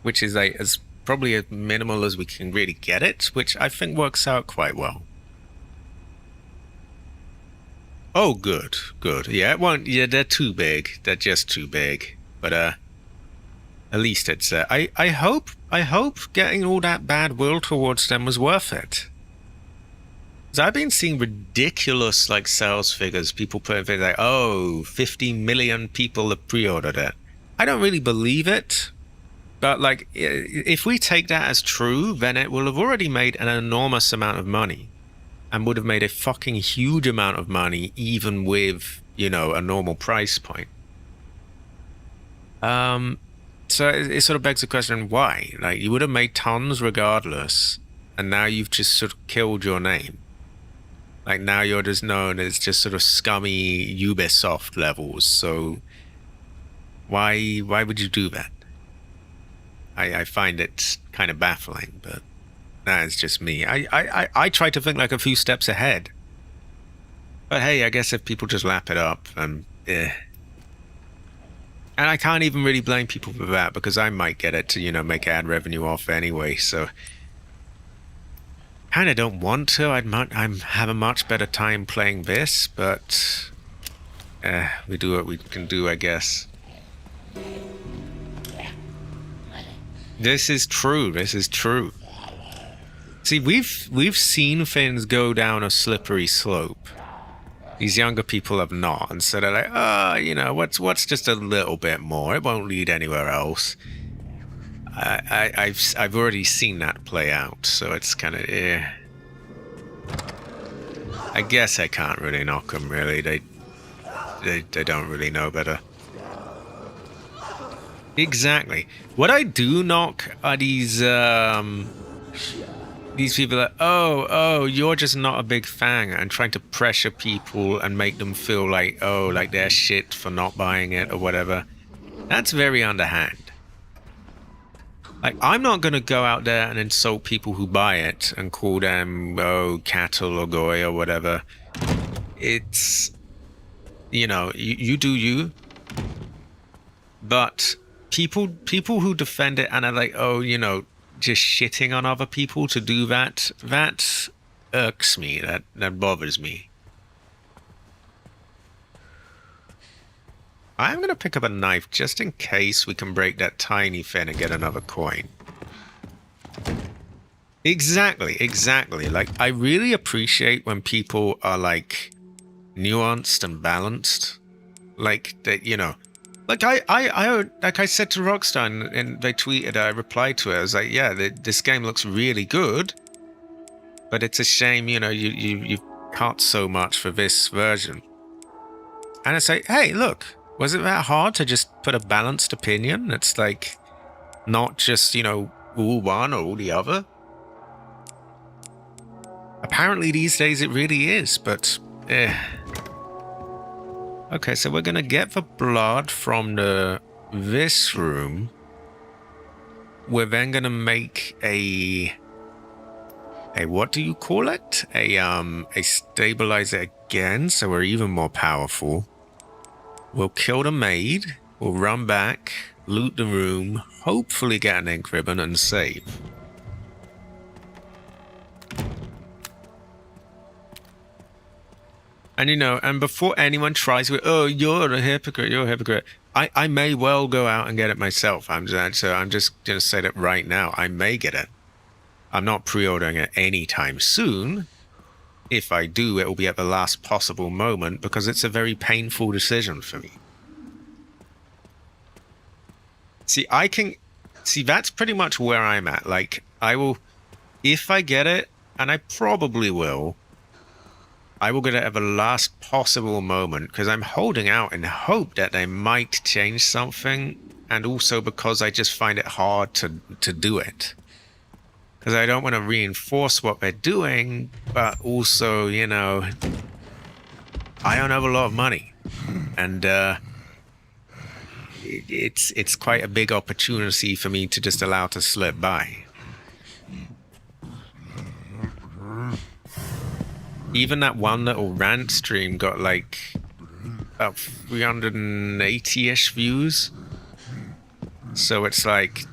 Which is as probably as minimal as we can really get it, which I think works out quite well. Oh, good, good. Yeah, it won't. Yeah, they're too big. They're just too big. But at least it's. I hope getting all that bad will towards them was worth it. Because I've been seeing ridiculous sales figures. People putting things like, oh, 50 million people have pre-ordered it. I don't really believe it. But if we take that as true, then it will have already made an enormous amount of money. And would have made a fucking huge amount of money even with, a normal price point. So it sort of begs the question, why? You would have made tons regardless, and now you've just sort of killed your name. Now you're just known as just sort of scummy Ubisoft levels, so why would you do that? I find it kind of baffling, but that's just me. I try to think a few steps ahead. But hey, I guess if people just lap it up, and I can't even really blame people for that, because I might get it to, make ad revenue off anyway, so kind of don't want to. I'm have a much better time playing this, but we do what we can do, I guess. This is true. This is true. See, we've seen things go down a slippery slope. These younger people have not, and so they're like, oh, what's just a little bit more? It won't lead anywhere else. I've already seen that play out, so it's kind of I guess I can't really knock them. Really, they don't really know better. Exactly. What I do knock are these people that, oh, you're just not a big fan, and trying to pressure people and make them feel like they're shit for not buying it or whatever. That's very underhand. I'm not going to go out there and insult people who buy it and call them, cattle or goy or whatever. It's, you do you. But people who defend it and are like, just shitting on other people to do that irks me. That bothers me. I'm going to pick up a knife just in case we can break that tiny fin and get another coin. Exactly. I really appreciate when people are nuanced and balanced. Like I said to Rockstar, and they tweeted, I replied to it, I was like, yeah, this game looks really good, but it's a shame, you cut so much for this version. And it's like, hey, look, was it that hard to just put a balanced opinion? It's not just, all one or all the other. Apparently these days it really is, but okay, so we're gonna get the blood from this room. We're then gonna make a what do you call it? A stabilizer again, so we're even more powerful. We'll kill the maid. We'll run back, loot the room, hopefully get an ink ribbon and save. And, you know, and before anyone tries to, oh, you're a hypocrite, you're a hypocrite, I may well go out and get it myself. I'm just going to say that right now. I may get it. I'm not pre-ordering it anytime soon. If I do, it will be at the last possible moment because it's a very painful decision for me. See, that's pretty much where I'm at. Like, I will, if I get it, and I probably will, I will get it at the last possible moment because I'm holding out in hope that they might change something, and also because I just find it hard to do it. Because I don't want to reinforce what they're doing, but also, you know, I don't have a lot of money, and it's quite a big opportunity for me to just allow to slip by. Even that one little rant stream got like about 380-ish views. So it's like,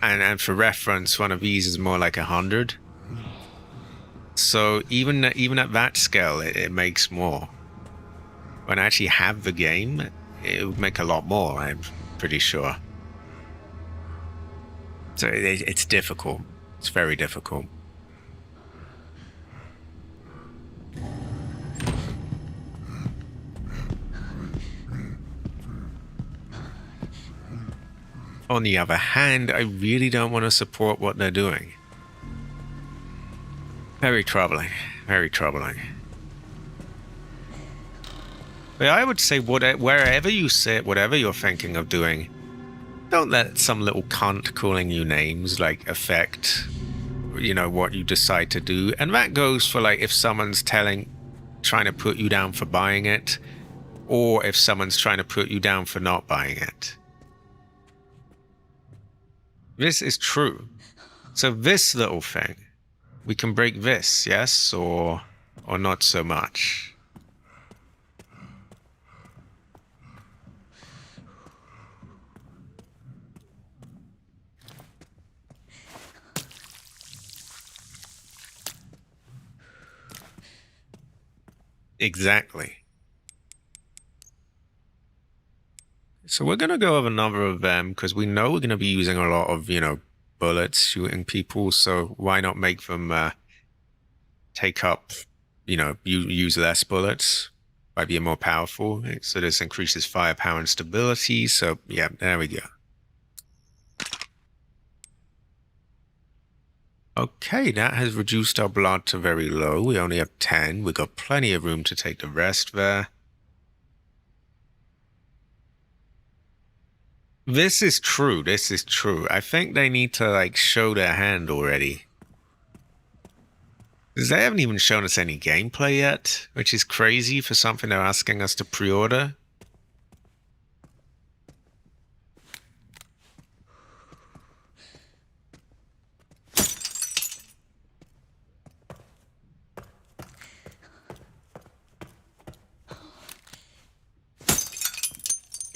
and for reference, one of these is more like 100. So even at that scale, it makes more. When I actually have the game, it would make a lot more, I'm pretty sure. So it's difficult. It's very difficult. On the other hand, I really don't want to support what they're doing. Very troubling. Very troubling. But I would say wherever you sit, whatever you're thinking of doing, don't let some little cunt calling you names like affect, you know, what you decide to do. And that goes for like if someone's trying to put you down for buying it, or if someone's trying to put you down for not buying it. This is true. So this little thing, we can break this, yes, or not so much. Exactly. So we're going to go over a number of them because we know we're going to be using a lot of, you know, bullets shooting people. So why not make them take up, you know, use less bullets by being more powerful. So this increases firepower and stability. So yeah, there we go. Okay, that has reduced our blood to very low. We only have 10. We've got plenty of room to take the rest there. This is true. This is true. I think they need to, like, show their hand already. Because they haven't even shown us any gameplay yet, which is crazy for something they're asking us to pre-order.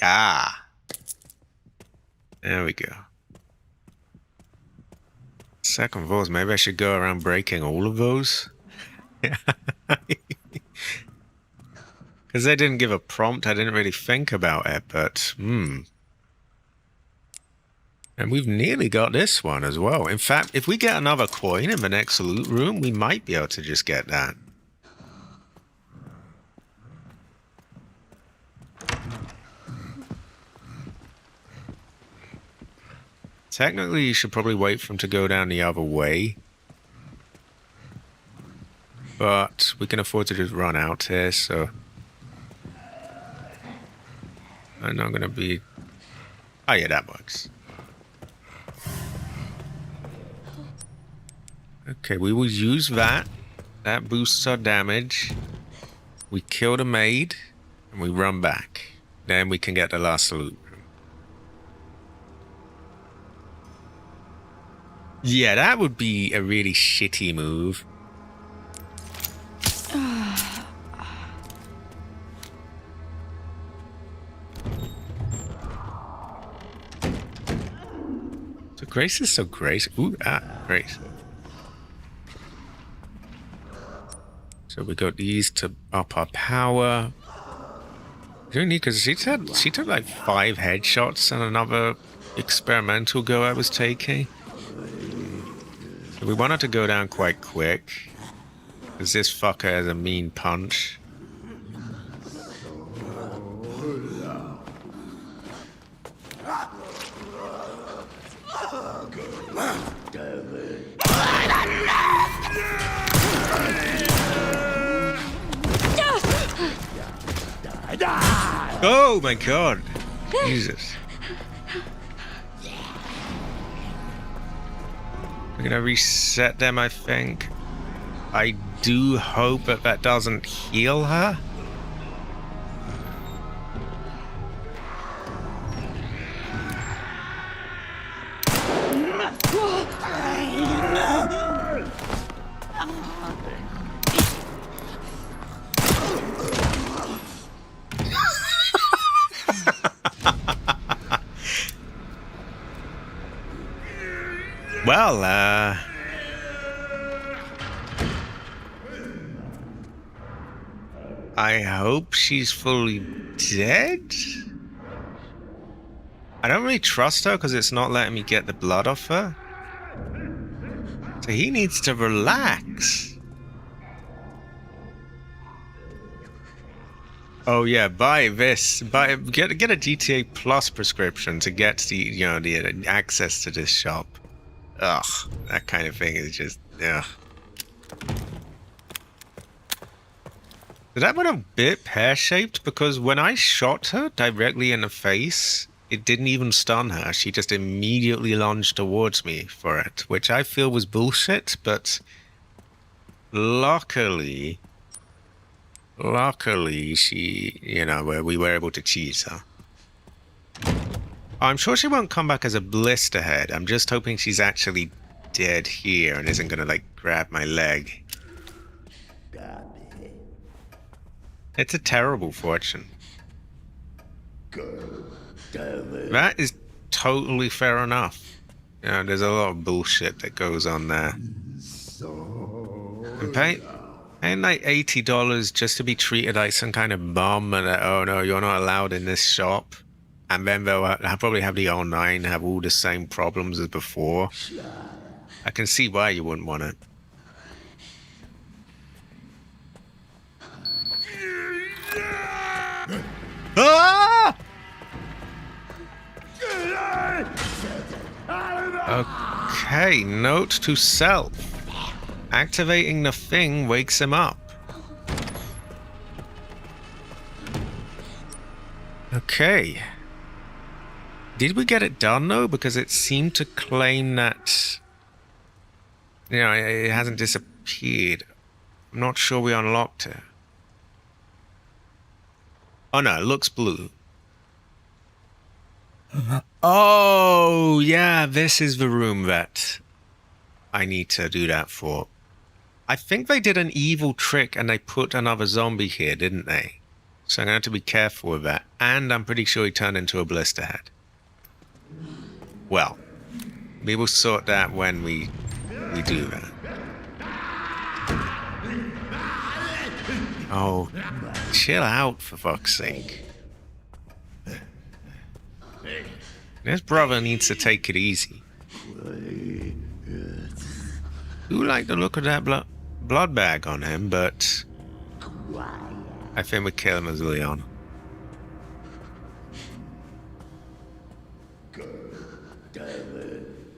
Ah. There we go. Second voice, maybe I should go around breaking all of those. Because they didn't give a prompt, I didn't really think about it, but And we've nearly got this one as well. In fact, if we get another coin in the next loot room, we might be able to just get that. Technically, you should probably wait for him to go down the other way. But we can afford to just run out here, so... I'm not gonna be... Oh yeah, that works. Okay, we will use that. That boosts our damage. We kill the maid, and we run back. Then we can get the last loot. Yeah, that would be a really shitty move. So Grace is so great. Ooh, great. So we got these to up our power. Really neat, because she took like 5 headshots on another experimental go I was taking. So we wanted to go down quite quick, because this fucker has a mean punch. Oh my god! Jesus. We're gonna reset them, I think. I do hope that that doesn't heal her. Well, I hope she's fully dead? I don't really trust her because it's not letting me get the blood off her. So he needs to relax. Oh yeah, buy this. Get a GTA Plus prescription to get the the access to this shop. Ugh, that kind of thing is just ugh. Is that one a bit pear-shaped? Because when I shot her directly in the face, it didn't even stun her. She just immediately lunged towards me for it, which I feel was bullshit, but luckily she, we were able to cheese her. I'm sure she won't come back as a blister head. I'm just hoping she's actually dead here and isn't gonna, grab my leg. It's a terrible fortune. That is totally fair enough. There's a lot of bullshit that goes on there. And paying like $80 just to be treated like some kind of bum and oh no, you're not allowed in this shop. And then they'll probably have the online have all the same problems as before. I can see why you wouldn't want it. Ah! Okay, note to self. Activating the thing wakes him up. Okay. Did we get it done though? Because it seemed to claim that it hasn't disappeared. I'm not sure we unlocked it. Oh no, it looks blue. Oh yeah, this is the room that I need to do that for. I think they did an evil trick and they put another zombie here, didn't they? So I'm going to have to be careful with that. And I'm pretty sure he turned into a blister head. Well, we will sort that when we do that. Oh, chill out for fuck's sake. This brother needs to take it easy. Do like the look of that blood bag on him, but I think we kill him as Leon.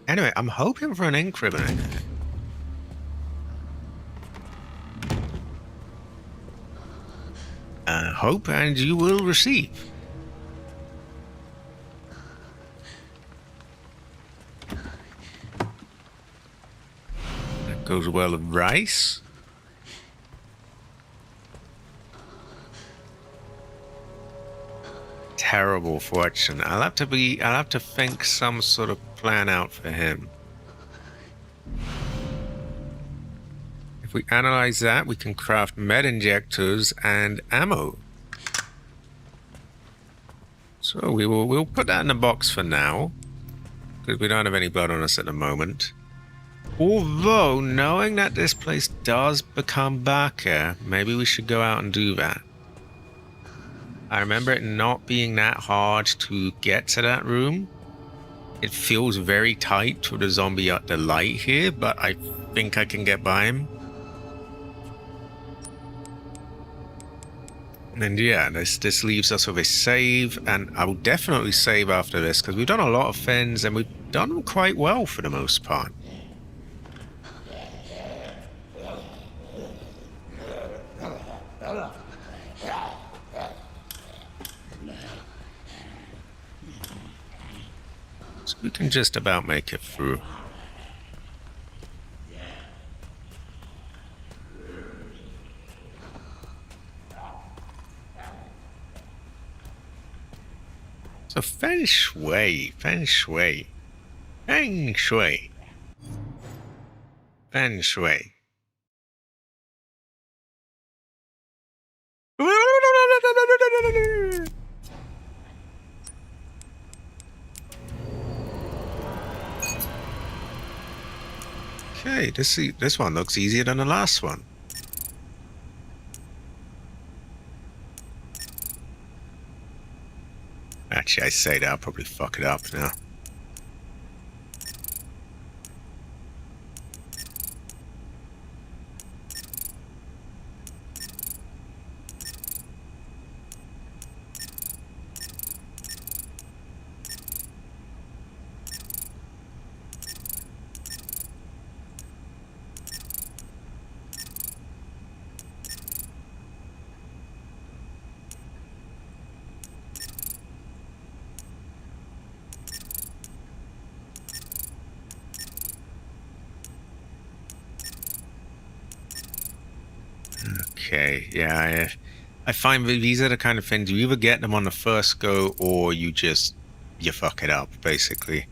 Anyway, I'm hoping for an incriminator. Hope and you will receive. That goes well with rice. Terrible fortune. I'll have to think some sort of plan out for him. If we analyze that, we can craft med injectors and ammo. So we'll put that in the box for now, because we don't have any blood on us at the moment. Although, knowing that this place does become darker, maybe we should go out and do that. I remember it not being that hard to get to that room. It feels very tight to the zombie at the light here, but I think I can get by him. And yeah, this leaves us with a save, and I will definitely save after this, because we've done a lot of fins, and we've done them quite well for the most part. So we can just about make it through. So feng shui, feng shui, feng shui, feng shui. Okay, this one looks easier than the last one. Actually, I say that, I'll probably fuck it up now. Okay, yeah, I find that these are the kind of things you either get them on the first go or you fuck it up, basically.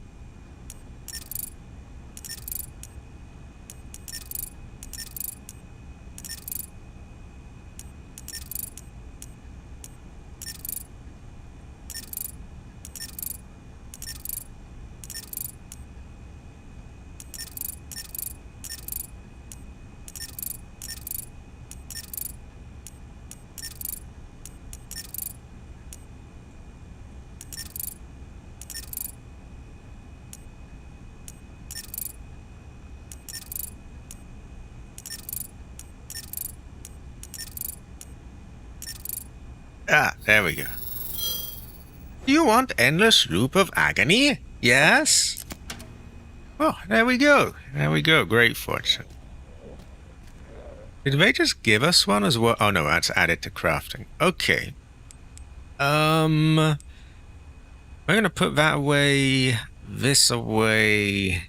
Ah, there we go. You want endless loop of agony? Yes? Oh, there we go. There we go. Great fortune. Did they just give us one as well? Oh no, that's added to crafting. Okay. We're gonna put that away, this away,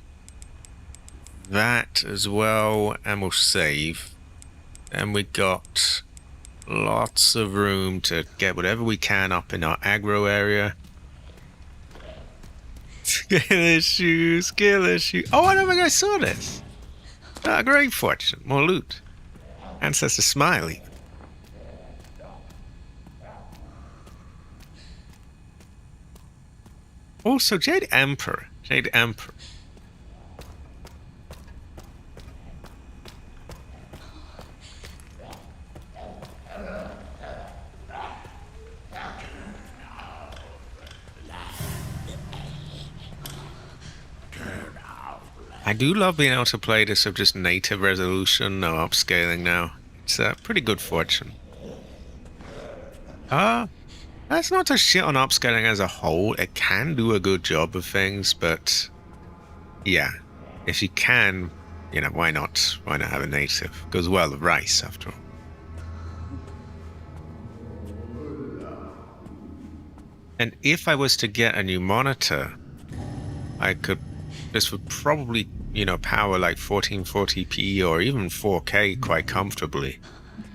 that as well, and we'll save. And we got lots of room to get whatever we can up in our aggro area. Skiller shoe, skiller shoe. Oh, I don't think I saw this. Ah, great fortune. More loot. Ancestor Smiley. Also, Jade Emperor. Jade Emperor. I do love being able to play this with just native resolution, no upscaling now. It's a pretty good fortune. That's not to shit on upscaling as a whole. It can do a good job of things, but yeah, if you can, you know, why not? Why not have a native? Goes well with rice, after all. And if I was to get a new monitor, I could. This would probably, you know, power like 1440p or even 4K quite comfortably.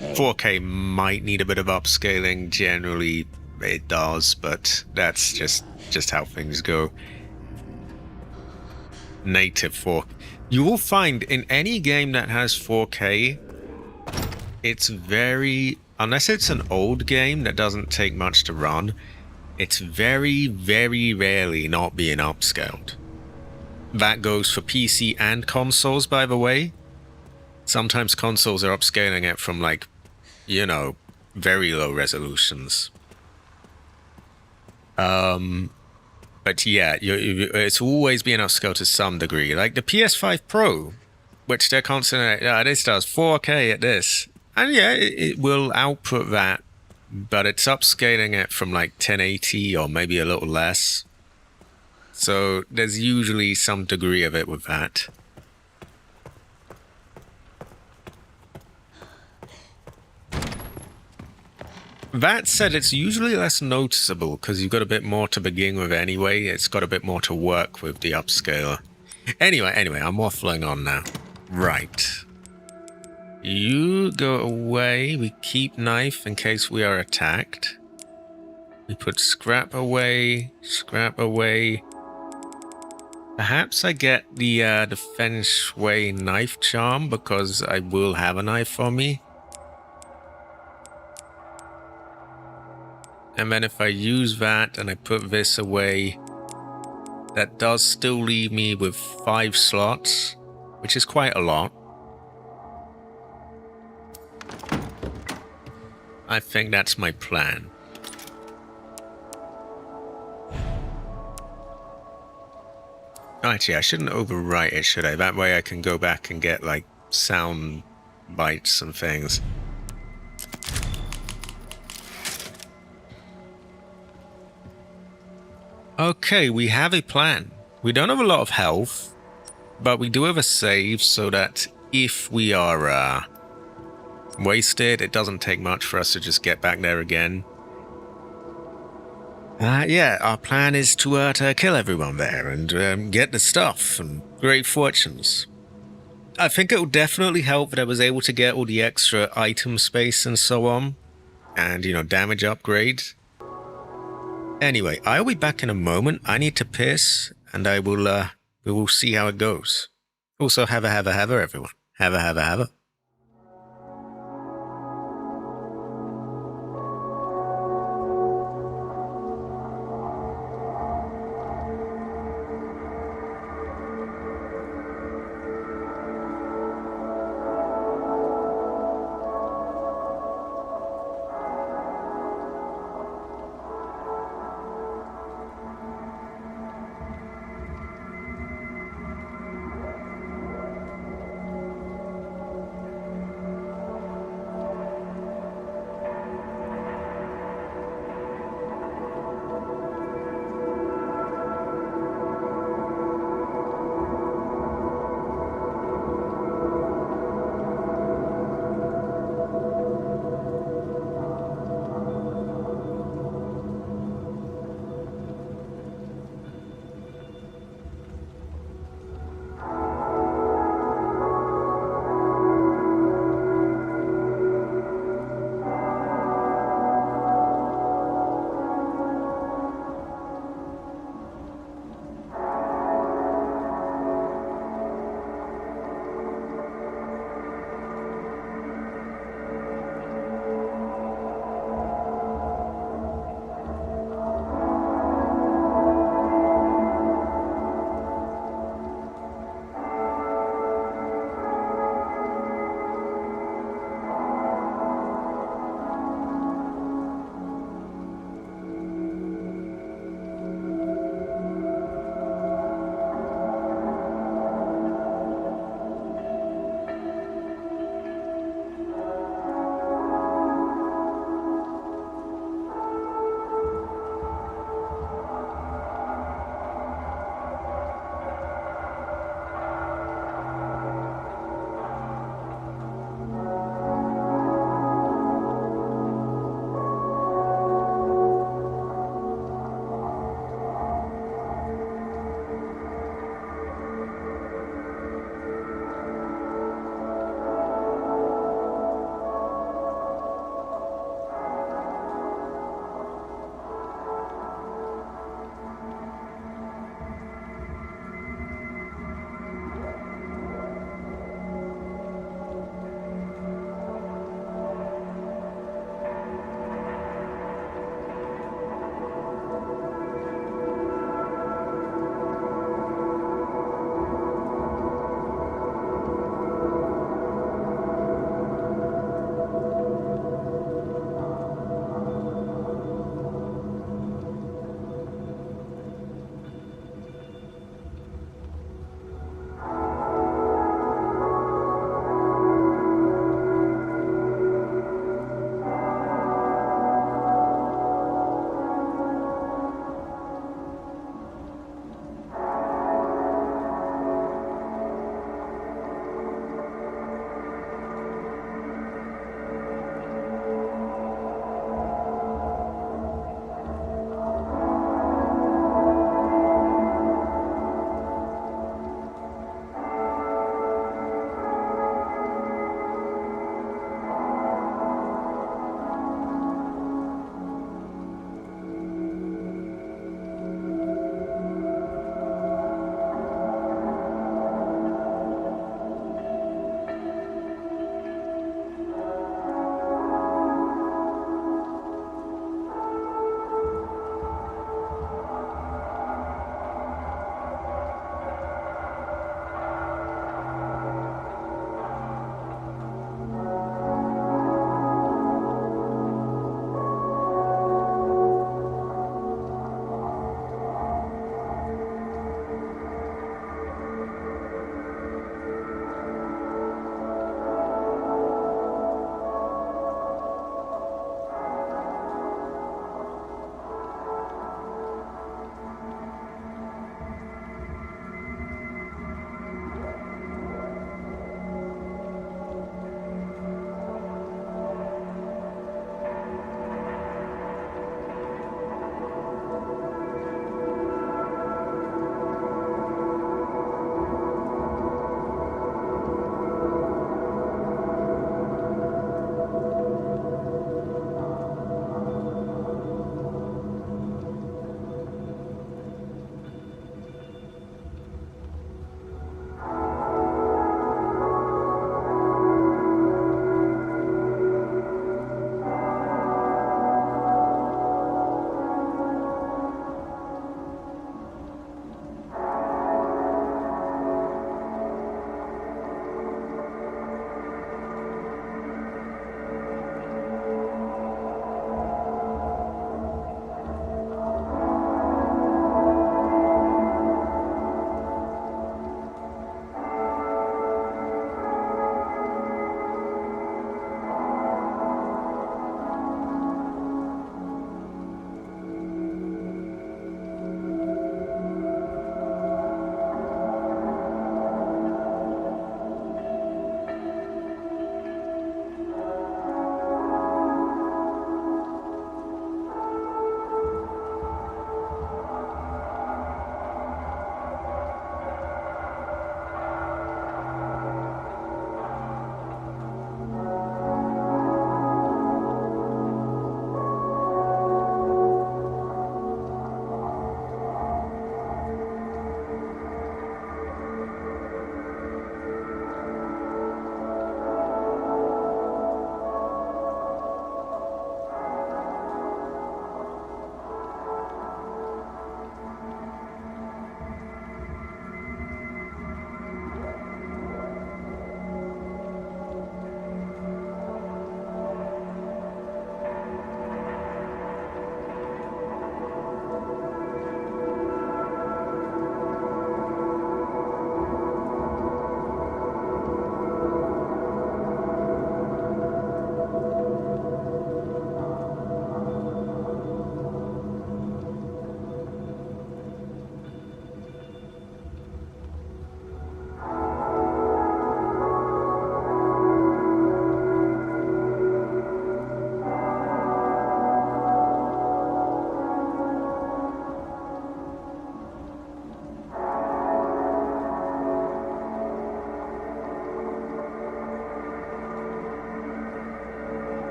4K might need a bit of upscaling. Generally, it does, but that's just how things go. Native 4. You will find in any game that has 4K, it's very, unless it's an old game that doesn't take much to run, it's very, very rarely not being upscaled. That goes for PC and consoles, by the way. Sometimes consoles are upscaling it from, like, you know, very low resolutions. But yeah, it's always being upscaled to some degree. Like the PS5 Pro, which they're constantly, this does 4K at this. And yeah, it will output that, but it's upscaling it from like 1080 or maybe a little less. So there's usually some degree of it with that. That said, it's usually less noticeable because you've got a bit more to begin with anyway. It's got a bit more to work with, the upscaler. Anyway, I'm waffling on now. Right. You go away. We keep knife in case we are attacked. We put scrap away. Scrap away. Perhaps I get the feng shui knife charm because I will have a knife on me. And then if I use that and I put this away, that does still leave me with 5 slots, which is quite a lot. I think that's my plan. Actually, I shouldn't overwrite it, should I? That way I can go back and get, like, sound bites and things. Okay, we have a plan. We don't have a lot of health, but we do have a save so that if we are wasted, it doesn't take much for us to just get back there again. Yeah, our plan is to kill everyone there and get the stuff and great fortunes. I think it will definitely help that I was able to get all the extra item space and so on, and, you know, damage upgrades. Anyway, I'll be back in a moment. I need to piss, and we will see how it goes. Also, have a, everyone. Have a.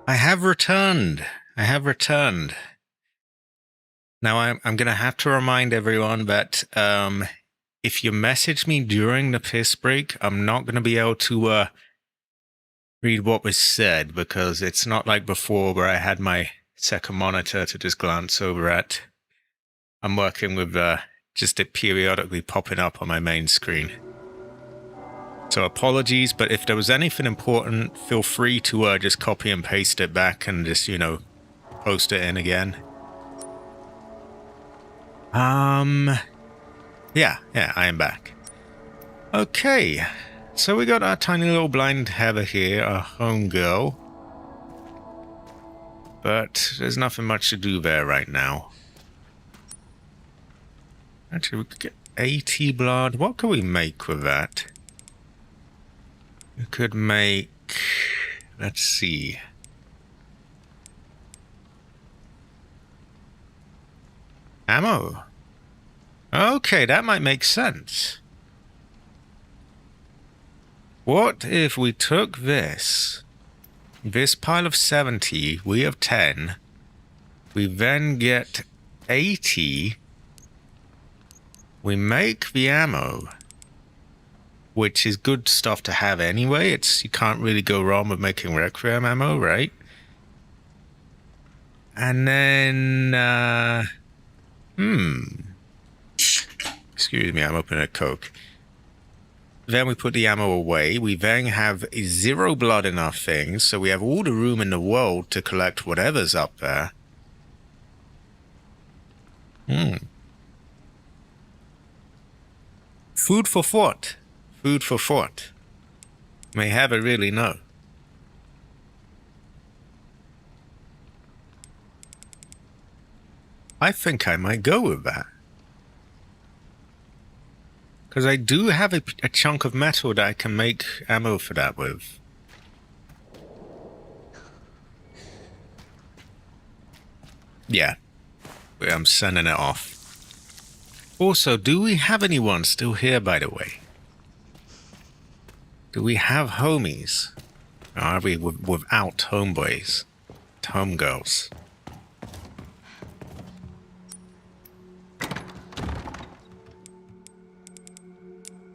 I have returned. I have returned. Now I'm going to have to remind everyone that if you message me during the piss break, I'm not going to be able to read what was said, because it's not like before where I had my second monitor to just glance over at. I'm working with just it periodically popping up on my main screen. So apologies, but if there was anything important, feel free to just copy and paste it back and just, you know, post it in again. Yeah, I am back. Okay, so we got our tiny little blind Heather here, our homegirl. But there's nothing much to do there right now. Actually, we could get 80 blood. What can we make with that? We could make... Let's see. Ammo. Okay, that might make sense. What if we took this pile of 70, we have 10, we then get 80, we make the ammo, which is good stuff to have anyway. You can't really go wrong with making Requiem ammo, right? And then, excuse me, I'm opening a Coke. Then we put the ammo away. We then have 0 blood in our things, so we have all the room in the world to collect whatever's up there. Food for thought. Food for thought. May have it really know. I think I might go with that. Because I do have a chunk of metal that I can make ammo for that with. Yeah. I'm sending it off. Also, do we have anyone still here, by the way? Do we have homies? Or are we without homeboys? Homegirls?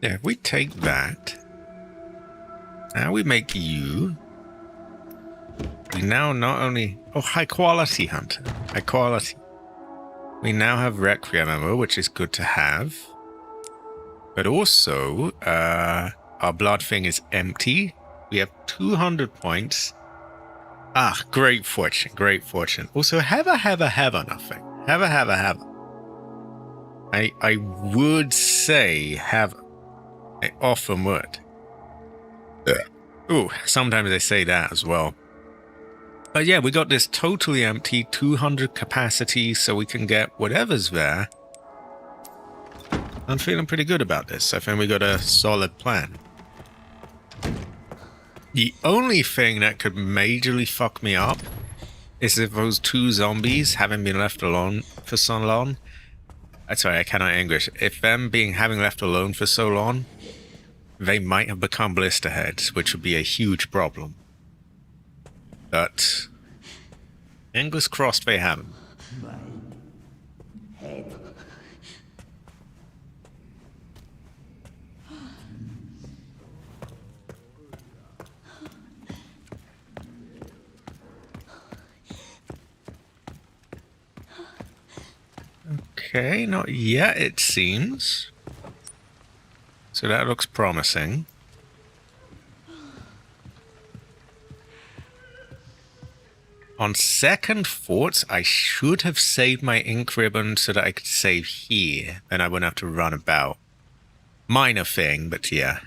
Yeah, if we take that, now we make you. We now not only... Oh, high quality hunter. High quality. We now have Requiem ammo, which is good to have. But also, our blood thing is empty. We have 200 points. Ah, great fortune, great fortune. Also, have nothing. Have. I would say have. I often would. Ooh, sometimes I say that as well. But yeah, we got this totally empty 200 capacity, so we can get whatever's there. I'm feeling pretty good about this. I think we got a solid plan. The only thing that could majorly fuck me up is if those 2 zombies, having been left alone for so long... Sorry, I cannot English. If them having left alone for so long, they might have become blister heads, which would be a huge problem. But fingers crossed they haven't. Okay, not yet, it seems. So that looks promising. On second thoughts, I should have saved my ink ribbon so that I could save here. Then I wouldn't have to run about. Minor thing, but yeah.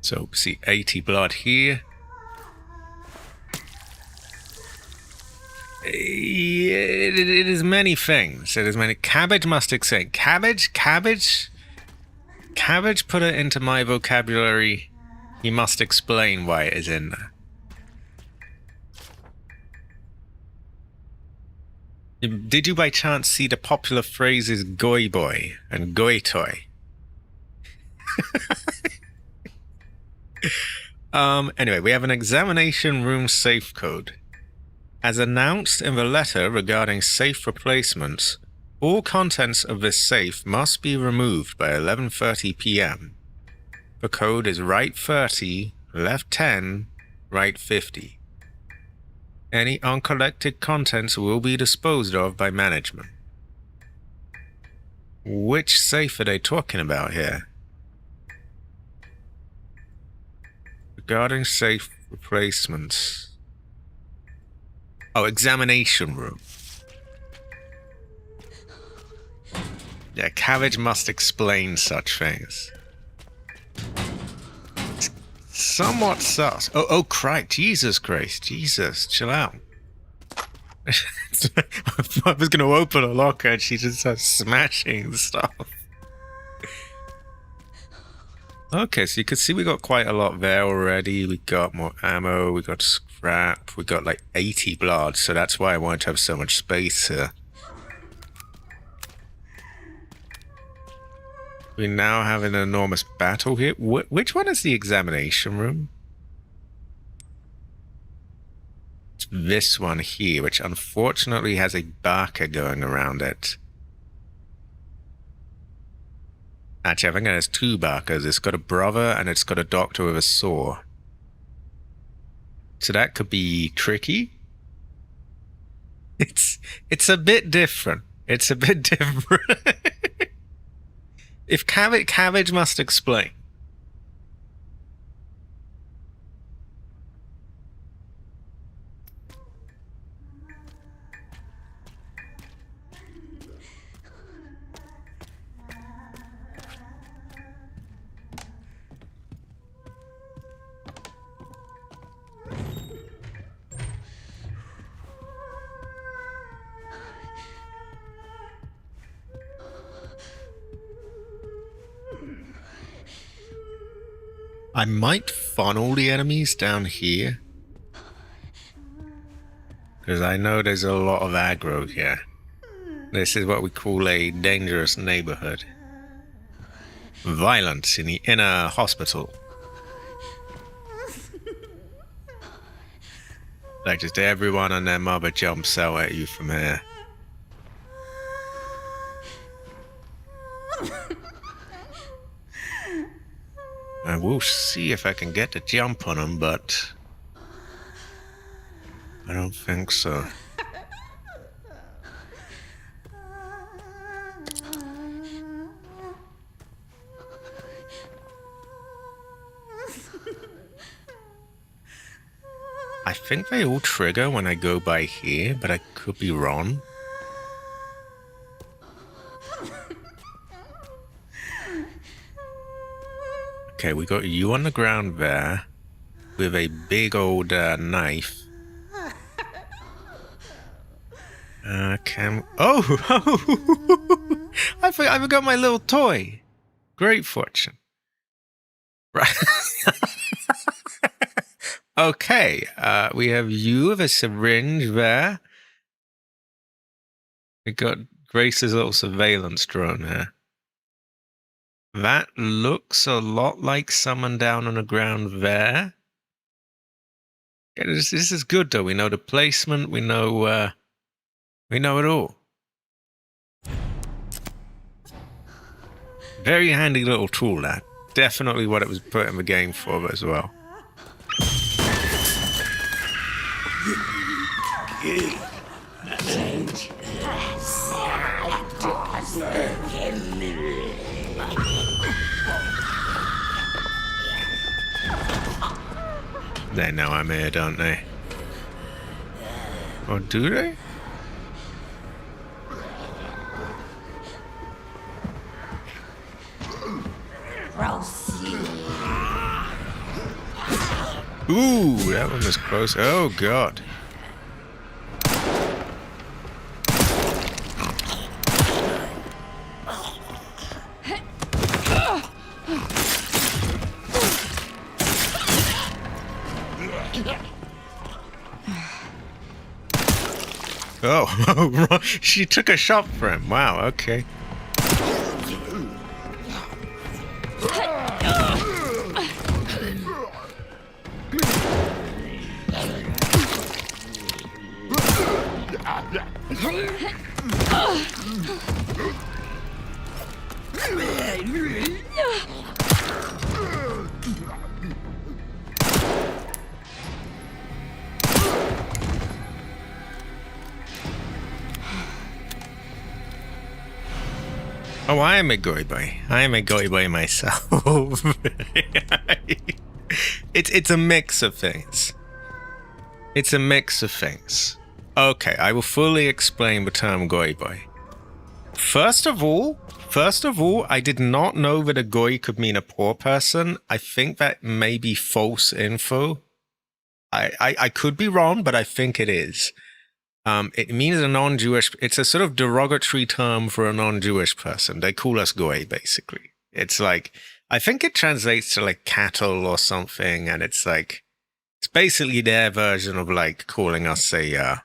So, see, 80 blood here. It is many things. It is many. Cabbage must explain. Cabbage, put it into my vocabulary. He must explain why it is in there. Did you by chance see the popular phrases "goy boy" and "goy toy"? Anyway, we have an examination room safe code. As announced in the letter regarding safe replacements, all contents of this safe must be removed by 11:30 p.m. The code is right 30, left 10, right 50. Any uncollected contents will be disposed of by management. Which safe are they talking about here? Regarding safe replacements. Oh, examination room. Yeah, Cabbage must explain such things. It's somewhat sus. Oh, Christ. Jesus Christ. Jesus, chill out. I was going to open a locker and she just starts smashing stuff. Okay, so you can see we got quite a lot there already. We got more ammo, we got scrap, we got like 80 blood, so that's why I wanted to have so much space here. We now have an enormous battle here. Which one is the examination room? It's this one here, which unfortunately has a barker going around it. Actually, I think it has two barkers. It's got a brother and it's got a doctor with a saw. So that could be tricky. It's a bit different. It's a bit different. If Cabbage must explain. I might funnel the enemies down here. Because I know there's a lot of aggro here. This is what we call a dangerous neighborhood. Violence in the inner hospital. Like just everyone and their mother jumps out at you from here. I will see if I can get the jump on them, but I don't think so. I think they all trigger when I go by here, but I could be wrong. Okay, we got you on the ground there with a big old knife. Oh! I forgot my little toy. Great fortune. Right. Okay, we have you with a syringe there. We got Grace's little surveillance drone here. That looks a lot like someone down on the ground there. Yeah, this is good though. We know the placement. We know it all. Very handy little tool, that. Definitely what it was put in the game for as well. They know I'm here, don't they? Or do they? Ooh, that one was close. Oh, God. Oh, she took a shot for him. Wow, okay. Oh, I am a goy boy. I am a goy boy myself. It's a mix of things. It's a mix of things. Okay, I will fully explain the term goy boy. First of all, I did not know that a goy could mean a poor person. I think that may be false info. I could be wrong, but I think it is. It means a non-Jewish. It's a sort of derogatory term for a non-Jewish person. They call us goy, basically. It's like, I think it translates to like cattle or something, and it's like, it's basically their version of like calling us a.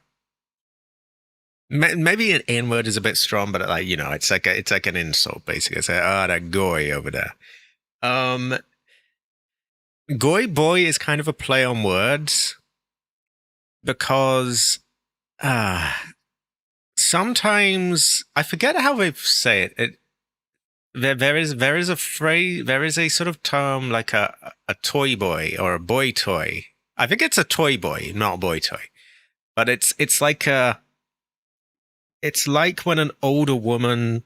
Maybe an N-word is a bit strong, but like, you know, it's like an insult, basically. It's like, that goy over there. Goy boy is kind of a play on words because. Sometimes I forget how they say it. There is a phrase, there is a sort of term like a toy boy or a boy toy. I think it's a toy boy, not a boy toy. But it's like when an older woman,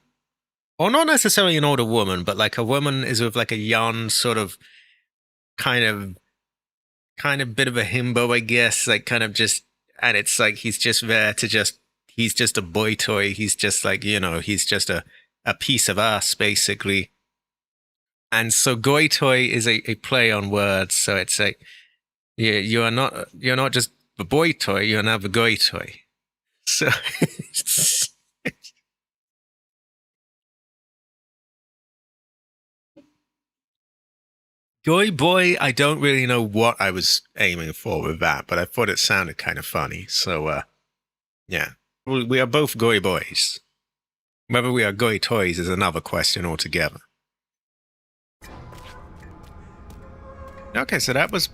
or not necessarily an older woman, but like a woman is with like a young sort of kind of bit of a himbo, I guess, like kind of just. And it's like he's just there to he's just a boy toy. He's just like, you know, he's just a piece of us, basically. And so goy toy is a play on words. So it's like, you're not just a boy toy, you're now the goy toy. So goy boy, I don't really know what I was aiming for with that, but I thought it sounded kind of funny. So, yeah. We are both goy boys. Whether we are goy toys is another question altogether. Okay, so that was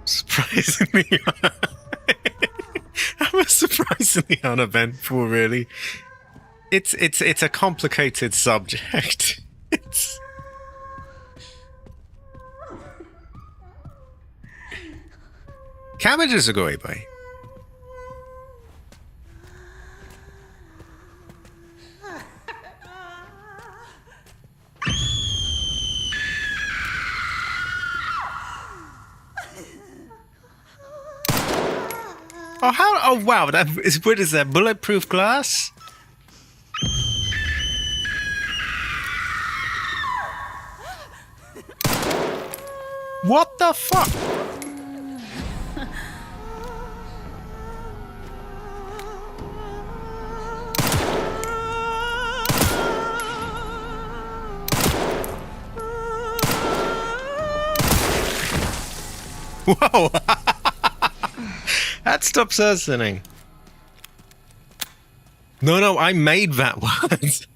surprisingly... that was surprisingly uneventful, really. It's a complicated subject. It's... Cabbage is a goy boy. Oh, how? Oh, wow! That is. What is that? Bulletproof glass? What the fuck? Whoa! That stops us listening. No, I made that word.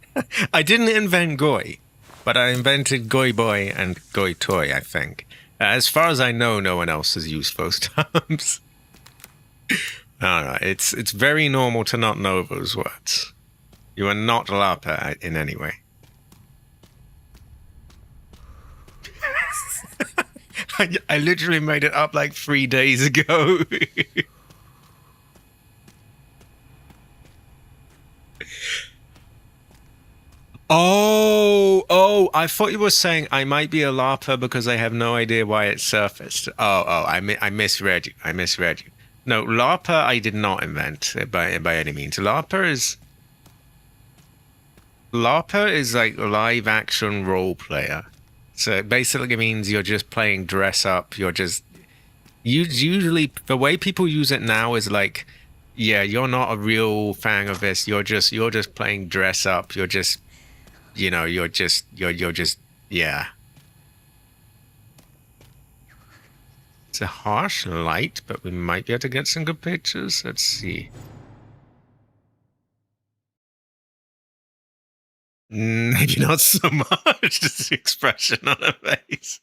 I didn't invent goy, but I invented goy boy and goy toy, I think. As far as I know, no one else has used those terms. I don't know. It's very normal to not know those words. You are not LARPer in any way. I literally made it up like 3 days ago. Oh, I thought you were saying I might be a LARPer because I have no idea why it surfaced. I misread you. No, LARPer I did not invent by any means. LARPer is like live action role player. So it basically means you're just playing dress up. You're just usually the way people use it now is like, yeah, you're not a real fan of this. You're just playing dress up. You're just, you know, you're just yeah. It's a harsh light, but we might be able to get some good pictures. Let's see. Maybe not so much. Just the expression on her face.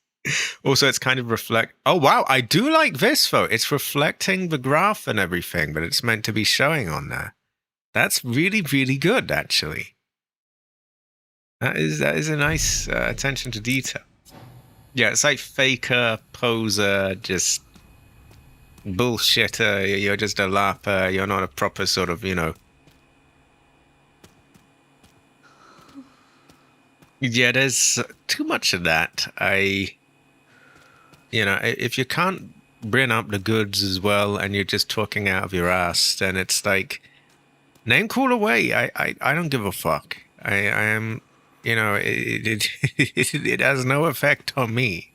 Also, it's kind of reflect. Oh wow, I do like this though. It's reflecting the graph and everything, but it's meant to be showing on there. That's really, really good, actually. That is a nice attention to detail. Yeah, it's like faker, poser, just bullshitter. You're just a larper. You're not a proper sort of, you know. Yeah, there's too much of that. You know, if you can't bring up the goods as well and you're just talking out of your ass, then it's like, name call away. I don't give a fuck. I am, you know, it has no effect on me.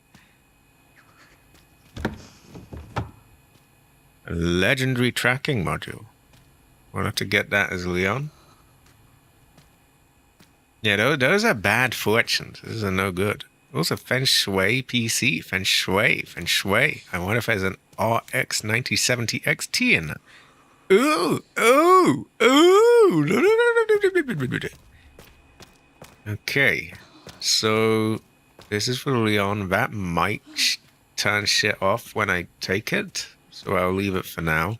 A legendary tracking module. We'll have to get that as Leon. Yeah, those are bad fortunes. Those are no good. Also, Feng Shui PC. Feng Shui. Feng Shui. I wonder if there's an RX 9070 XT in there. Ooh. Ooh. Ooh. Okay. So, this is for Leon. That might turn shit off when I take it. So, I'll leave it for now.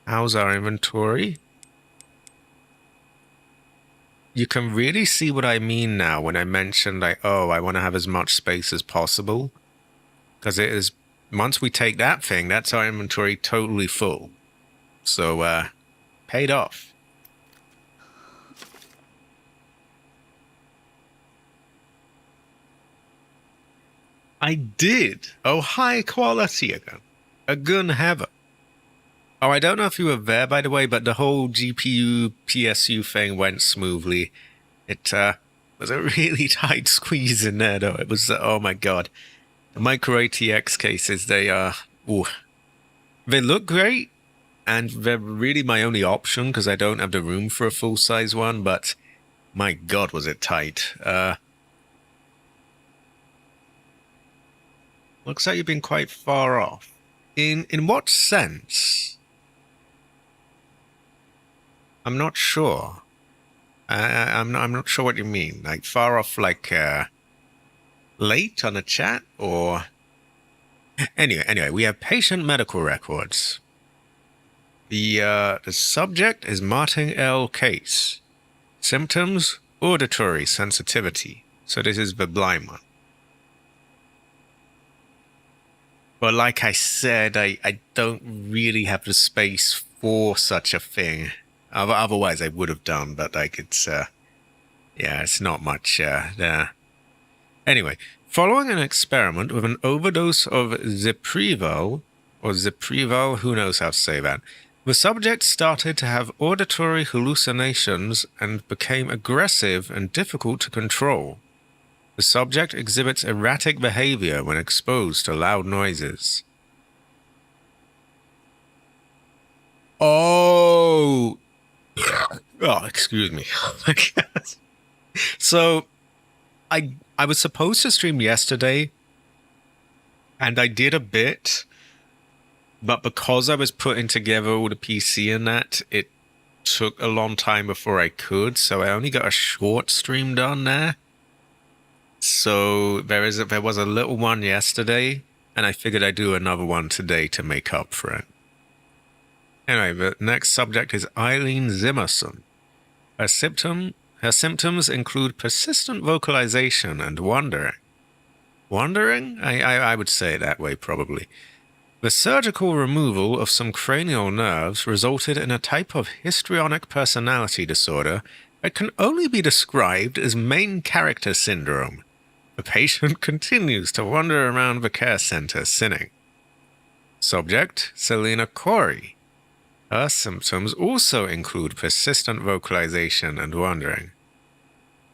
How's our inventory? You can really see what I mean now when I mentioned, like, oh, I want to have as much space as possible. Because it is, once we take that thing, that's our inventory totally full. So, paid off. I did. Oh, high quality again. A gun heaven. Oh, I don't know if you were there, by the way, but the whole GPU PSU thing went smoothly. It was a really tight squeeze in there, though. It was, oh my god. The micro ATX cases, they are, ooh. They look great, and they're really my only option, because I don't have the room for a full-size one, but my god, was it tight. Looks like you've been quite far off. In what sense? I'm not sure. I'm not sure what you mean. Like far off, like late on a chat, or anyway. We have patient medical records. The subject is Martin L. Case. Symptoms: auditory sensitivity. So this is the blind one. But like I said, I don't really have the space for such a thing. Otherwise, I would have done, but like it's, yeah, it's not much there. Anyway, following an experiment with an overdose of Ziprival, who knows how to say that, the subject started to have auditory hallucinations and became aggressive and difficult to control. The subject exhibits erratic behavior when exposed to loud noises. Oh, excuse me. So, I was supposed to stream yesterday, and I did a bit, but because I was putting together all the PC and that, it took a long time before I could, so I only got a short stream done there. So there was a little one yesterday, and I figured I'd do another one today to make up for it. Anyway, the next subject is Eileen Zimmerson. Her symptoms include persistent vocalization and wandering. Wandering? I would say it that way, probably. The surgical removal of some cranial nerves resulted in a type of histrionic personality disorder that can only be described as main character syndrome. The patient continues to wander around the care center sinning. Subject, Selena Corey. Her symptoms also include persistent vocalization and wandering.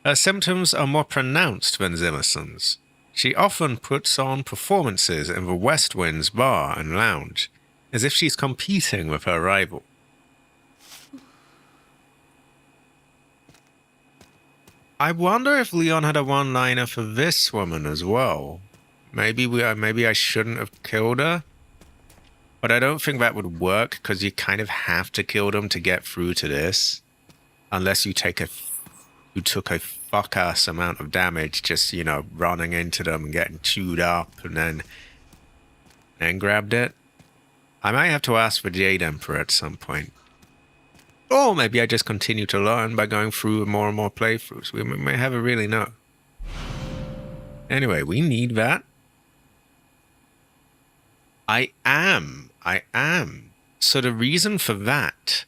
Her symptoms are more pronounced than Zimmerson's. She often puts on performances in the West Wind's bar and lounge, as if she's competing with her rival. I wonder if Leon had a one-liner for this woman as well. Maybe I shouldn't have killed her. But I don't think that would work, because you kind of have to kill them to get through to this. Unless you take a who took a fuck-ass amount of damage just, you know, running into them and getting chewed up and then grabbed it. I might have to ask for Jade Emperor at some point. Or maybe I just continue to learn by going through more and more playthroughs. We may never really know. Anyway, we need that. I am. So the reason for that,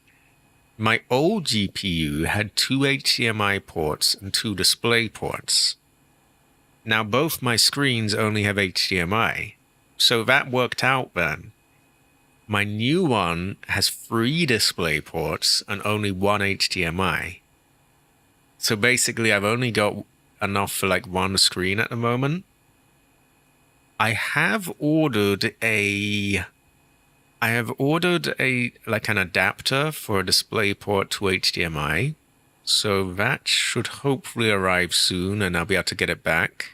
my old GPU had 2 HDMI ports and 2 display ports. Now both my screens only have HDMI. So that worked out then. My new one has 3 display ports and only 1 HDMI. So basically I've only got enough for like 1 screen at the moment. I have ordered an adapter for a display port to HDMI. So that should hopefully arrive soon and I'll be able to get it back.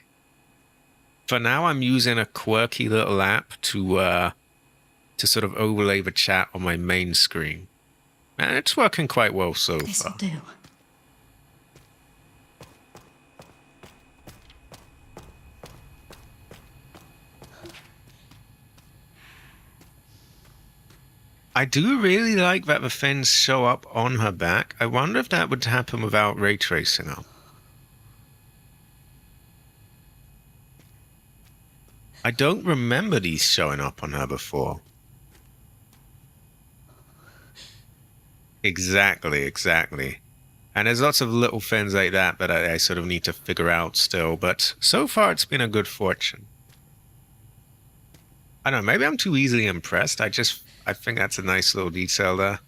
For now I'm using a quirky little app to sort of overlay the chat on my main screen. And it's working quite well so This'll far. do. I do really like that the fins show up on her back. I wonder if that would happen without ray tracing up. I don't remember these showing up on her before. Exactly. And there's lots of little things like that that I sort of need to figure out still, but so far it's been a good fortune. I don't know, maybe I'm too easily impressed. I think that's a nice little detail there.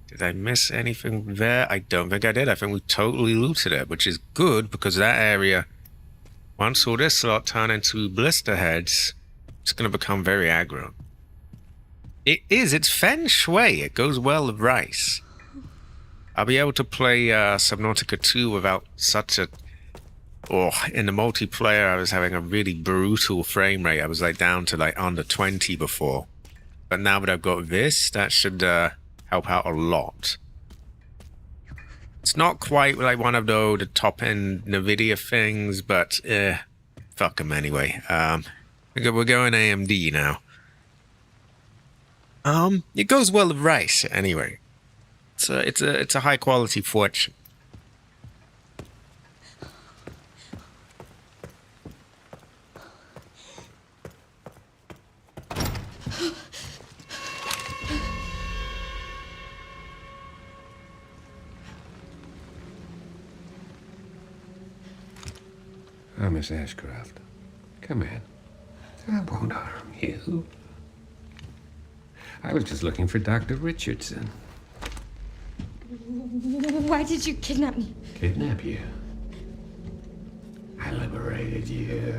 Did I miss anything there? I don't think I did. I think we totally looted it, which is good because that area, once all this slot turn into blister heads, it's going to become very aggro. It's feng shui. It goes well with rice. I'll be able to play Subnautica 2 without such a... in the multiplayer, I was having a really brutal frame rate. I was like down to like under 20 before. But now that I've got this, that should help out a lot. It's not quite like one of the top-end NVIDIA things, but fuck them anyway. We're going AMD now. It goes well with rice anyway. It's a high quality fortune. Miss Ashcroft, come in. I won't harm you. I was just looking for Dr. Richardson. Why did you kidnap me? Kidnap you? I liberated you.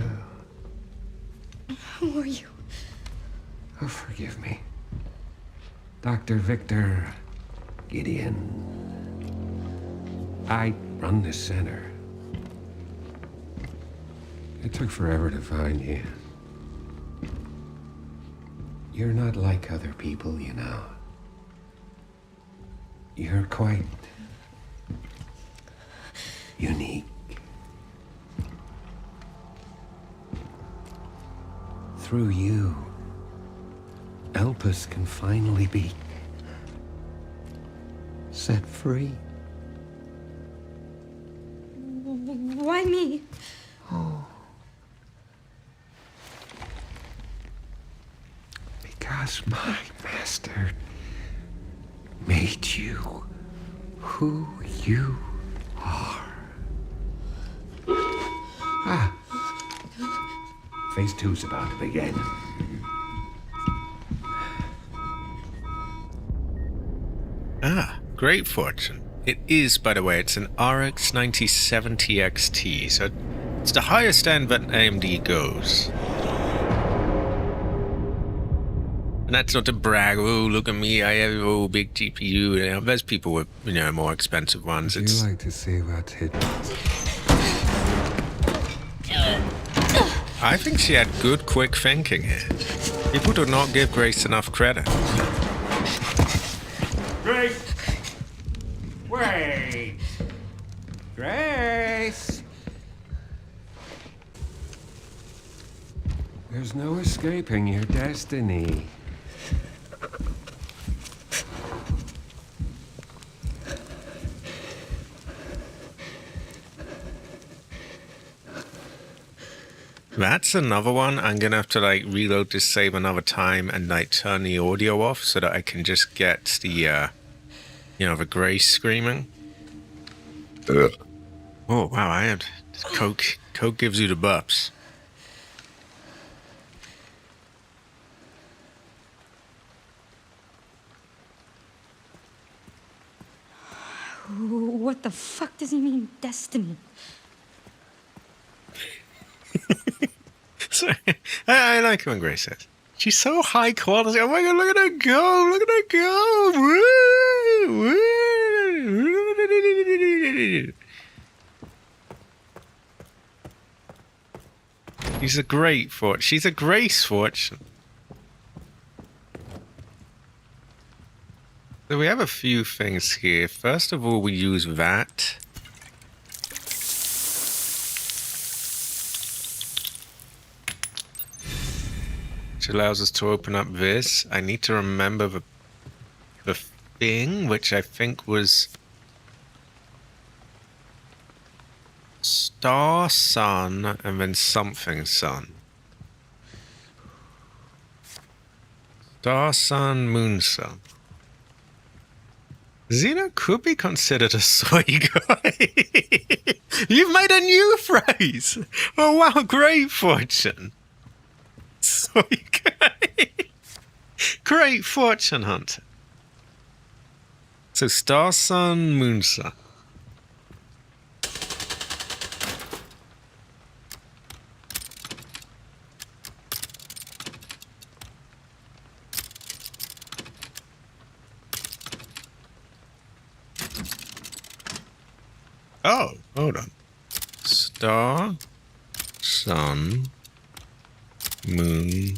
Who are you? Oh, forgive me. Dr. Victor Gideon. I run this center. It took forever to find you. You're not like other people, you know. You're quite unique. Through you, Elpis can finally be set free. Why me? Oh. Because my master made you who you are. Ah. Phase 2's about to begin. Ah, great fortune. It is, by the way, it's an RX 9070 XT, so it's the highest end that AMD goes. And that's not to brag, oh, look at me, I have a big GPU. You know, there's people with, more expensive ones. Would you like to see what's hidden? I think she had good, quick thinking here. People do not give Grace enough credit. Grace! Wait! Grace! There's no escaping your destiny. That's another one. I'm gonna have to like reload this save another time and like turn the audio off so that I can just get the the Grace screaming. Oh wow, I had Coke. Coke gives you the burps. What the fuck does he mean, destiny? So, I like when Grace says she's so high quality. Oh my god, look at her go! Look at her go! Woo! She's a great fortune. She's a Grace fortune. So we have a few things here. First of all, we use that. Which allows us to open up this. I need to remember the thing, which I think was Star Sun and then something Sun. Star Sun, Moon Sun. Xena could be considered a soy guy. You've made a new phrase. Oh wow, great fortune. Soy guy. Great fortune hunter. So Star Sun, Moon Sun. Oh, hold on. Star, Sun, Moon,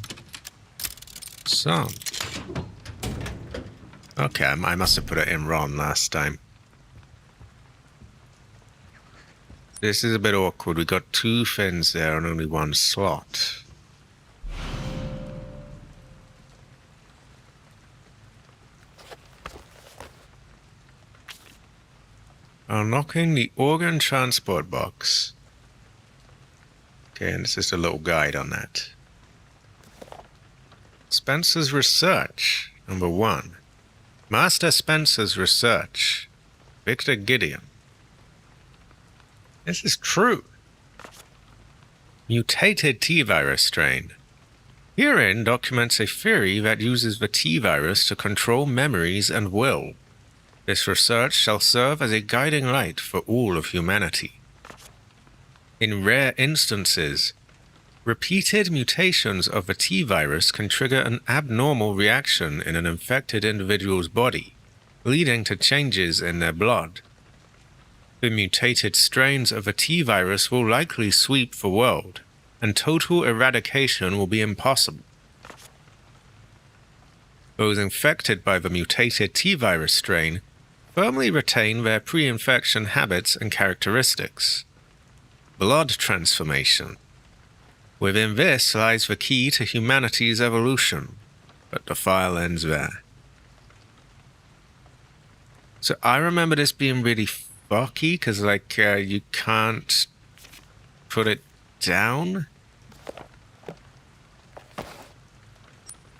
Sun. Okay, I must have put it in wrong last time. This is a bit awkward. We got two fins there and only one slot. Unlocking the organ transport box. Okay, and it's just a little guide on that. Spencer's research, number 1. Master Spencer's research. Victor Gideon. This is true. Mutated T-virus strain. Herein documents a theory that uses the T-virus to control memories and will. This research shall serve as a guiding light for all of humanity. In rare instances, repeated mutations of the T-virus can trigger an abnormal reaction in an infected individual's body, leading to changes in their blood. The mutated strains of the T-virus will likely sweep the world, and total eradication will be impossible. Those infected by the mutated T-virus strain firmly retain their pre-infection habits and characteristics. Blood transformation. Within this lies the key to humanity's evolution, but the file ends there. So I remember this being really fucky, because like you can't put it down.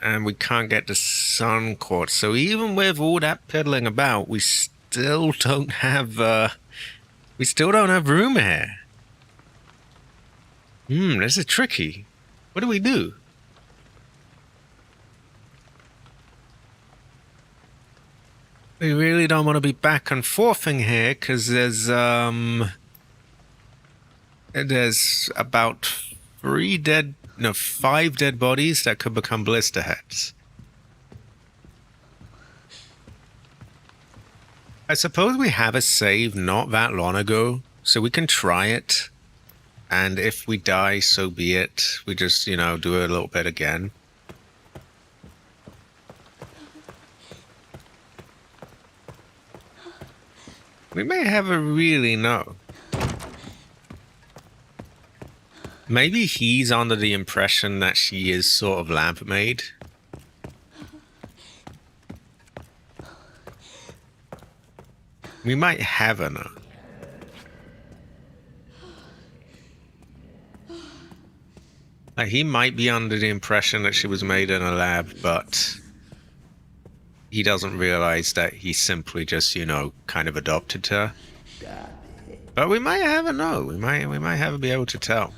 And we can't get the sun quartz. So even with all that piddling about, we still don't have room here. This is tricky. What do we do? We really don't want to be back and forthing here, because there's about 5 dead bodies that could become blister heads. I suppose we have a save not that long ago, so we can try it. And if we die, so be it. We just, you know, do it a little bit again. We may have a really no. Maybe he's under the impression that she is sort of lamp maid. We might have her now. Like, he might be under the impression that she was made in a lab, but he doesn't realize that he simply just, you know, kind of adopted her. But we might have her know. We might have her be able to tell.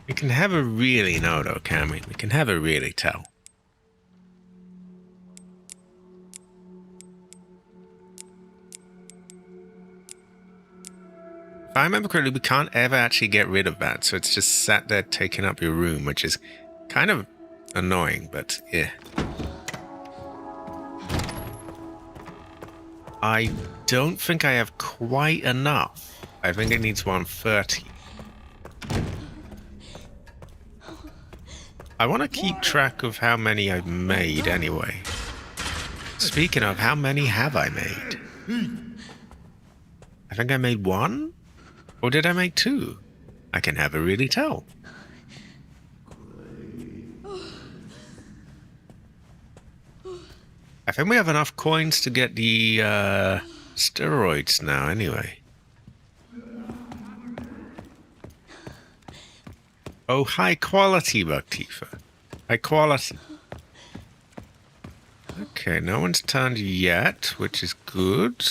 We can have her really know, though, can we? We can have her really tell. If I remember correctly, we can't ever actually get rid of that, so it's just sat there taking up your room, which is kind of annoying, but yeah. I don't think I have quite enough. I think it needs 130. I want to keep track of how many I've made anyway. Speaking of, how many have I made? I think I made 1? Or did I make 2? I can never really tell. I think we have enough coins to get the steroids now anyway. Oh, high quality, Buktifa. High quality. Okay, no one's turned yet, which is good.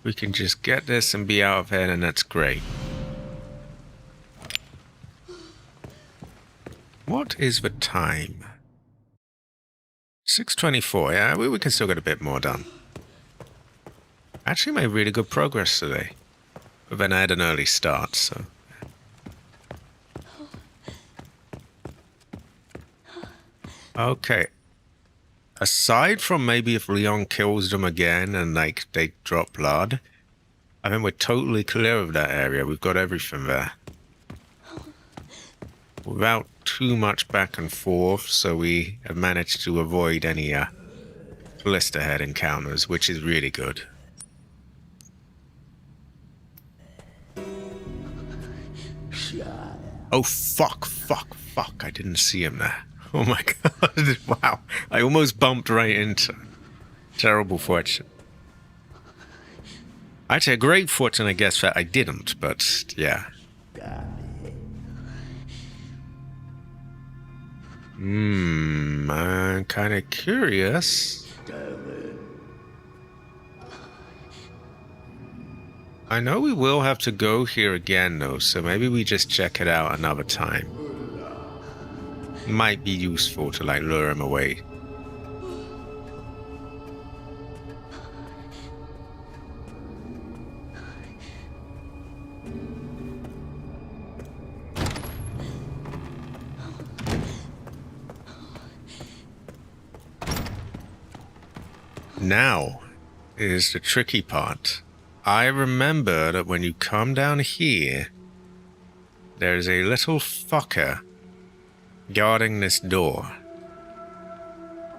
We can just get this and be out of here, and that's great. What is the time? 6:24. Yeah, we can still get a bit more done. Actually made really good progress today. But then I had an early start, so... Okay. Aside from maybe if Leon kills them again and, like, they drop blood, I think we're totally clear of that area. We've got everything there. Without too much back and forth, so we have managed to avoid any blister head encounters, which is really good. Oh, fuck. I didn't see him there. Oh my god, wow. I almost bumped right into him. Terrible fortune. Actually, a great fortune, I guess, that I didn't, but yeah. I'm kind of curious. I know we will have to go here again, though, so maybe we just check it out another time. Might be useful to, like, lure him away. Now is the tricky part. I remember that when you come down here, there's a little fucker guarding this door.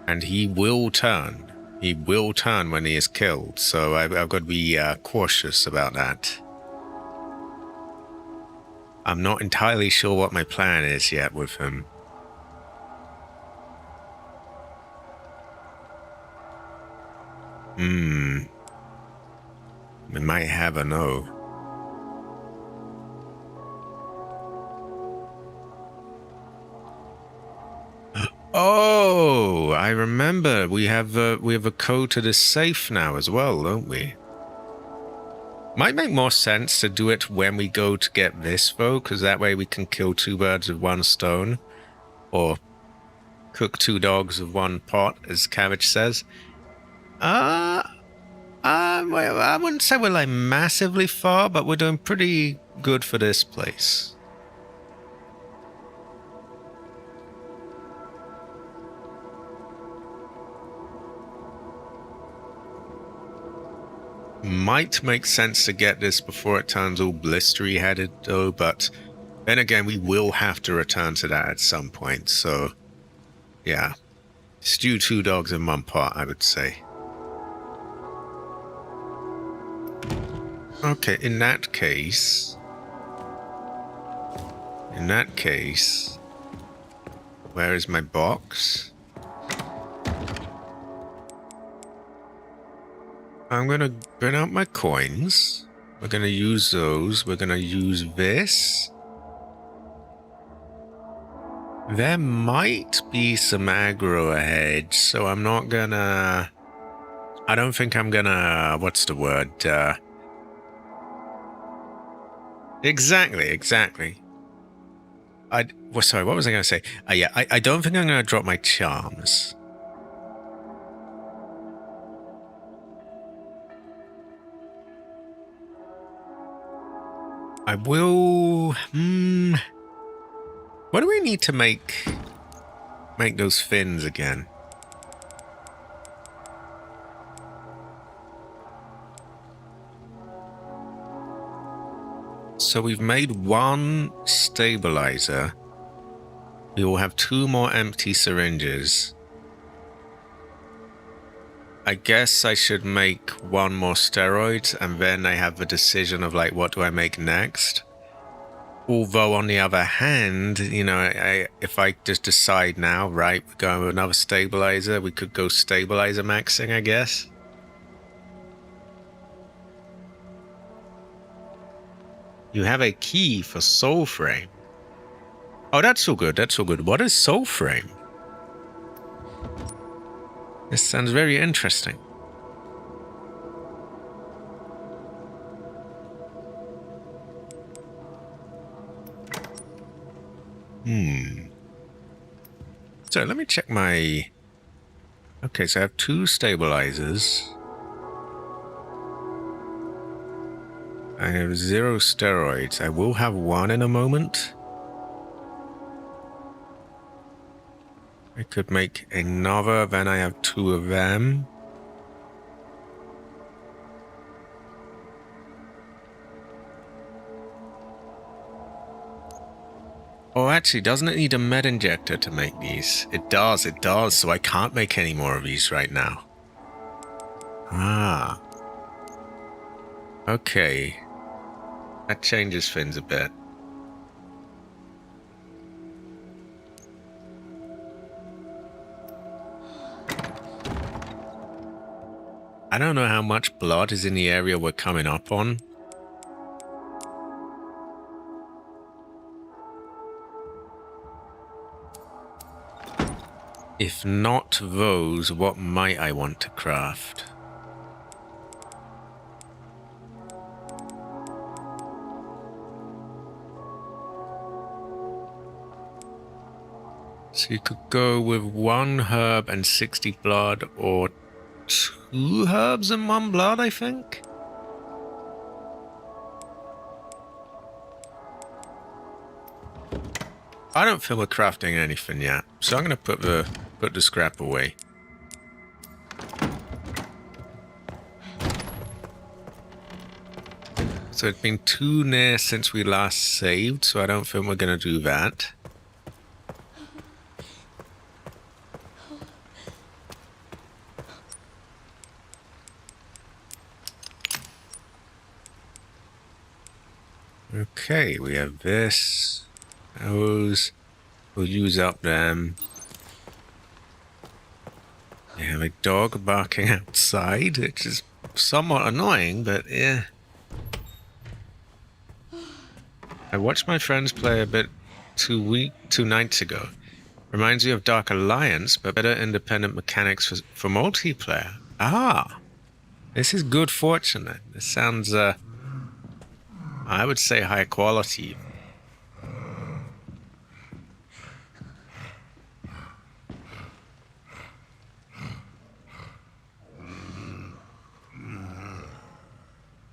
And he will turn. He will turn when he is killed, so I've got to be cautious about that. I'm not entirely sure what my plan is yet with him. We might have a no. Oh, I remember. We have a code to the safe now as well, don't we? Might make more sense to do it when we go to get this, though, because that way we can kill 2 birds with 1 stone, or cook 2 dogs with 1 pot, as Cabbage says. I wouldn't say we're like massively far, but we're doing pretty good for this place. Might make sense to get this before it turns all blistery headed though, but then again we will have to return to that at some point, so yeah. Stew 2 dogs in 1 pot, I would say. Okay, in that case, where is my box? I'm gonna bring out my coins. We're gonna use those. We're gonna use this. There might be some aggro ahead, so I'm not gonna... I don't think I'm gonna... What's the word? Exactly. Well, sorry, what was I gonna say? Yeah, I don't think I'm gonna drop my charms. I will... What do we need to make those fins again? So we've made 1 stabilizer. We will have 2 more empty syringes. I guess I should make 1 more steroid, and then I have the decision of like, what do I make next? Although on the other hand, you know, if I just decide now, right, we're going with another stabilizer, we could go stabilizer maxing, I guess. You have a key for Soul Frame. Oh, that's so good, that's so good. What is Soul Frame? This sounds very interesting. So let me check my... Okay, so I have 2 stabilizers. I have 0 steroids. I will have 1 in a moment. I could make another, then I have 2 of them. Oh, actually, doesn't it need a med injector to make these? It does, so I can't make any more of these right now. Ah. Okay. That changes things a bit. I don't know how much blood is in the area we're coming up on. If not those, what might I want to craft? So you could go with 1 herb and 60 blood, or 2 herbs and 1 blood, I think? I don't feel we're crafting anything yet, so I'm going to put the scrap away. So it's been 2 near since we last saved, so I don't think we're going to do that. Okay, we have this. Those. We'll use up them. We have a dog barking outside, which is somewhat annoying, but yeah. I watched my friends play a bit 2 nights ago. Reminds me of Dark Alliance, but better independent mechanics for multiplayer. Ah! This is good fortune then. This sounds, I would say high quality.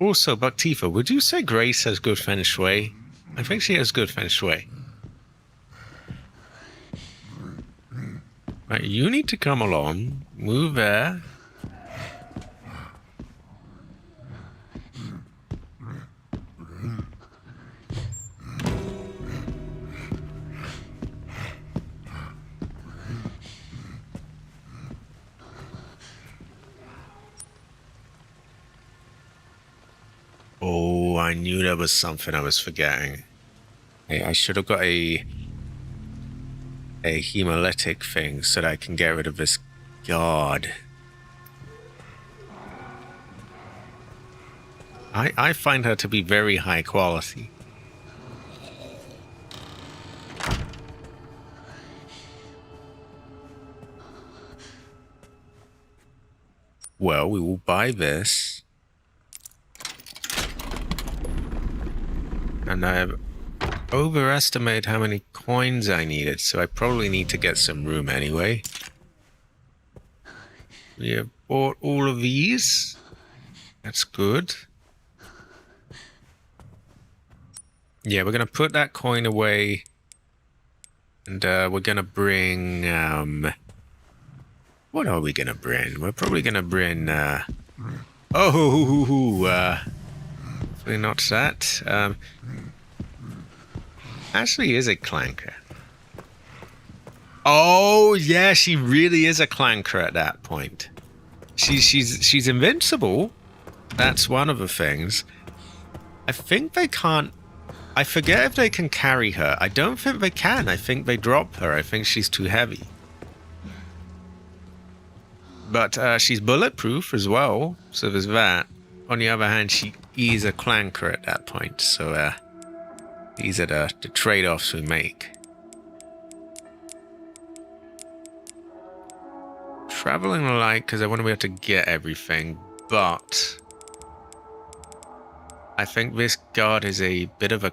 Also, Baktifa, would you say Grace has good feng shui? I think she has good feng shui. Right, you need to come along. Move there. Oh, I knew there was something I was forgetting. Hey, I should have got a hemolytic thing so that I can get rid of this guard. I find her to be very high quality. Well, we will buy this. And I have overestimated how many coins I needed, so I probably need to get some room anyway. We have bought all of these. That's good. Yeah, we're going to put that coin away. And we're going to bring... what are we going to bring? We're probably going to bring... hopefully not that. Actually is a clanker. Oh, yeah, she really is a clanker at that point. She's invincible. That's one of the things. I think they can't... I forget if they can carry her. I don't think they can. I think they drop her. I think she's too heavy. But she's bulletproof as well, so there's that. On the other hand, she is a clanker at that point, so these are the trade-offs we make. Traveling light, because I want to be able to get everything, but... I think this guard is a bit of a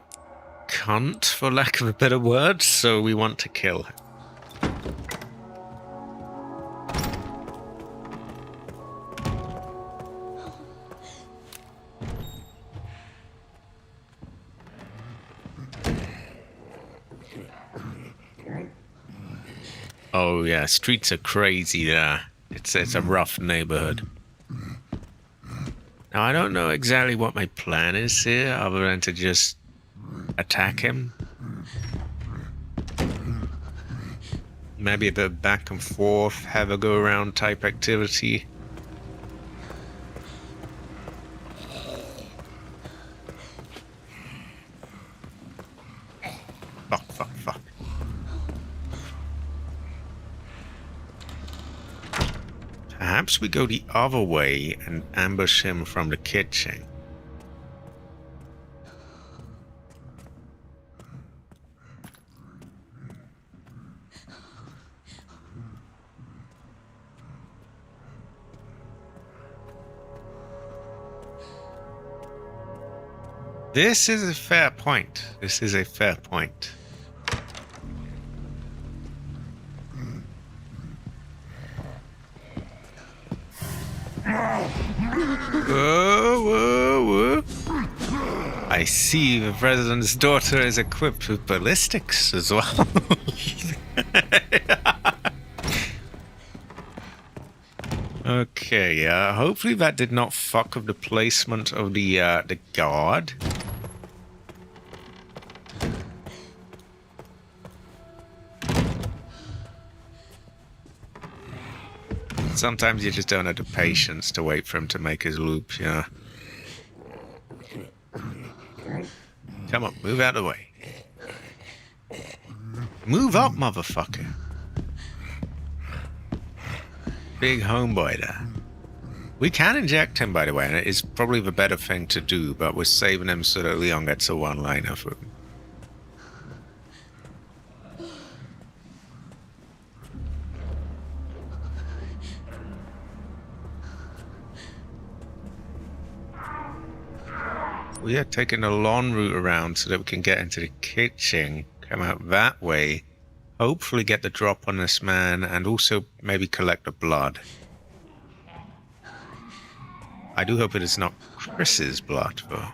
cunt, for lack of a better word, so we want to kill her. Oh yeah, streets are crazy there. It's a rough neighborhood. Now I don't know exactly what my plan is here, other than to just attack him. Maybe a bit of back and forth, have a go around type activity. Fuck. Perhaps we go the other way and ambush him from the kitchen. This is a fair point. This is a fair point. Whoa. I see the president's daughter is equipped with ballistics as well. Okay, hopefully that did not fuck up the placement of the guard. Sometimes you just don't have the patience to wait for him to make his loop, yeah. Come on, move out of the way. Move up, motherfucker. Big homeboy there. We can inject him, by the way, and it is probably the better thing to do, but we're saving him so that Leon gets a one-liner for him. We are taking a long route around so that we can get into the kitchen, come out that way, hopefully get the drop on this man, and also maybe collect the blood. I do hope it is not Chris's blood, though.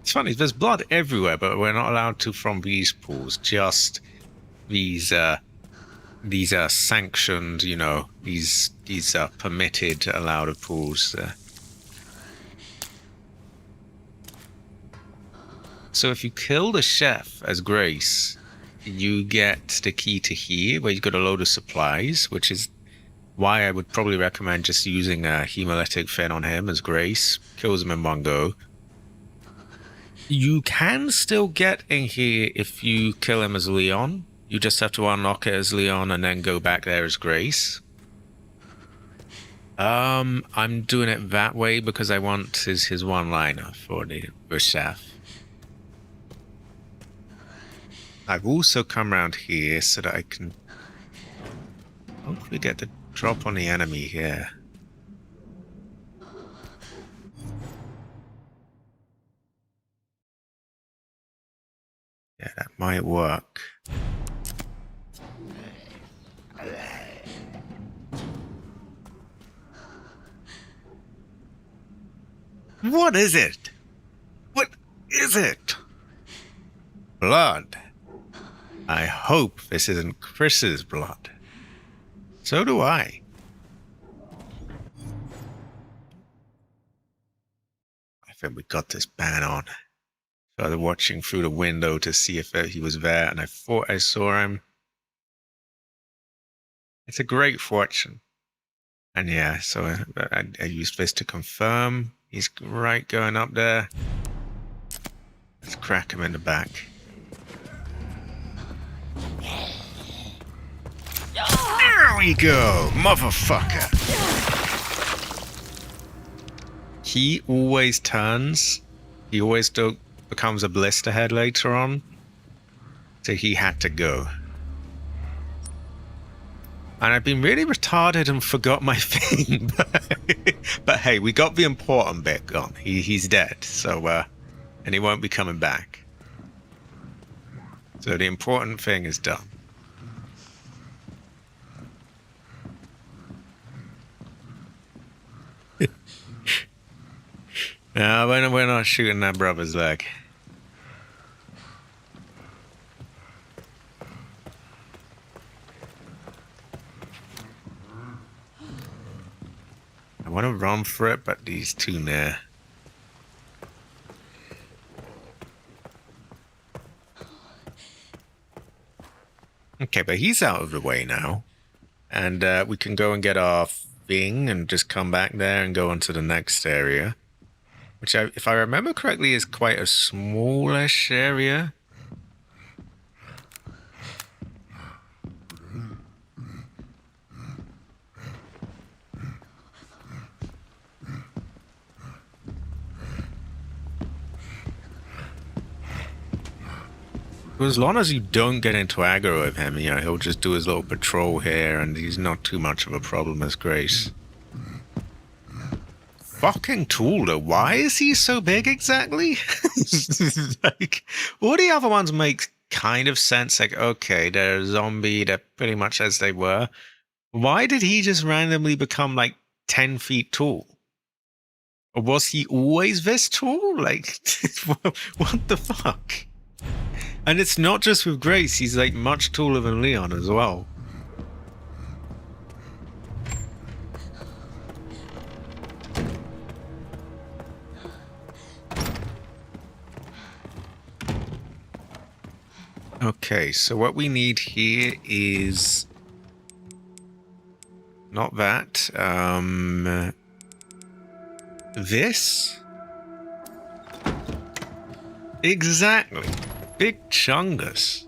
It's funny, there's blood everywhere, but we're not allowed to from these pools, just these are sanctioned, you know, these are permitted, allowed pools. So if you kill the chef as Grace, you get the key to here, where you've got a load of supplies, which is why I would probably recommend just using a hemolytic fin on him as Grace. Kills him in one go. You can still get in here if you kill him as Leon. You just have to unlock it as Leon and then go back there as Grace. I'm doing it that way because I want his one-liner for the chef. I've also come around here so that I can hopefully get the drop on the enemy here. Yeah, that might work. What is it? What is it? Blood. I hope this isn't Chris's blood. So do I. I think we got this ban on. Started watching through the window to see if he was there, and I thought I saw him. It's a great fortune. And yeah, so I used this to confirm. He's right going up there. Let's crack him in the back. There we go, motherfucker. He always turns. He always becomes a blister head later on. So he had to go. And I've been really retarded and forgot my thing. But hey, we got the important bit gone. He's dead. So, and he won't be coming back. So the important thing is done. No, we're not shooting that brother's leg. I want to run for it, but he's too near. Okay, but he's out of the way now. And we can go and get our thing and just come back there and go on to the next area. Which, if I remember correctly, is quite a smallish area. As long as you don't get into aggro with him, you know, he'll just do his little patrol here, and he's not too much of a problem as Grace. Fucking tool, though. Why is he so big exactly? Like, all the other ones make kind of sense. Like, okay, they're a zombie, they're pretty much as they were. Why did he just randomly become like 10 feet tall? Or was he always this tall? Like, what the fuck? And it's not just with Grace, he's like much taller than Leon as well. Okay, so what we need here is not that. This? Exactly. Big chungus.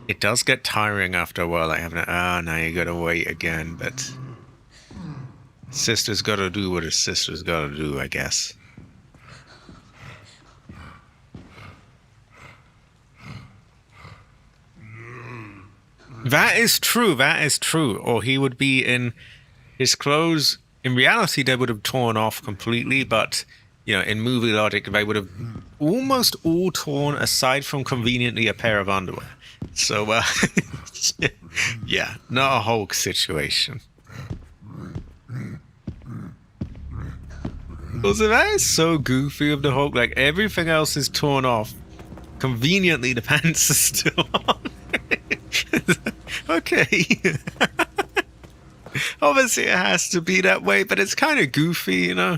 It does get tiring after a while, like having it. Now you gotta wait again, but sister's gotta do what her sister's gotta do, I guess. That is true, or he would be in his clothes. In reality, they would have torn off completely, but, you know, in movie logic, they would have almost all torn, aside from conveniently a pair of underwear. So, yeah, not a Hulk situation. Also, that is so goofy of the Hulk. Like, everything else is torn off. Conveniently, the pants are still on. Okay. Obviously, it has to be that way, but it's kind of goofy, you know?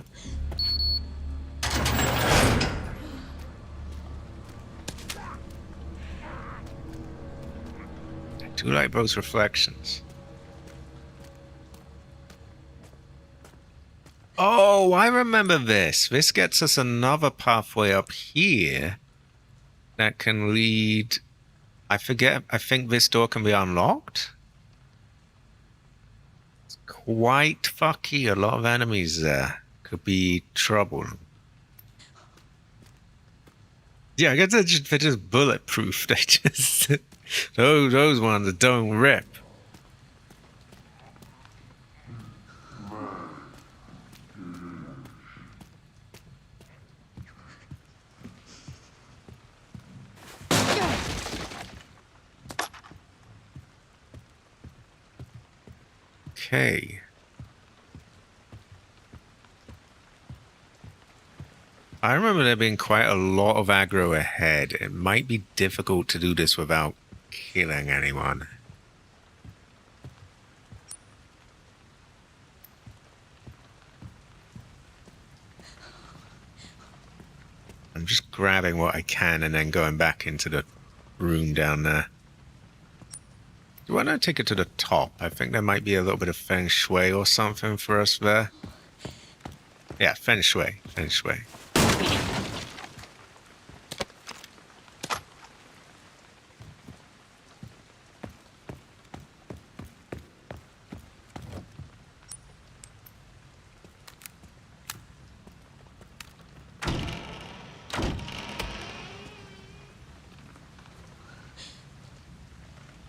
I do like those reflections. Oh, I remember this. This gets us another pathway up here that can lead... I forget. I think this door can be unlocked. It's quite fucky. A lot of enemies there. Could be trouble. Yeah, I guess they're just bulletproof. They just... those ones that don't rip. Okay. I remember there being quite a lot of aggro ahead. It might be difficult to do this without killing anyone. I'm just grabbing what I can and then going back into the room down there. Why don't I take it to the top? I think there might be a little bit of feng shui or something for us there. Yeah, feng shui. Feng shui.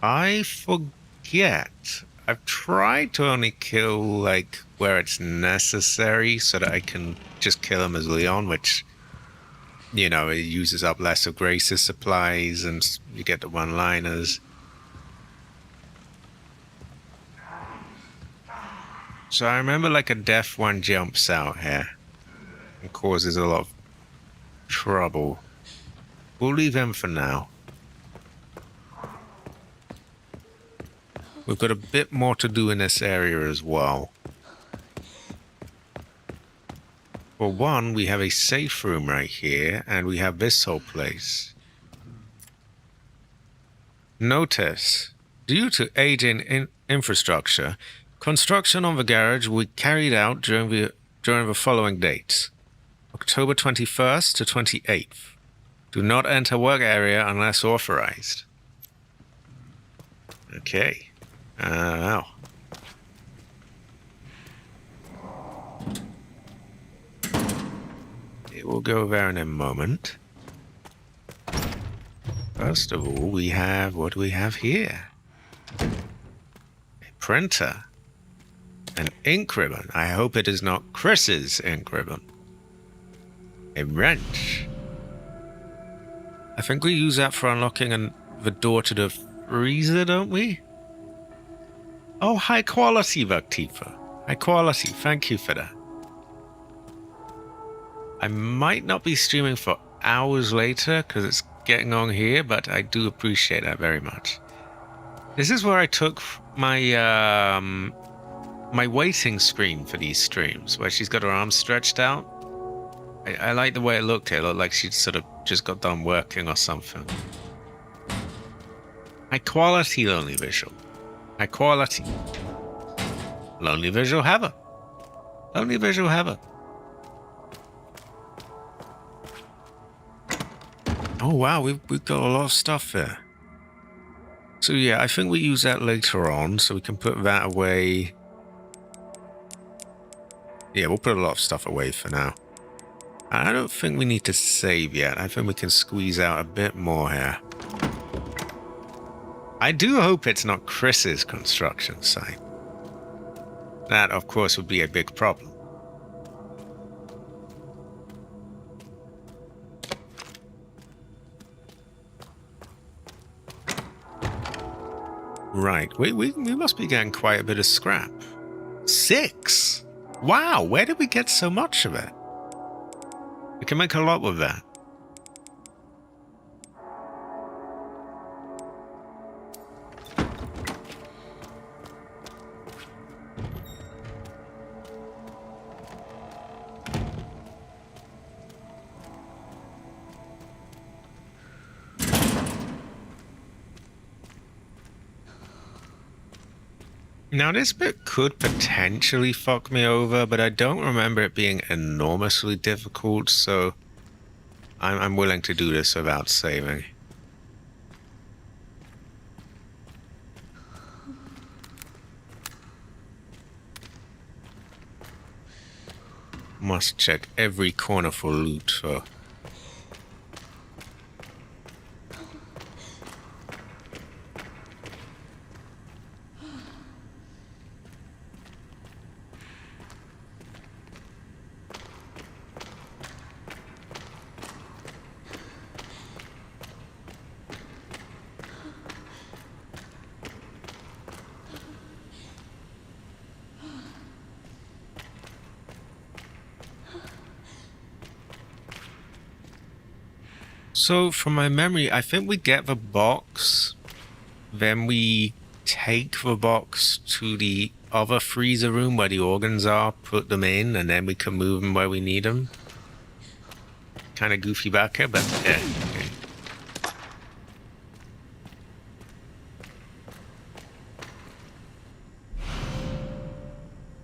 I forget. I've tried to only kill, like, where it's necessary so that I can just kill him as Leon, which, you know, it uses up less of Grace's supplies and you get the one-liners. So I remember, like, a deaf one jumps out here and causes a lot of trouble. We'll leave him for now. We've got a bit more to do in this area as well. For one, we have a safe room right here, and we have this whole place. Notice, due to aging infrastructure, construction on the garage will be carried out during the following dates. October 21st to 28th. Do not enter work area unless authorized. Okay. Wow. It will go there in a moment. First of all, we have, what do we have here? A printer. An ink ribbon. I hope it is not Chris's ink ribbon. A wrench. I think we use that for unlocking the door to the freezer, don't we? Oh, high quality, Vaktifa. High quality. Thank you for that. I might not be streaming for hours later because it's getting on here, but I do appreciate that very much. This is where I took my my waiting screen for these streams, where she's got her arms stretched out. I like the way it looked. It looked like she'd sort of just got done working or something. High quality Lonely Visual. High quality. Lonely Visual Heaven. Lonely Visual Heaven. Oh wow, we've got a lot of stuff here. So yeah, I think we use that later on, so we can put that away. Yeah, we'll put a lot of stuff away for now. I don't think we need to save yet. I think we can squeeze out a bit more here. I do hope it's not Chris's construction site. That, of course, would be a big problem. Right, we must be getting quite a bit of scrap. 6! Wow, where did we get so much of it? We can make a lot with that. Now, this bit could potentially fuck me over, but I don't remember it being enormously difficult, so I'm willing to do this without saving. Must check every corner for loot, so... So, from my memory, I think we get the box, then we take the box to the other freezer room where the organs are, put them in, and then we can move them where we need them. Kind of goofy back here, but yeah. Okay.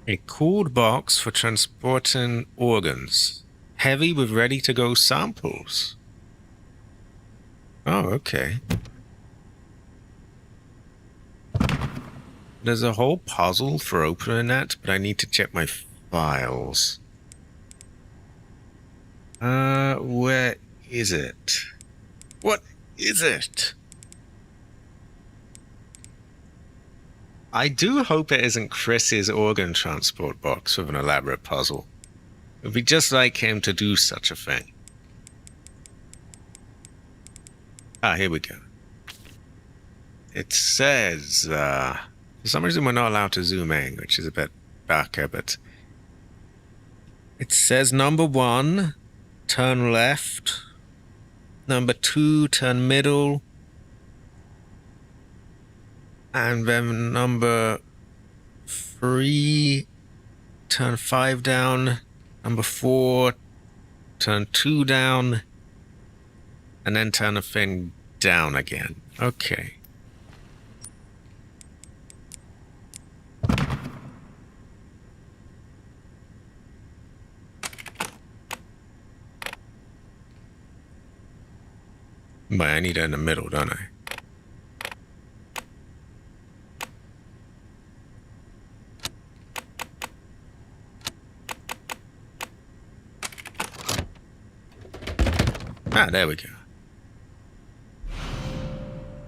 A cooled box for transporting organs. Heavy with ready-to-go samples. Oh, okay. There's a whole puzzle for opening that, but I need to check my files. Where is it? What is it? I do hope it isn't Chris's organ transport box with an elaborate puzzle. It would be just like him to do such a thing. Ah, here we go. It says, for some reason we're not allowed to zoom in, which is a bit darker, but... It says number 1, turn left. Number 2, turn middle. And then number 3, turn 5 down. Number 4, turn 2 down. And then turn the thing down again. Okay. But I need it in the middle, don't I? Ah, there we go.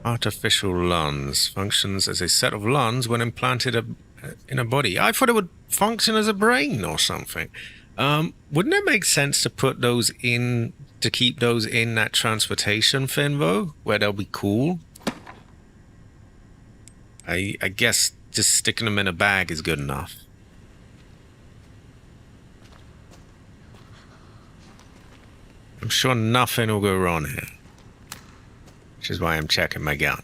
Artificial lungs functions as a set of lungs when implanted in a body. I thought it would function as a brain or something. Wouldn't it make sense to put those in, to keep those in that transportation thing though, where they'll be cool? I guess just sticking them in a bag is good enough. I'm sure nothing will go wrong here. Which is why I'm checking my gun.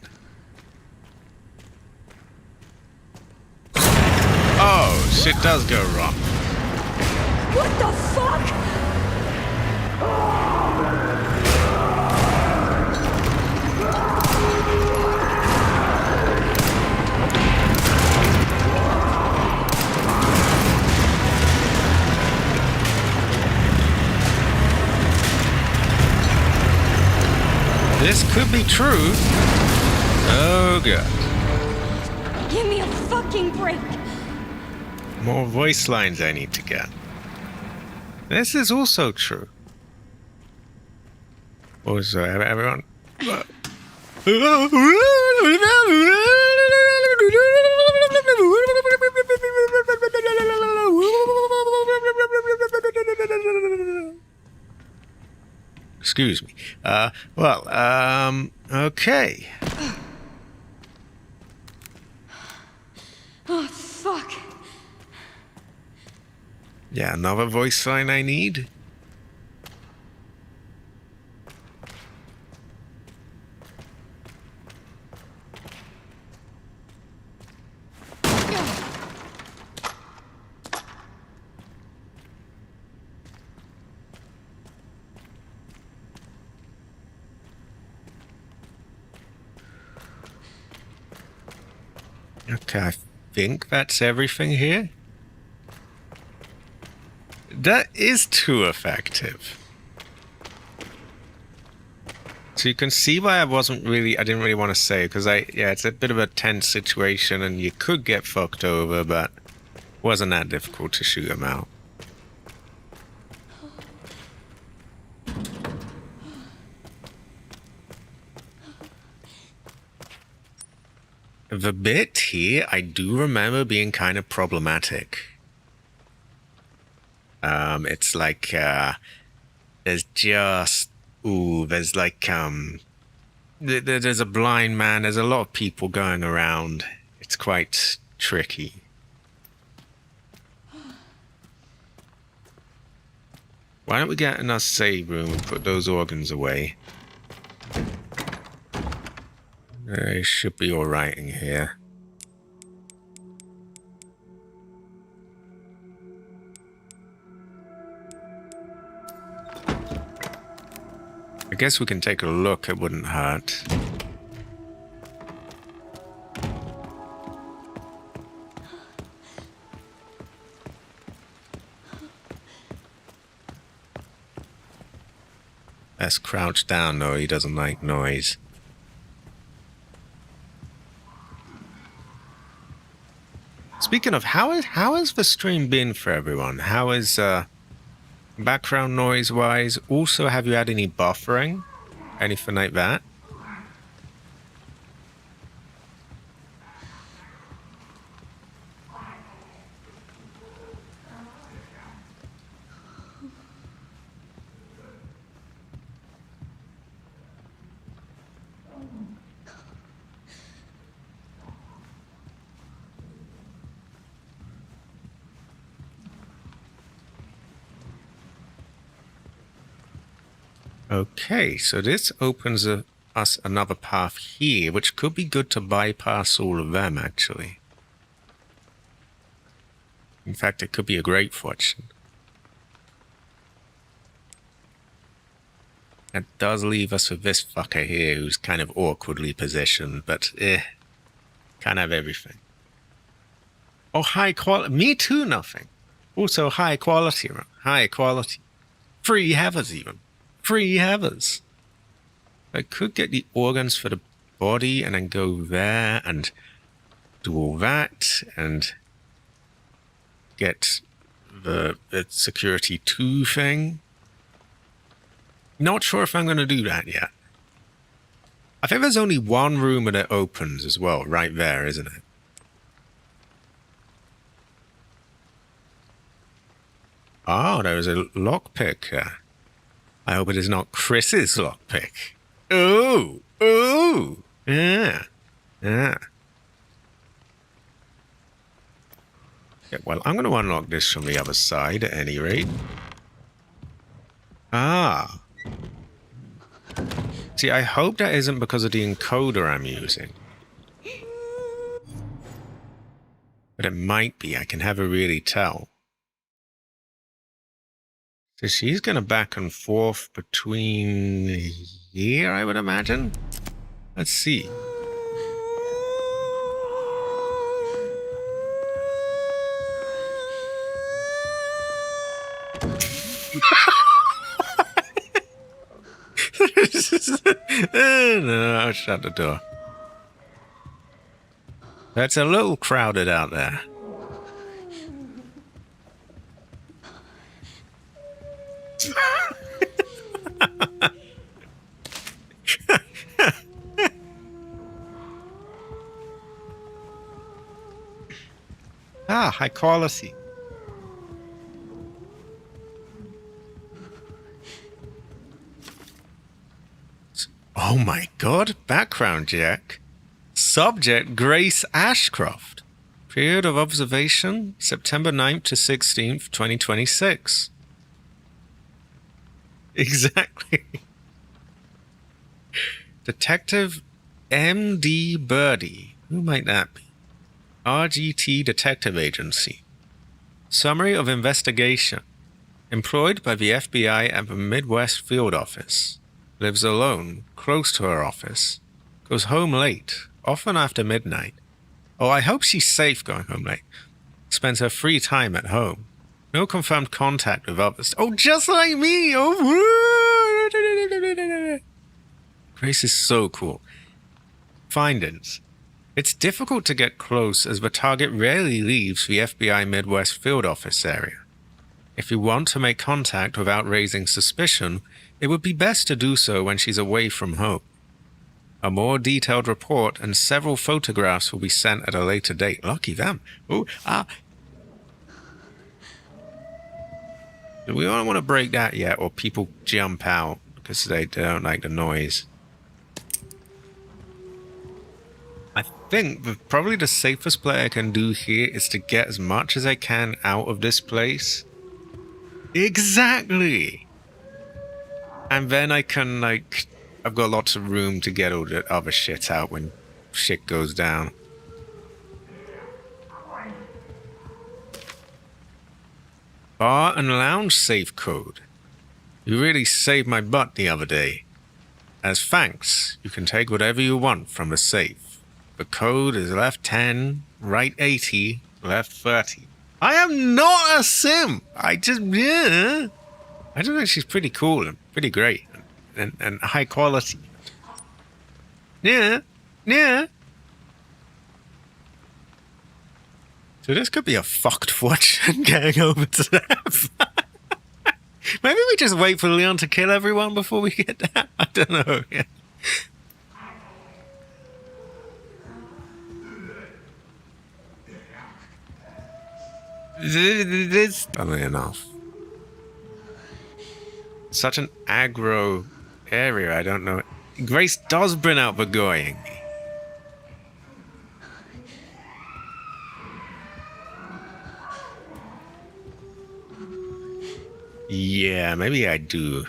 Oh, shit does go wrong. What the fuck? This could be true. Oh, God. Give me a fucking break. More voice lines I need to get. This is also true. Also, everyone... Excuse me. Okay. Oh, fuck. Yeah, another voice line I need. Okay, I think that's everything here. That is too effective. So you can see why I didn't really want to say, because it's a bit of a tense situation and you could get fucked over, but it wasn't that difficult to shoot him out. The bit here, I do remember being kind of problematic. It's like, there's just, there's like, there's a blind man, there's a lot of people going around. It's quite tricky. Why don't we get in our save room and put those organs away? They should be alright in here. I guess we can take a look, it wouldn't hurt. Let's crouch down though, he doesn't like noise. Speaking of, how has the stream been for everyone? How is background noise wise? Also, have you had any buffering? Anything like that? Okay, so this opens us another path here, which could be good to bypass all of them, actually. In fact, it could be a great fortune. That does leave us with this fucker here, who's kind of awkwardly positioned, but can't have everything. Oh, high quality. Me too, nothing. Also high quality. High quality. Free havers even. Free havers. I could get the organs for the body and then go there and do all that and get the security 2 thing. Not sure if I'm going to do that yet. I think there's only one room that opens as well, right there, isn't it? Oh, there is a lockpick here. I hope it is not Chris's lockpick. Oh, oh, yeah, yeah. Yeah, well, I'm going to unlock this from the other side at any rate. Ah. See, I hope that isn't because of the encoder I'm using. But it might be. I can never really tell. So she's going to back and forth between here, I would imagine. Let's see. No, I'll shut the door. That's a little crowded out there. Ah, high quality. Oh my god, background check. Subject Grace Ashcroft. Period of observation September 9th to 16th, 2026. Exactly. Detective M.D. Birdie. Who might that be? RGT Detective Agency. Summary of investigation. Employed by the FBI at the Midwest Field Office. Lives alone, close to her office. Goes home late, often after midnight. Oh, I hope she's safe going home late. Spends her free time at home. No confirmed contact with others. Oh, just like me! Oh, Grace is so cool. Findings. It's difficult to get close as the target rarely leaves the FBI Midwest field office area. If you want to make contact without raising suspicion, it would be best to do so when she's away from home. A more detailed report and several photographs will be sent at a later date. Lucky them. Oh, we don't want to break that yet, or people jump out because they don't like the noise. I think probably the safest play I can do here is to get as much as I can out of this place. Exactly! And then I can, like, I've got lots of room to get all the other shit out when shit goes down. Bar and lounge safe code. You really saved my butt the other day. As thanks, you can take whatever you want from the safe. The code is left 10, right 80, left 30. I am not a sim! I just think she's pretty cool and pretty great and high quality. Yeah. So this could be a fucked fortune getting over to that. Maybe we just wait for Leon to kill everyone before we get that. I don't know. Yeah. This funnily enough. Such an aggro area, I don't know. Grace does bring out the going. Yeah, maybe I do.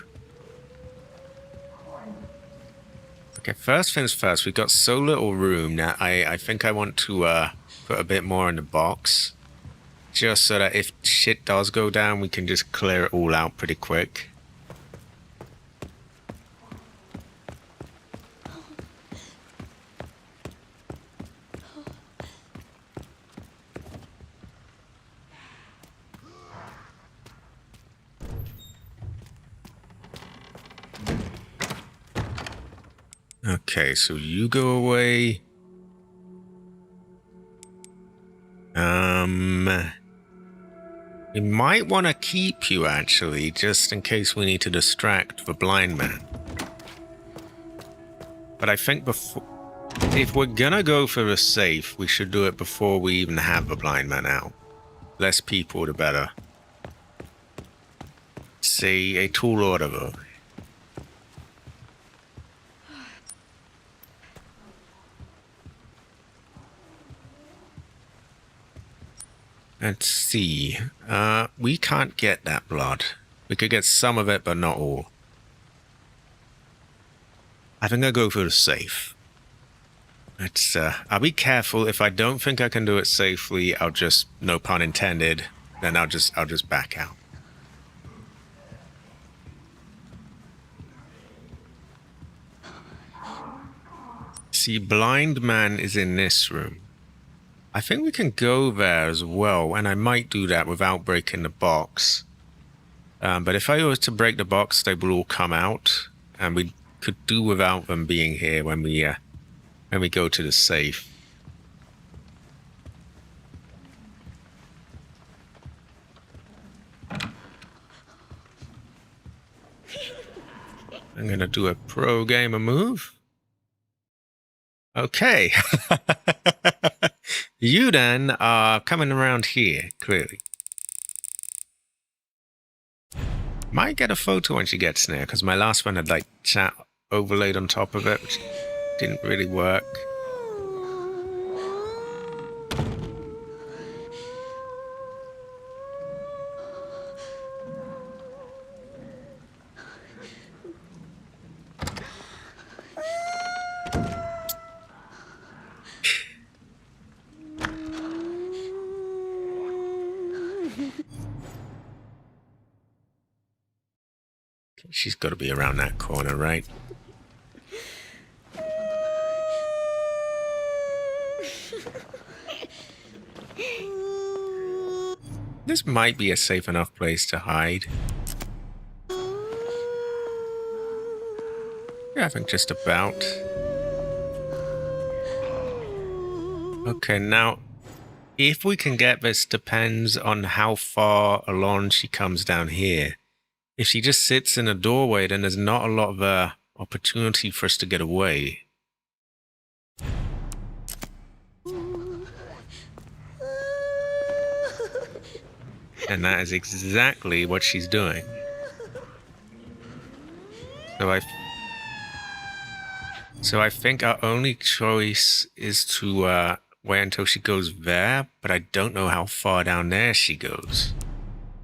Okay, first things first, we've got so little room now. I think I want to put a bit more in the box. Just so that if shit does go down, we can just clear it all out pretty quick. Okay, so you go away. We might want to keep you, actually, just in case we need to distract the blind man. But I think if we're gonna go for the safe, we should do it before we even have the blind man out. Less people, the better. Say a tall order, though. Let's see. We can't get that blood. We could get some of it, but not all. I think I'll go for the safe. Let's, I'll be careful. If I don't think I can do it safely, I'll just, no pun intended, then I'll just back out. See, blind man is in this room. I think we can go there as well, and I might do that without breaking the box. But if I was to break the box, they will all come out, and we could do without them being here when we go to the safe. I'm gonna do a pro gamer move. Okay. You then are coming around here, clearly. Might get a photo when she gets near, because my last one had like chat overlaid on top of it, which didn't really work. She's got to be around that corner, right? This might be a safe enough place to hide. Yeah, I think just about. Okay, now, if we can get this depends on how far along she comes down here. If she just sits in a doorway, then there's not a lot of opportunity for us to get away. And that is exactly what she's doing. So I think our only choice is to wait until she goes there, but I don't know how far down there she goes.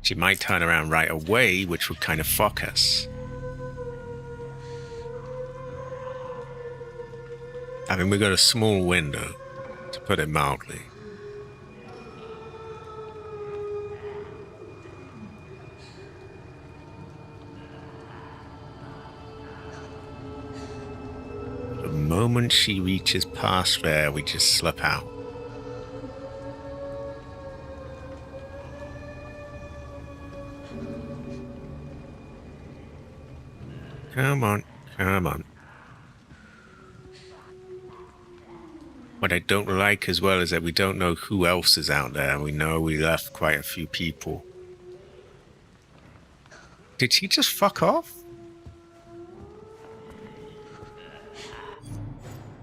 She might turn around right away, which would kind of fuck us. I mean, we got a small window, to put it mildly. The moment she reaches past there, we just slip out. Come on, come on. What I don't like as well is that we don't know who else is out there. We know we left quite a few people. Did she just fuck off?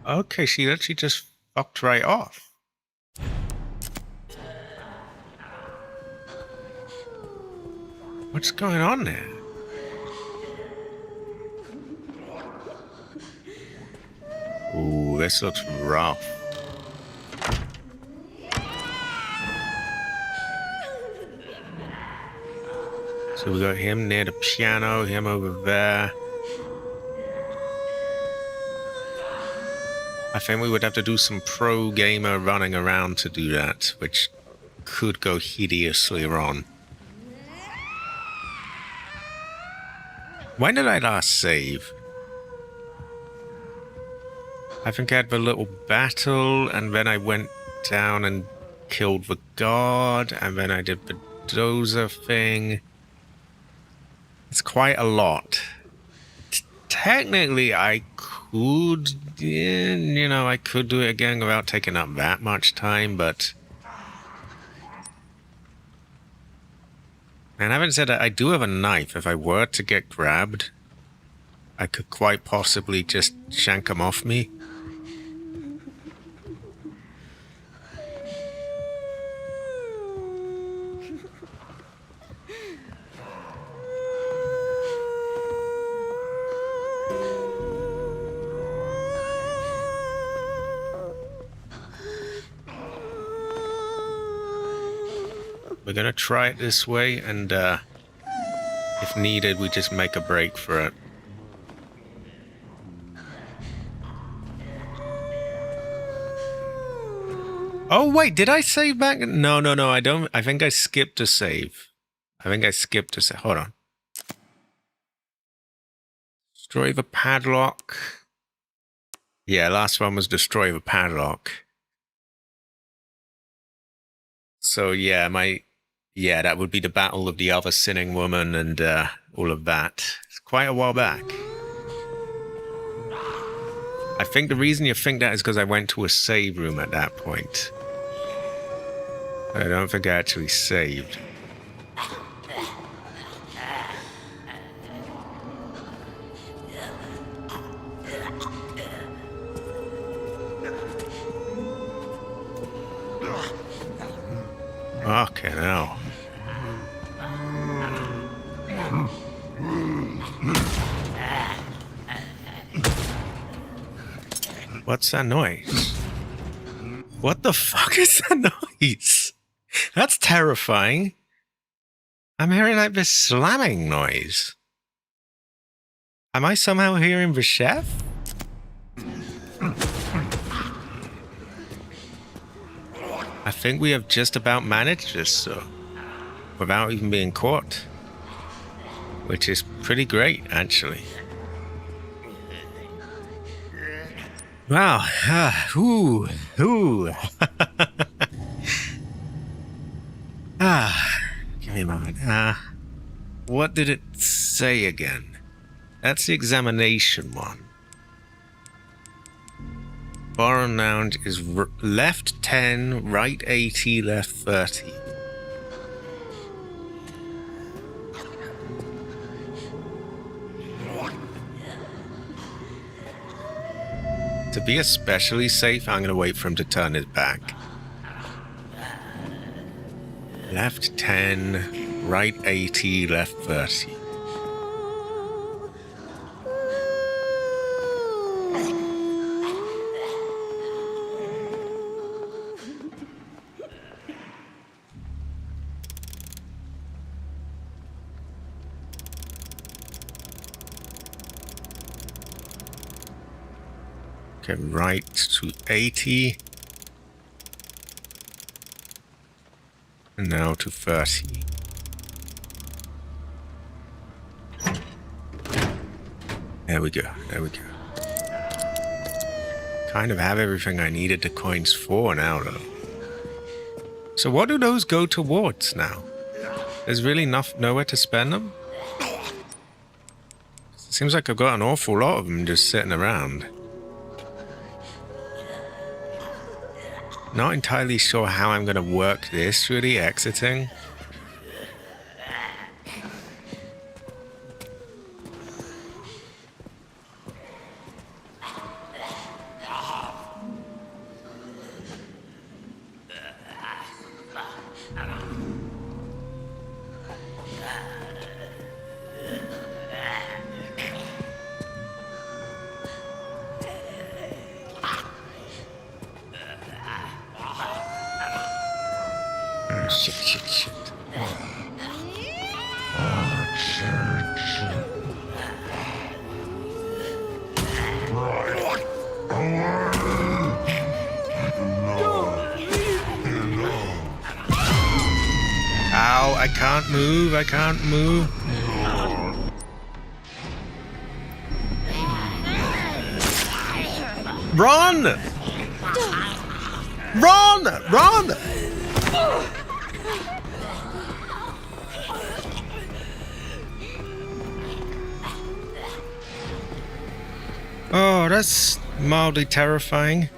Okay, she literally just fucked right off. What's going on there? Ooh, this looks rough. So we got him near the piano, him over there. I think we would have to do some pro gamer running around to do that, which could go hideously wrong. When did I last save? I think I had the little battle, and then I went down and killed the guard, and then I did the dozer thing. It's quite a lot. Technically, I could, you know, I could do it again without taking up that much time, but... And having said that, I do have a knife. If I were to get grabbed, I could quite possibly just shank him off me. We're gonna try it this way, and if needed, we just make a break for it. Oh wait, did I save back? No, I don't. I think I skipped a save. Hold on. Destroy the padlock. Yeah, last one was destroy the padlock. So yeah, that would be the battle of the other sinning woman and all of that. It's quite a while back. I think the reason you think that is because I went to a save room at that point. I don't think I actually saved. Okay, now. What's that noise? What the fuck is that noise? That's terrifying. I'm hearing like this slamming noise. Am I somehow hearing the chef? I think we have just about managed this, so without even being caught, which is pretty great, actually. Wow. Ooh. God. What did it say again? That's the examination one. Foreign lounge is left 10, right 80, left 30. To be especially safe, I'm going to wait for him to turn his back. Left 10, right 80, left 30. Okay, right to 80. And now to 30. There we go, there we go. Kind of have everything I needed the coins for now, though. So what do those go towards now? There's really nowhere to spend them? Seems like I've got an awful lot of them just sitting around. Not entirely sure how I'm going to work this, really, exiting. Shit. Ow, I can't move. Run! Oh, that's mildly terrifying.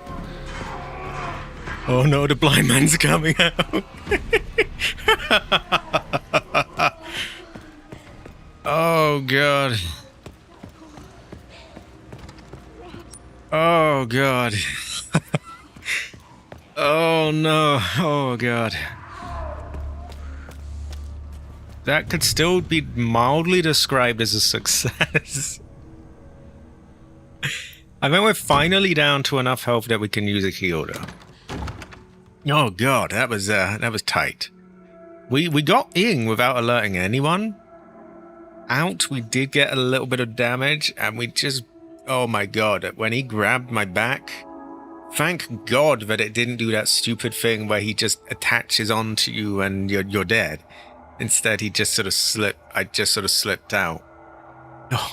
Oh no, the blind man's coming out. Oh god. Oh god. Oh no. Oh god. That could still be mildly described as a success. I think we're finally down to enough health that we can use a heal though. Oh god, that was tight. We got in without alerting anyone. Out, we did get a little bit of damage, and we just, oh my god, when he grabbed my back, thank god that it didn't do that stupid thing where he just attaches onto you and you're dead. Instead, he just sort of slipped. I just sort of slipped out.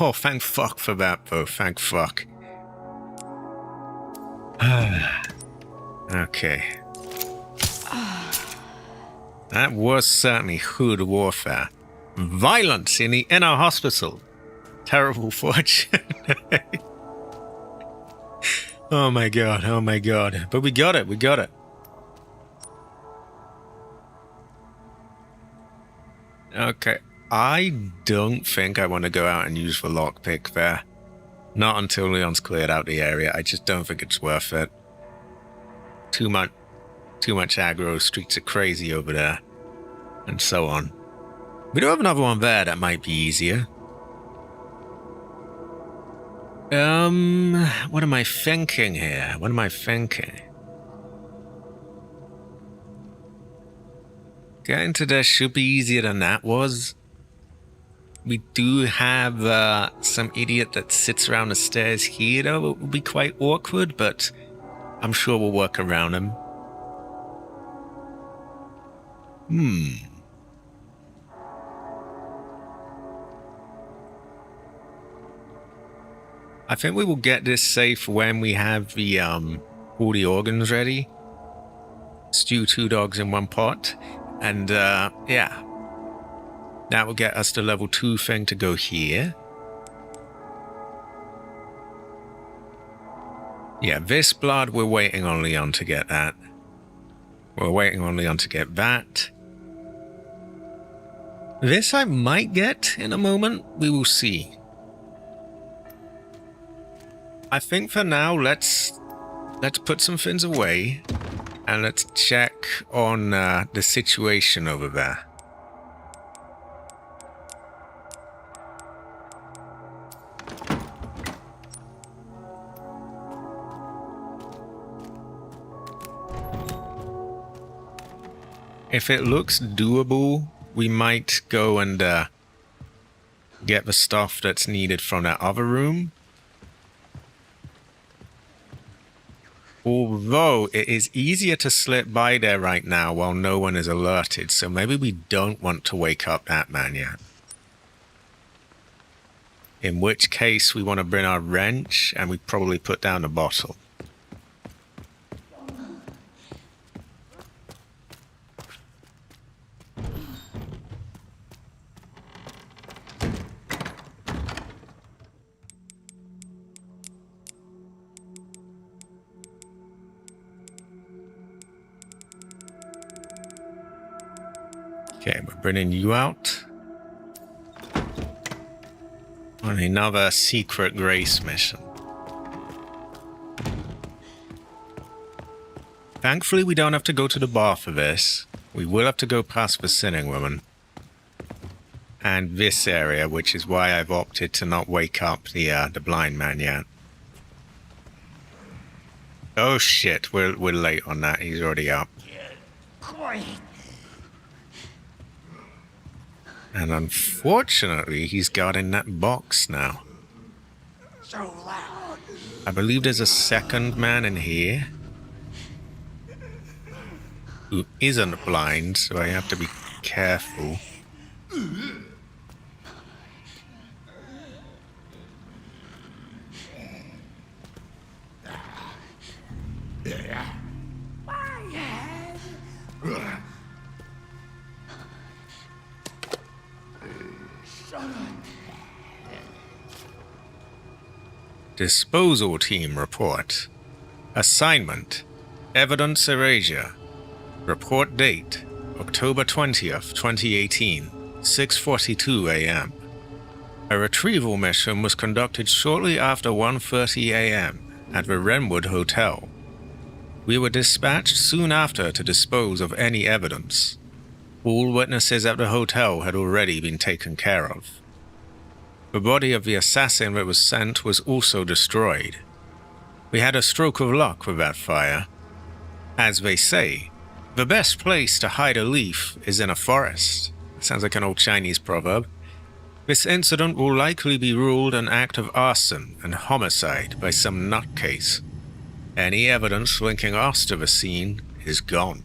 Oh, thank fuck for that, though. Thank fuck. Okay. That was certainly hood warfare. Violence in the inner hospital. Terrible fortune. Oh my god. But we got it. Okay. I don't think I want to go out and use the lockpick there. Not until Leon's cleared out the area. I just don't think it's worth it. Too much aggro, streets are crazy over there. And so on. We do have another one there that might be easier. What am I thinking here? Getting to there should be easier than that was. We do have some idiot that sits around the stairs here, though. It will be quite awkward, but I'm sure we'll work around him. I think we will get this safe when we have the all the organs ready. Stew 2 dogs in one pot. And yeah. That will get us the level 2 thing to go here. Yeah, this blood, we're waiting on Leon to get that. We're waiting on Leon to get that. This I might get in a moment. We will see. I think for now, let's put some things away. And let's check on the situation over there. If it looks doable, we might go and get the stuff that's needed from that other room. Although it is easier to slip by there right now while no one is alerted, so maybe we don't want to wake up that man yet. In which case we want to bring our wrench and we probably put down the bottle. Okay, we're bringing you out on another secret grace mission. Thankfully, we don't have to go to the bar for this. We will have to go past the sinning woman and this area, which is why I've opted to not wake up the blind man yet. Oh shit, we're late on that. He's already up. Quiet. And unfortunately, he's got in that box now. So loud. I believe there's a second man in here who isn't blind, so I have to be careful. Disposal team report. Assignment: evidence erasure. Report date: October 20th, 2018, 6:42 a.m. A retrieval mission was conducted shortly after 1:30 a.m. at the Wrenwood Hotel. We were dispatched soon after to dispose of any evidence. All witnesses at the hotel had already been taken care of. The body of the assassin that was sent was also destroyed. We had a stroke of luck with that fire. As they say, the best place to hide a leaf is in a forest. Sounds like an old Chinese proverb. This incident will likely be ruled an act of arson and homicide by some nutcase. Any evidence linking us to the scene is gone.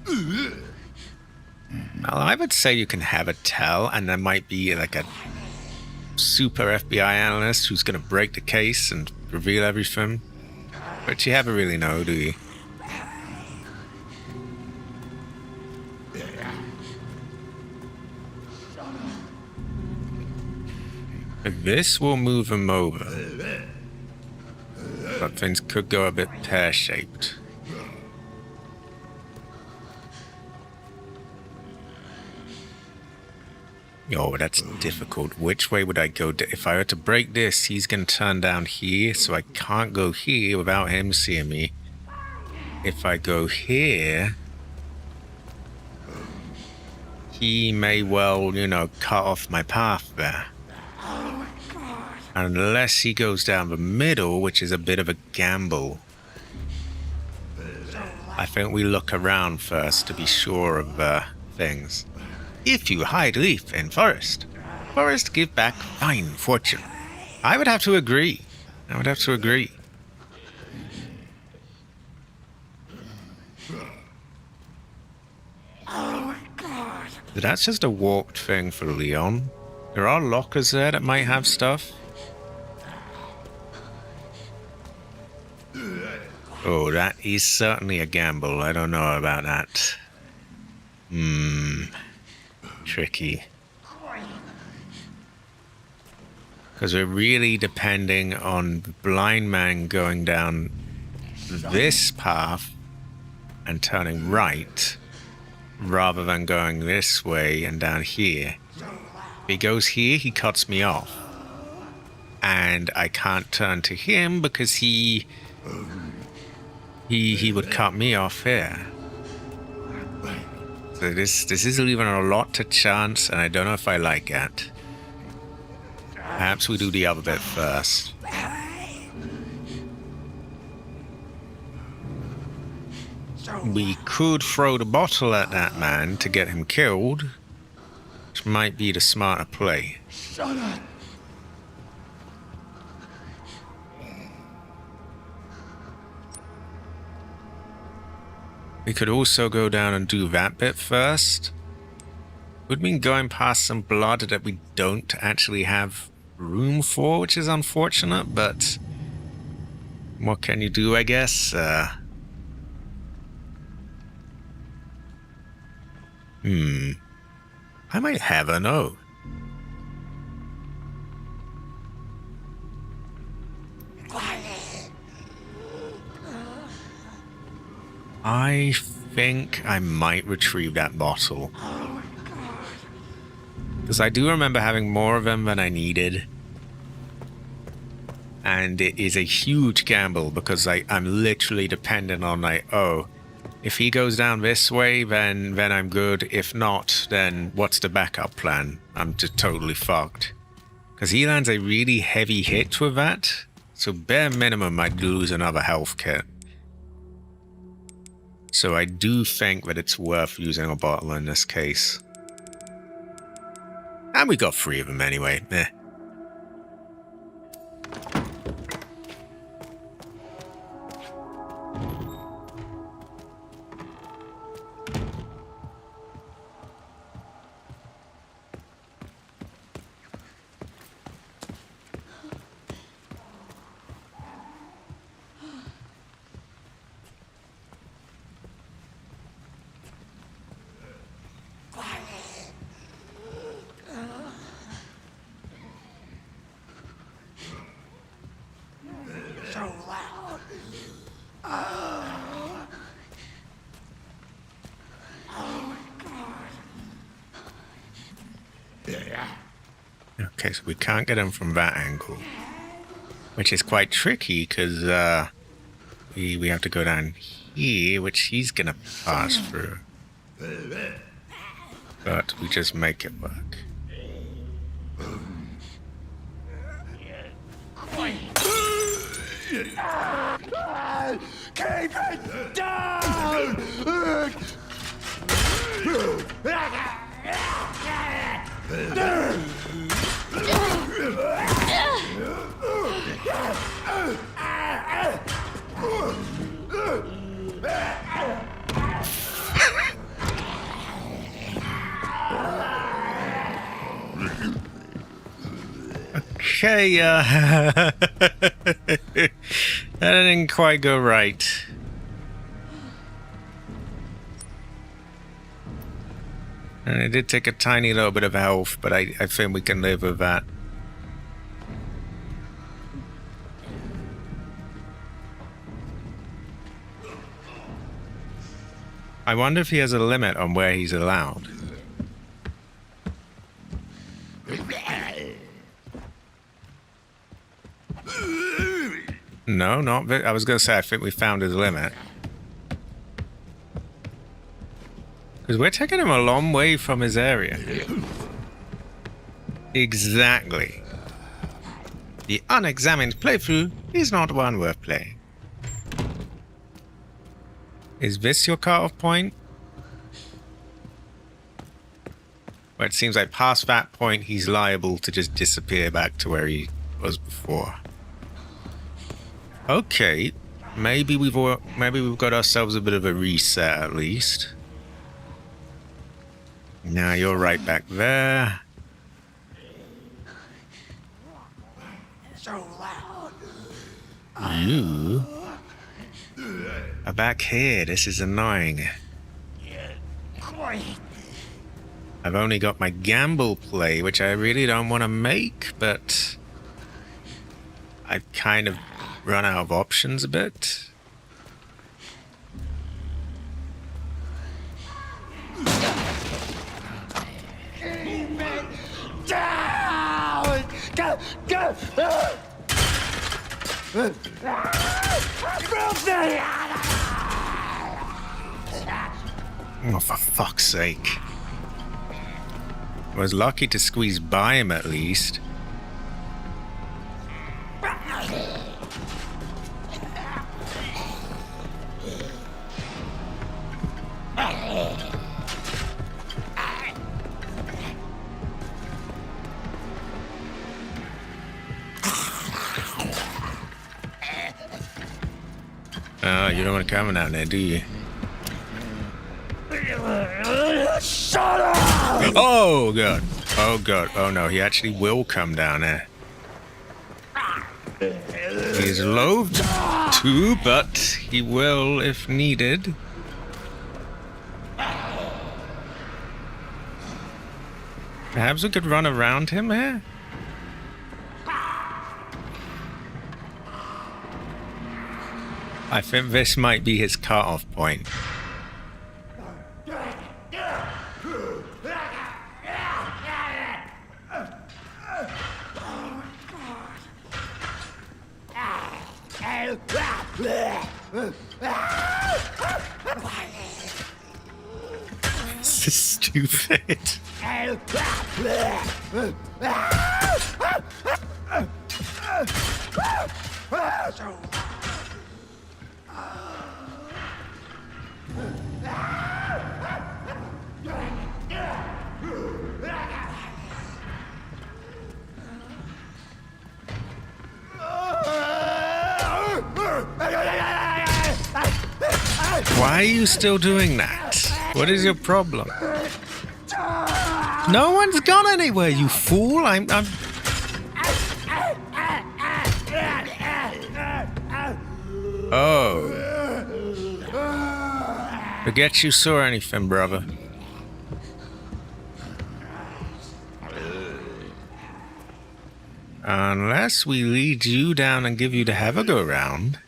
Well, I would say you can have a tell, and there might be like a super FBI analyst who's going to break the case and reveal everything. But you never really know, do you? This will move him over. But things could go a bit pear-shaped. Oh, that's difficult. Which way would I go? If I were to break this, he's going to turn down here, so I can't go here without him seeing me. If I go here, he may well, you know, cut off my path there. Unless he goes down the middle, which is a bit of a gamble. I think we look around first to be sure of things. If you hide leaf in forest, forest give back fine fortune. I would have to agree. That's just a warped thing for Leon. There are lockers there that might have stuff. Oh, that is certainly a gamble. I don't know about that. Tricky. Because we're really depending on the blind man going down this path and turning right, rather than going this way and down here. If he goes here, he cuts me off. And I can't turn to him because he would cut me off here. So this is leaving a lot to chance, and I don't know if I like it. Perhaps we do the other bit first. We could throw the bottle at that man to get him killed, which might be the smarter play. Shut up. We could also go down and do that bit first. Would mean going past some blood that we don't actually have room for, which is unfortunate, but what can you do, I guess? I might have a no. I think I might retrieve that bottle. Because I do remember having more of them than I needed. And it is a huge gamble because I'm literally dependent on if he goes down this way, then I'm good. If not, then what's the backup plan? I'm just totally fucked. Because he lands a really heavy hit with that. So bare minimum, I'd lose another health kit. So I do think that it's worth using a bottle in this case. And we got 3 of them anyway. So loud. Okay, so we can't get him from that angle. Which is quite tricky, because we have to go down here, which he's going to pass through. But we just make it work. Keep it down! Okay, that didn't quite go right. And it did take a tiny little bit of health, but I think we can live with that. I wonder if he has a limit on where he's allowed. No, not. I was going to say, I think we found his limit. Because we're taking him a long way from his area. Exactly. The unexamined playthrough is not one worth playing. Is this your cutoff point? Where it seems like past that point, he's liable to just disappear back to where he was before. Okay, maybe we've got ourselves a bit of a reset at least. Now you're right back there. So loud. You are back here. This is annoying. Quiet. I've only got my gamble play, which I really don't want to make, but I've kind of run out of options a bit. Down! Go! Go! Oh, for fuck's sake. I was lucky to squeeze by him at least. Oh, you don't want to come down there, do you? Shut up! Oh, God. Oh, God. Oh, no, he actually will come down there. He's loath to, but he will if needed. Perhaps we could run around him here? I think this might be his cut-off point. This is stupid. Why are you still doing that? What is your problem? No one's gone anywhere, you fool. I'm... Oh. Forget you saw anything, brother. Unless we lead you down and give you to have a go round,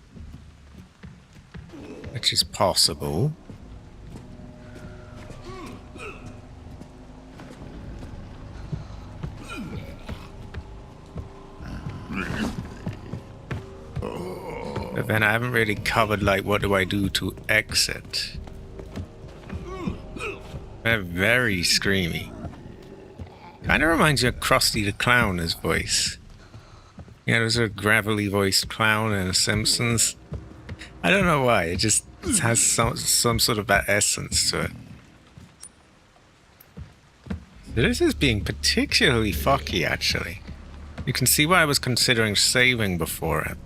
which is possible. But then I haven't really covered, like, what do I do to exit? They're very screamy. Kind of reminds you of Krusty the Clown's voice. You know, there's a gravelly voiced clown in The Simpsons. I don't know why, it just has some sort of that essence to it. This is being particularly fucky, actually. You can see why I was considering saving before it.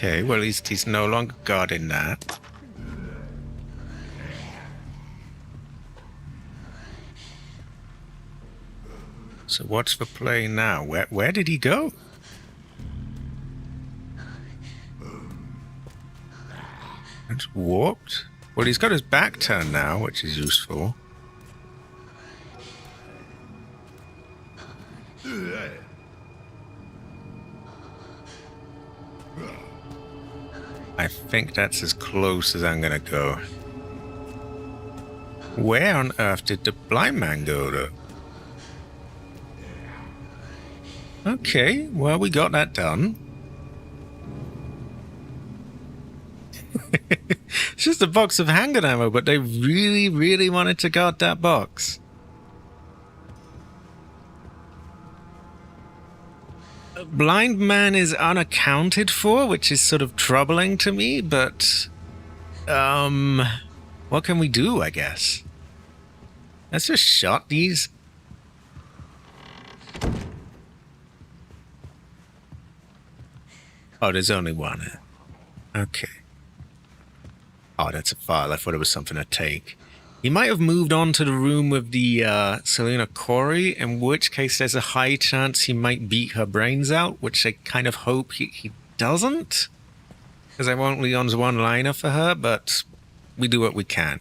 Okay, well, at least he's no longer guarding that. So what's the play now? Where did he go? It's warped. Well, he's got his back turned now, which is useful. I think that's as close as I'm gonna go. Where on earth did the blind man go, though? Okay, well, we got that done. It's just a box of handgun ammo, but they really, really wanted to guard that box. Blind man is unaccounted for, which is sort of troubling to me, but what can we do, I guess? Let's just shot these. Oh, there's only one. Okay. Oh, that's a file. I thought it was something to take. He might have moved on to the room with the Selena Corey, in which case there's a high chance he might beat her brains out, which I kind of hope he doesn't. Because I want Leon's one-liner for her, but we do what we can.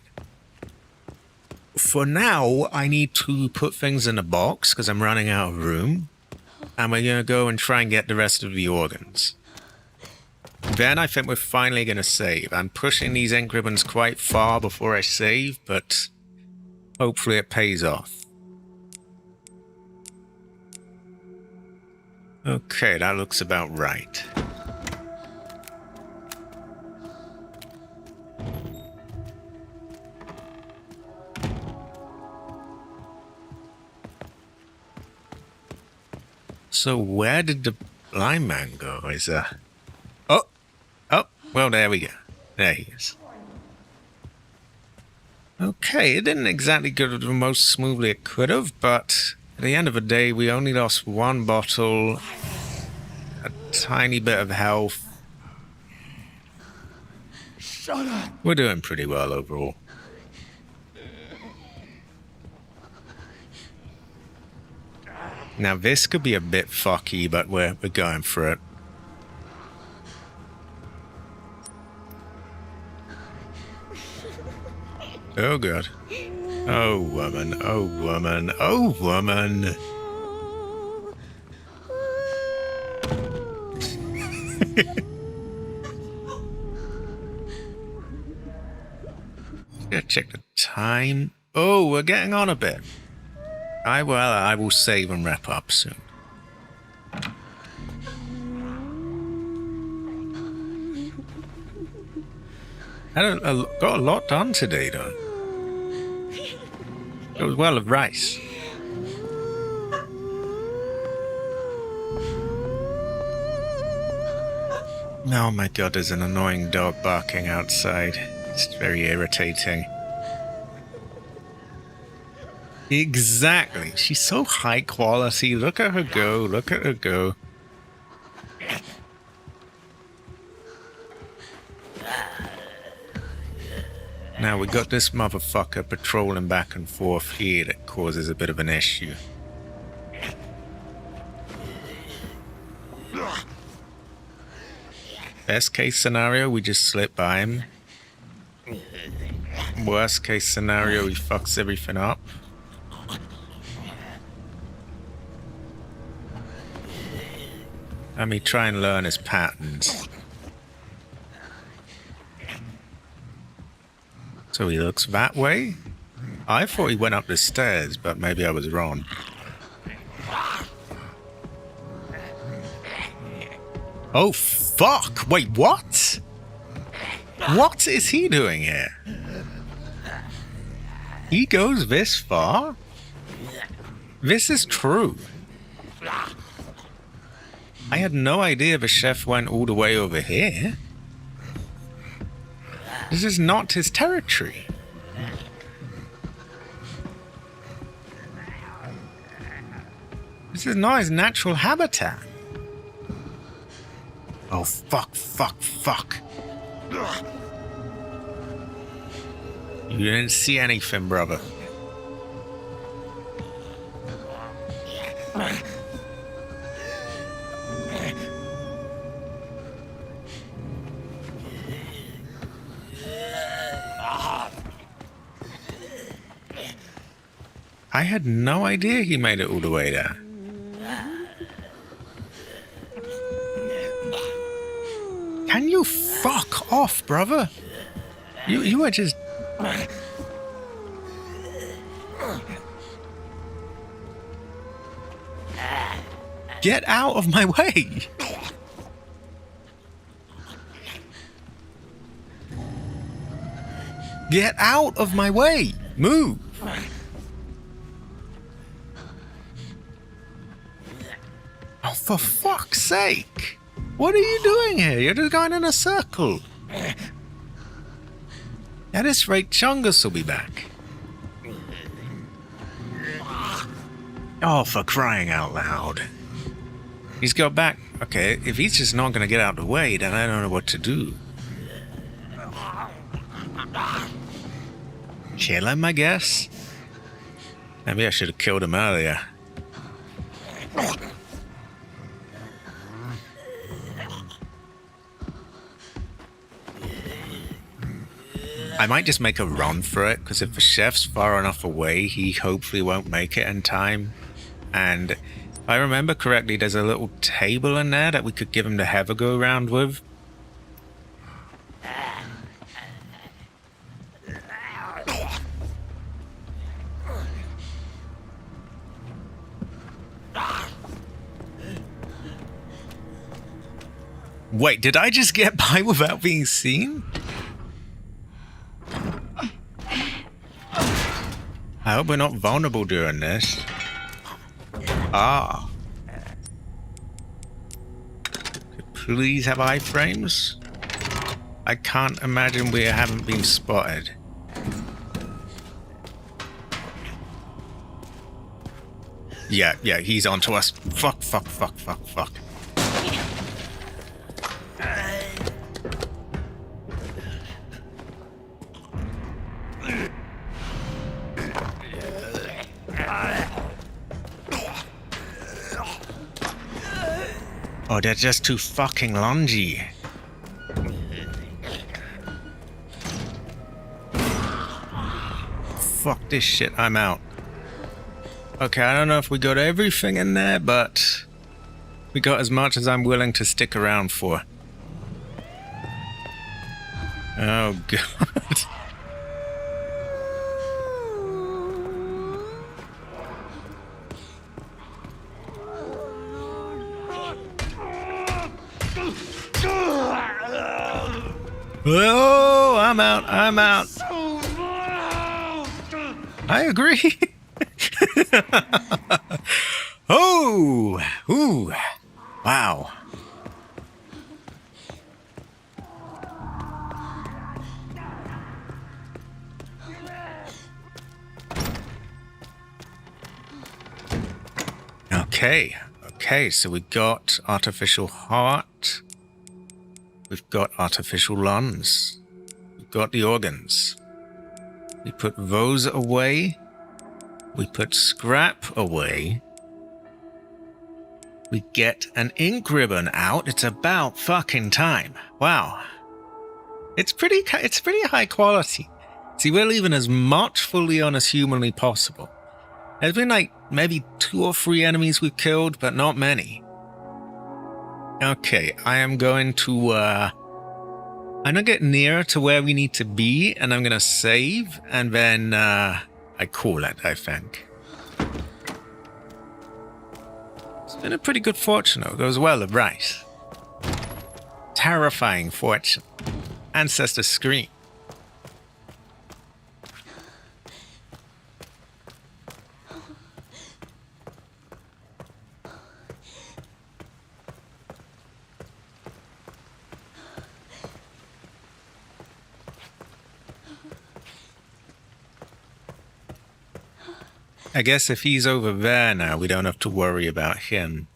For now, I need to put things in a box, because I'm running out of room. And we're going to go and try and get the rest of the organs. Then I think we're finally going to save. I'm pushing these ink ribbons quite far before I save, but hopefully it pays off. Okay, that looks about right. So where did the blind man go? Is Oh, well, there we go. There he is. Okay, it didn't exactly go the most smoothly it could have, but at the end of the day, we only lost one bottle, a tiny bit of health. Shut up. We're doing pretty well overall. Now, this could be a bit fucky, but we're going for it. Oh, God. Oh, woman. Oh, woman. Oh, woman. Gotta check the time. Oh, we're getting on a bit. I will save and wrap up soon. I got a lot done today, though. It was well of rice. Oh my God, there's an annoying dog barking outside. It's very irritating. Exactly. She's so high quality. Look at her go. Look at her go. Now we got this motherfucker patrolling back and forth here that causes a bit of an issue. Best case scenario, we just slip by him. Worst case scenario, he fucks everything up. Let me try and learn his patterns. So he looks that way? I thought he went up the stairs, but maybe I was wrong. Oh, fuck! Wait, what? What is he doing here? He goes this far? This is true. I had no idea the chef went all the way over here. This is not his territory. This is not his natural habitat. Oh, fuck, fuck, fuck. You didn't see anything, brother. I had no idea he made it all the way there. Can you fuck off, brother? You are just... Get out of my way! Get out of my way! Move! Oh, for fuck's sake! What are you doing here? You're just going in a circle. At this rate, Chungus will be back. Oh, for crying out loud. He's got back. Okay, if he's just not going to get out of the way, then I don't know what to do. kill him, I guess? Maybe I should have killed him earlier. I might just make a run for it, because if the chef's far enough away, he hopefully won't make it in time. And if I remember correctly, there's a little table in there that we could give him to have a go around with. Wait, did I just get by without being seen? I hope we're not vulnerable during this. Ah. Could please have iframes? I can't imagine we haven't been spotted. Yeah, he's onto us. Fuck. Oh, they're just too fucking lungy. Fuck this shit, I'm out. Okay, I don't know if we got everything in there, but we got as much as I'm willing to stick around for. Oh, God. Oh, I'm out. I agree. Oh, ooh, wow. Okay, so we got artificial heart. We've got artificial lungs. We've got the organs. We put those away. We put scrap away. We get an ink ribbon out. It's about fucking time. Wow. It's pretty high quality. See, we're leaving as much for Leon as humanly possible. There's been like maybe 2 or 3 enemies we've killed, but not many. Okay, I am going to, I'm gonna get nearer to where we need to be, and I'm gonna save, and then, I call it, I think. It's been a pretty good fortune, though. It goes well, right? Terrifying fortune. Ancestor scream. I guess if he's over there now, we don't have to worry about him.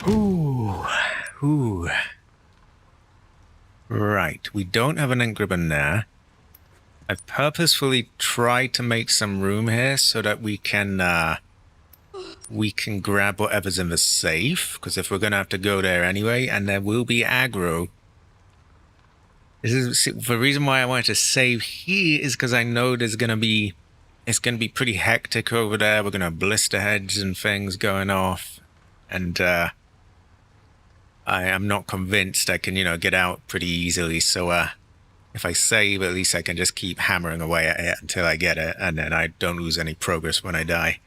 Ooh. Right, we don't have an ink ribbon there. I've purposefully tried to make some room here so that we can grab whatever's in the safe, because if we're gonna have to go there anyway, and there will be aggro. This is the reason why I wanted to save here is because I know it's gonna be pretty hectic over there. We're gonna have blister heads and things going off, and I am not convinced I can get out pretty easily. So if I save, at least I can just keep hammering away at it until I get it, and then I don't lose any progress when I die.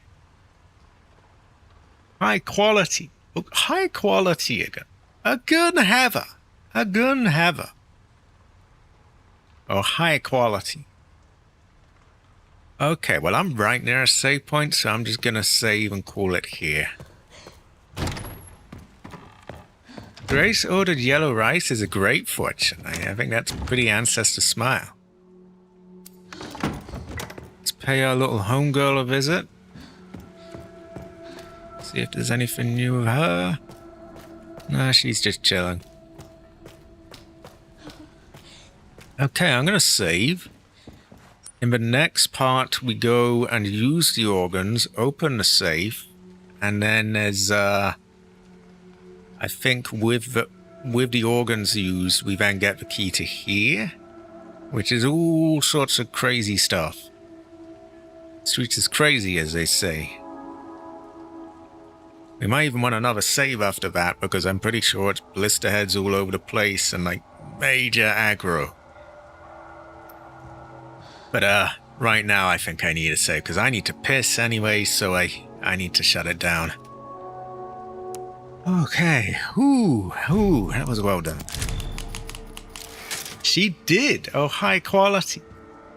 High quality. Look, high quality again. A gun haver. Oh, high quality. Okay, well, I'm right near a save point, so I'm just gonna save and call it here. Grace ordered yellow rice is a great fortune. I think that's pretty ancestor smile. Let's pay our little homegirl a visit. See if there's anything new with her. Nah, she's just chilling. Okay, I'm gonna save. In the next part, we go and use the organs, open the safe, and then there's, I think with the organs used, we then get the key to here, which is all sorts of crazy stuff. Streets is crazy, as they say. We might even want another save after that, because I'm pretty sure it's blister heads all over the place and, like, major aggro. But, right now I think I need a save, because I need to piss anyway, so I need to shut it down. Okay. Ooh, that was well done. She did! Oh, high quality.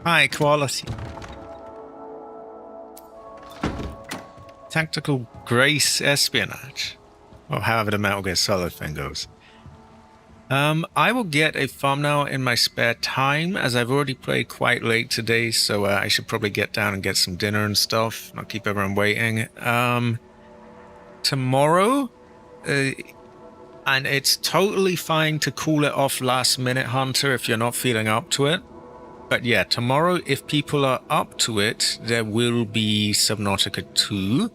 High quality. Tactical Grace Espionage. Or however the Metal Gear Solid thing goes. I will get a thumbnail in my spare time, as I've already played quite late today, so I should probably get down and get some dinner and stuff, not keep everyone waiting. Tomorrow, and it's totally fine to call it off last minute, Hunter, if you're not feeling up to it. But yeah, tomorrow, if people are up to it, there will be Subnautica 2.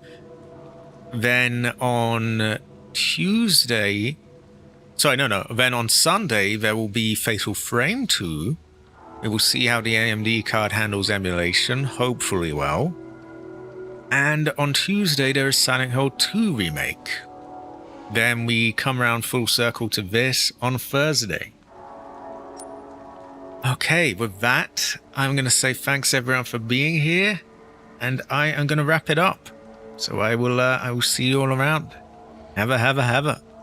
Then on Tuesday... Then on Sunday, there will be Fatal Frame 2. We will see how the AMD card handles emulation, hopefully well. And on Tuesday, there is Silent Hill 2 Remake. Then we come around full circle to this on Thursday. Okay, with that, I'm going to say thanks everyone for being here, and I am going to wrap it up. So I will see you all around. Have a.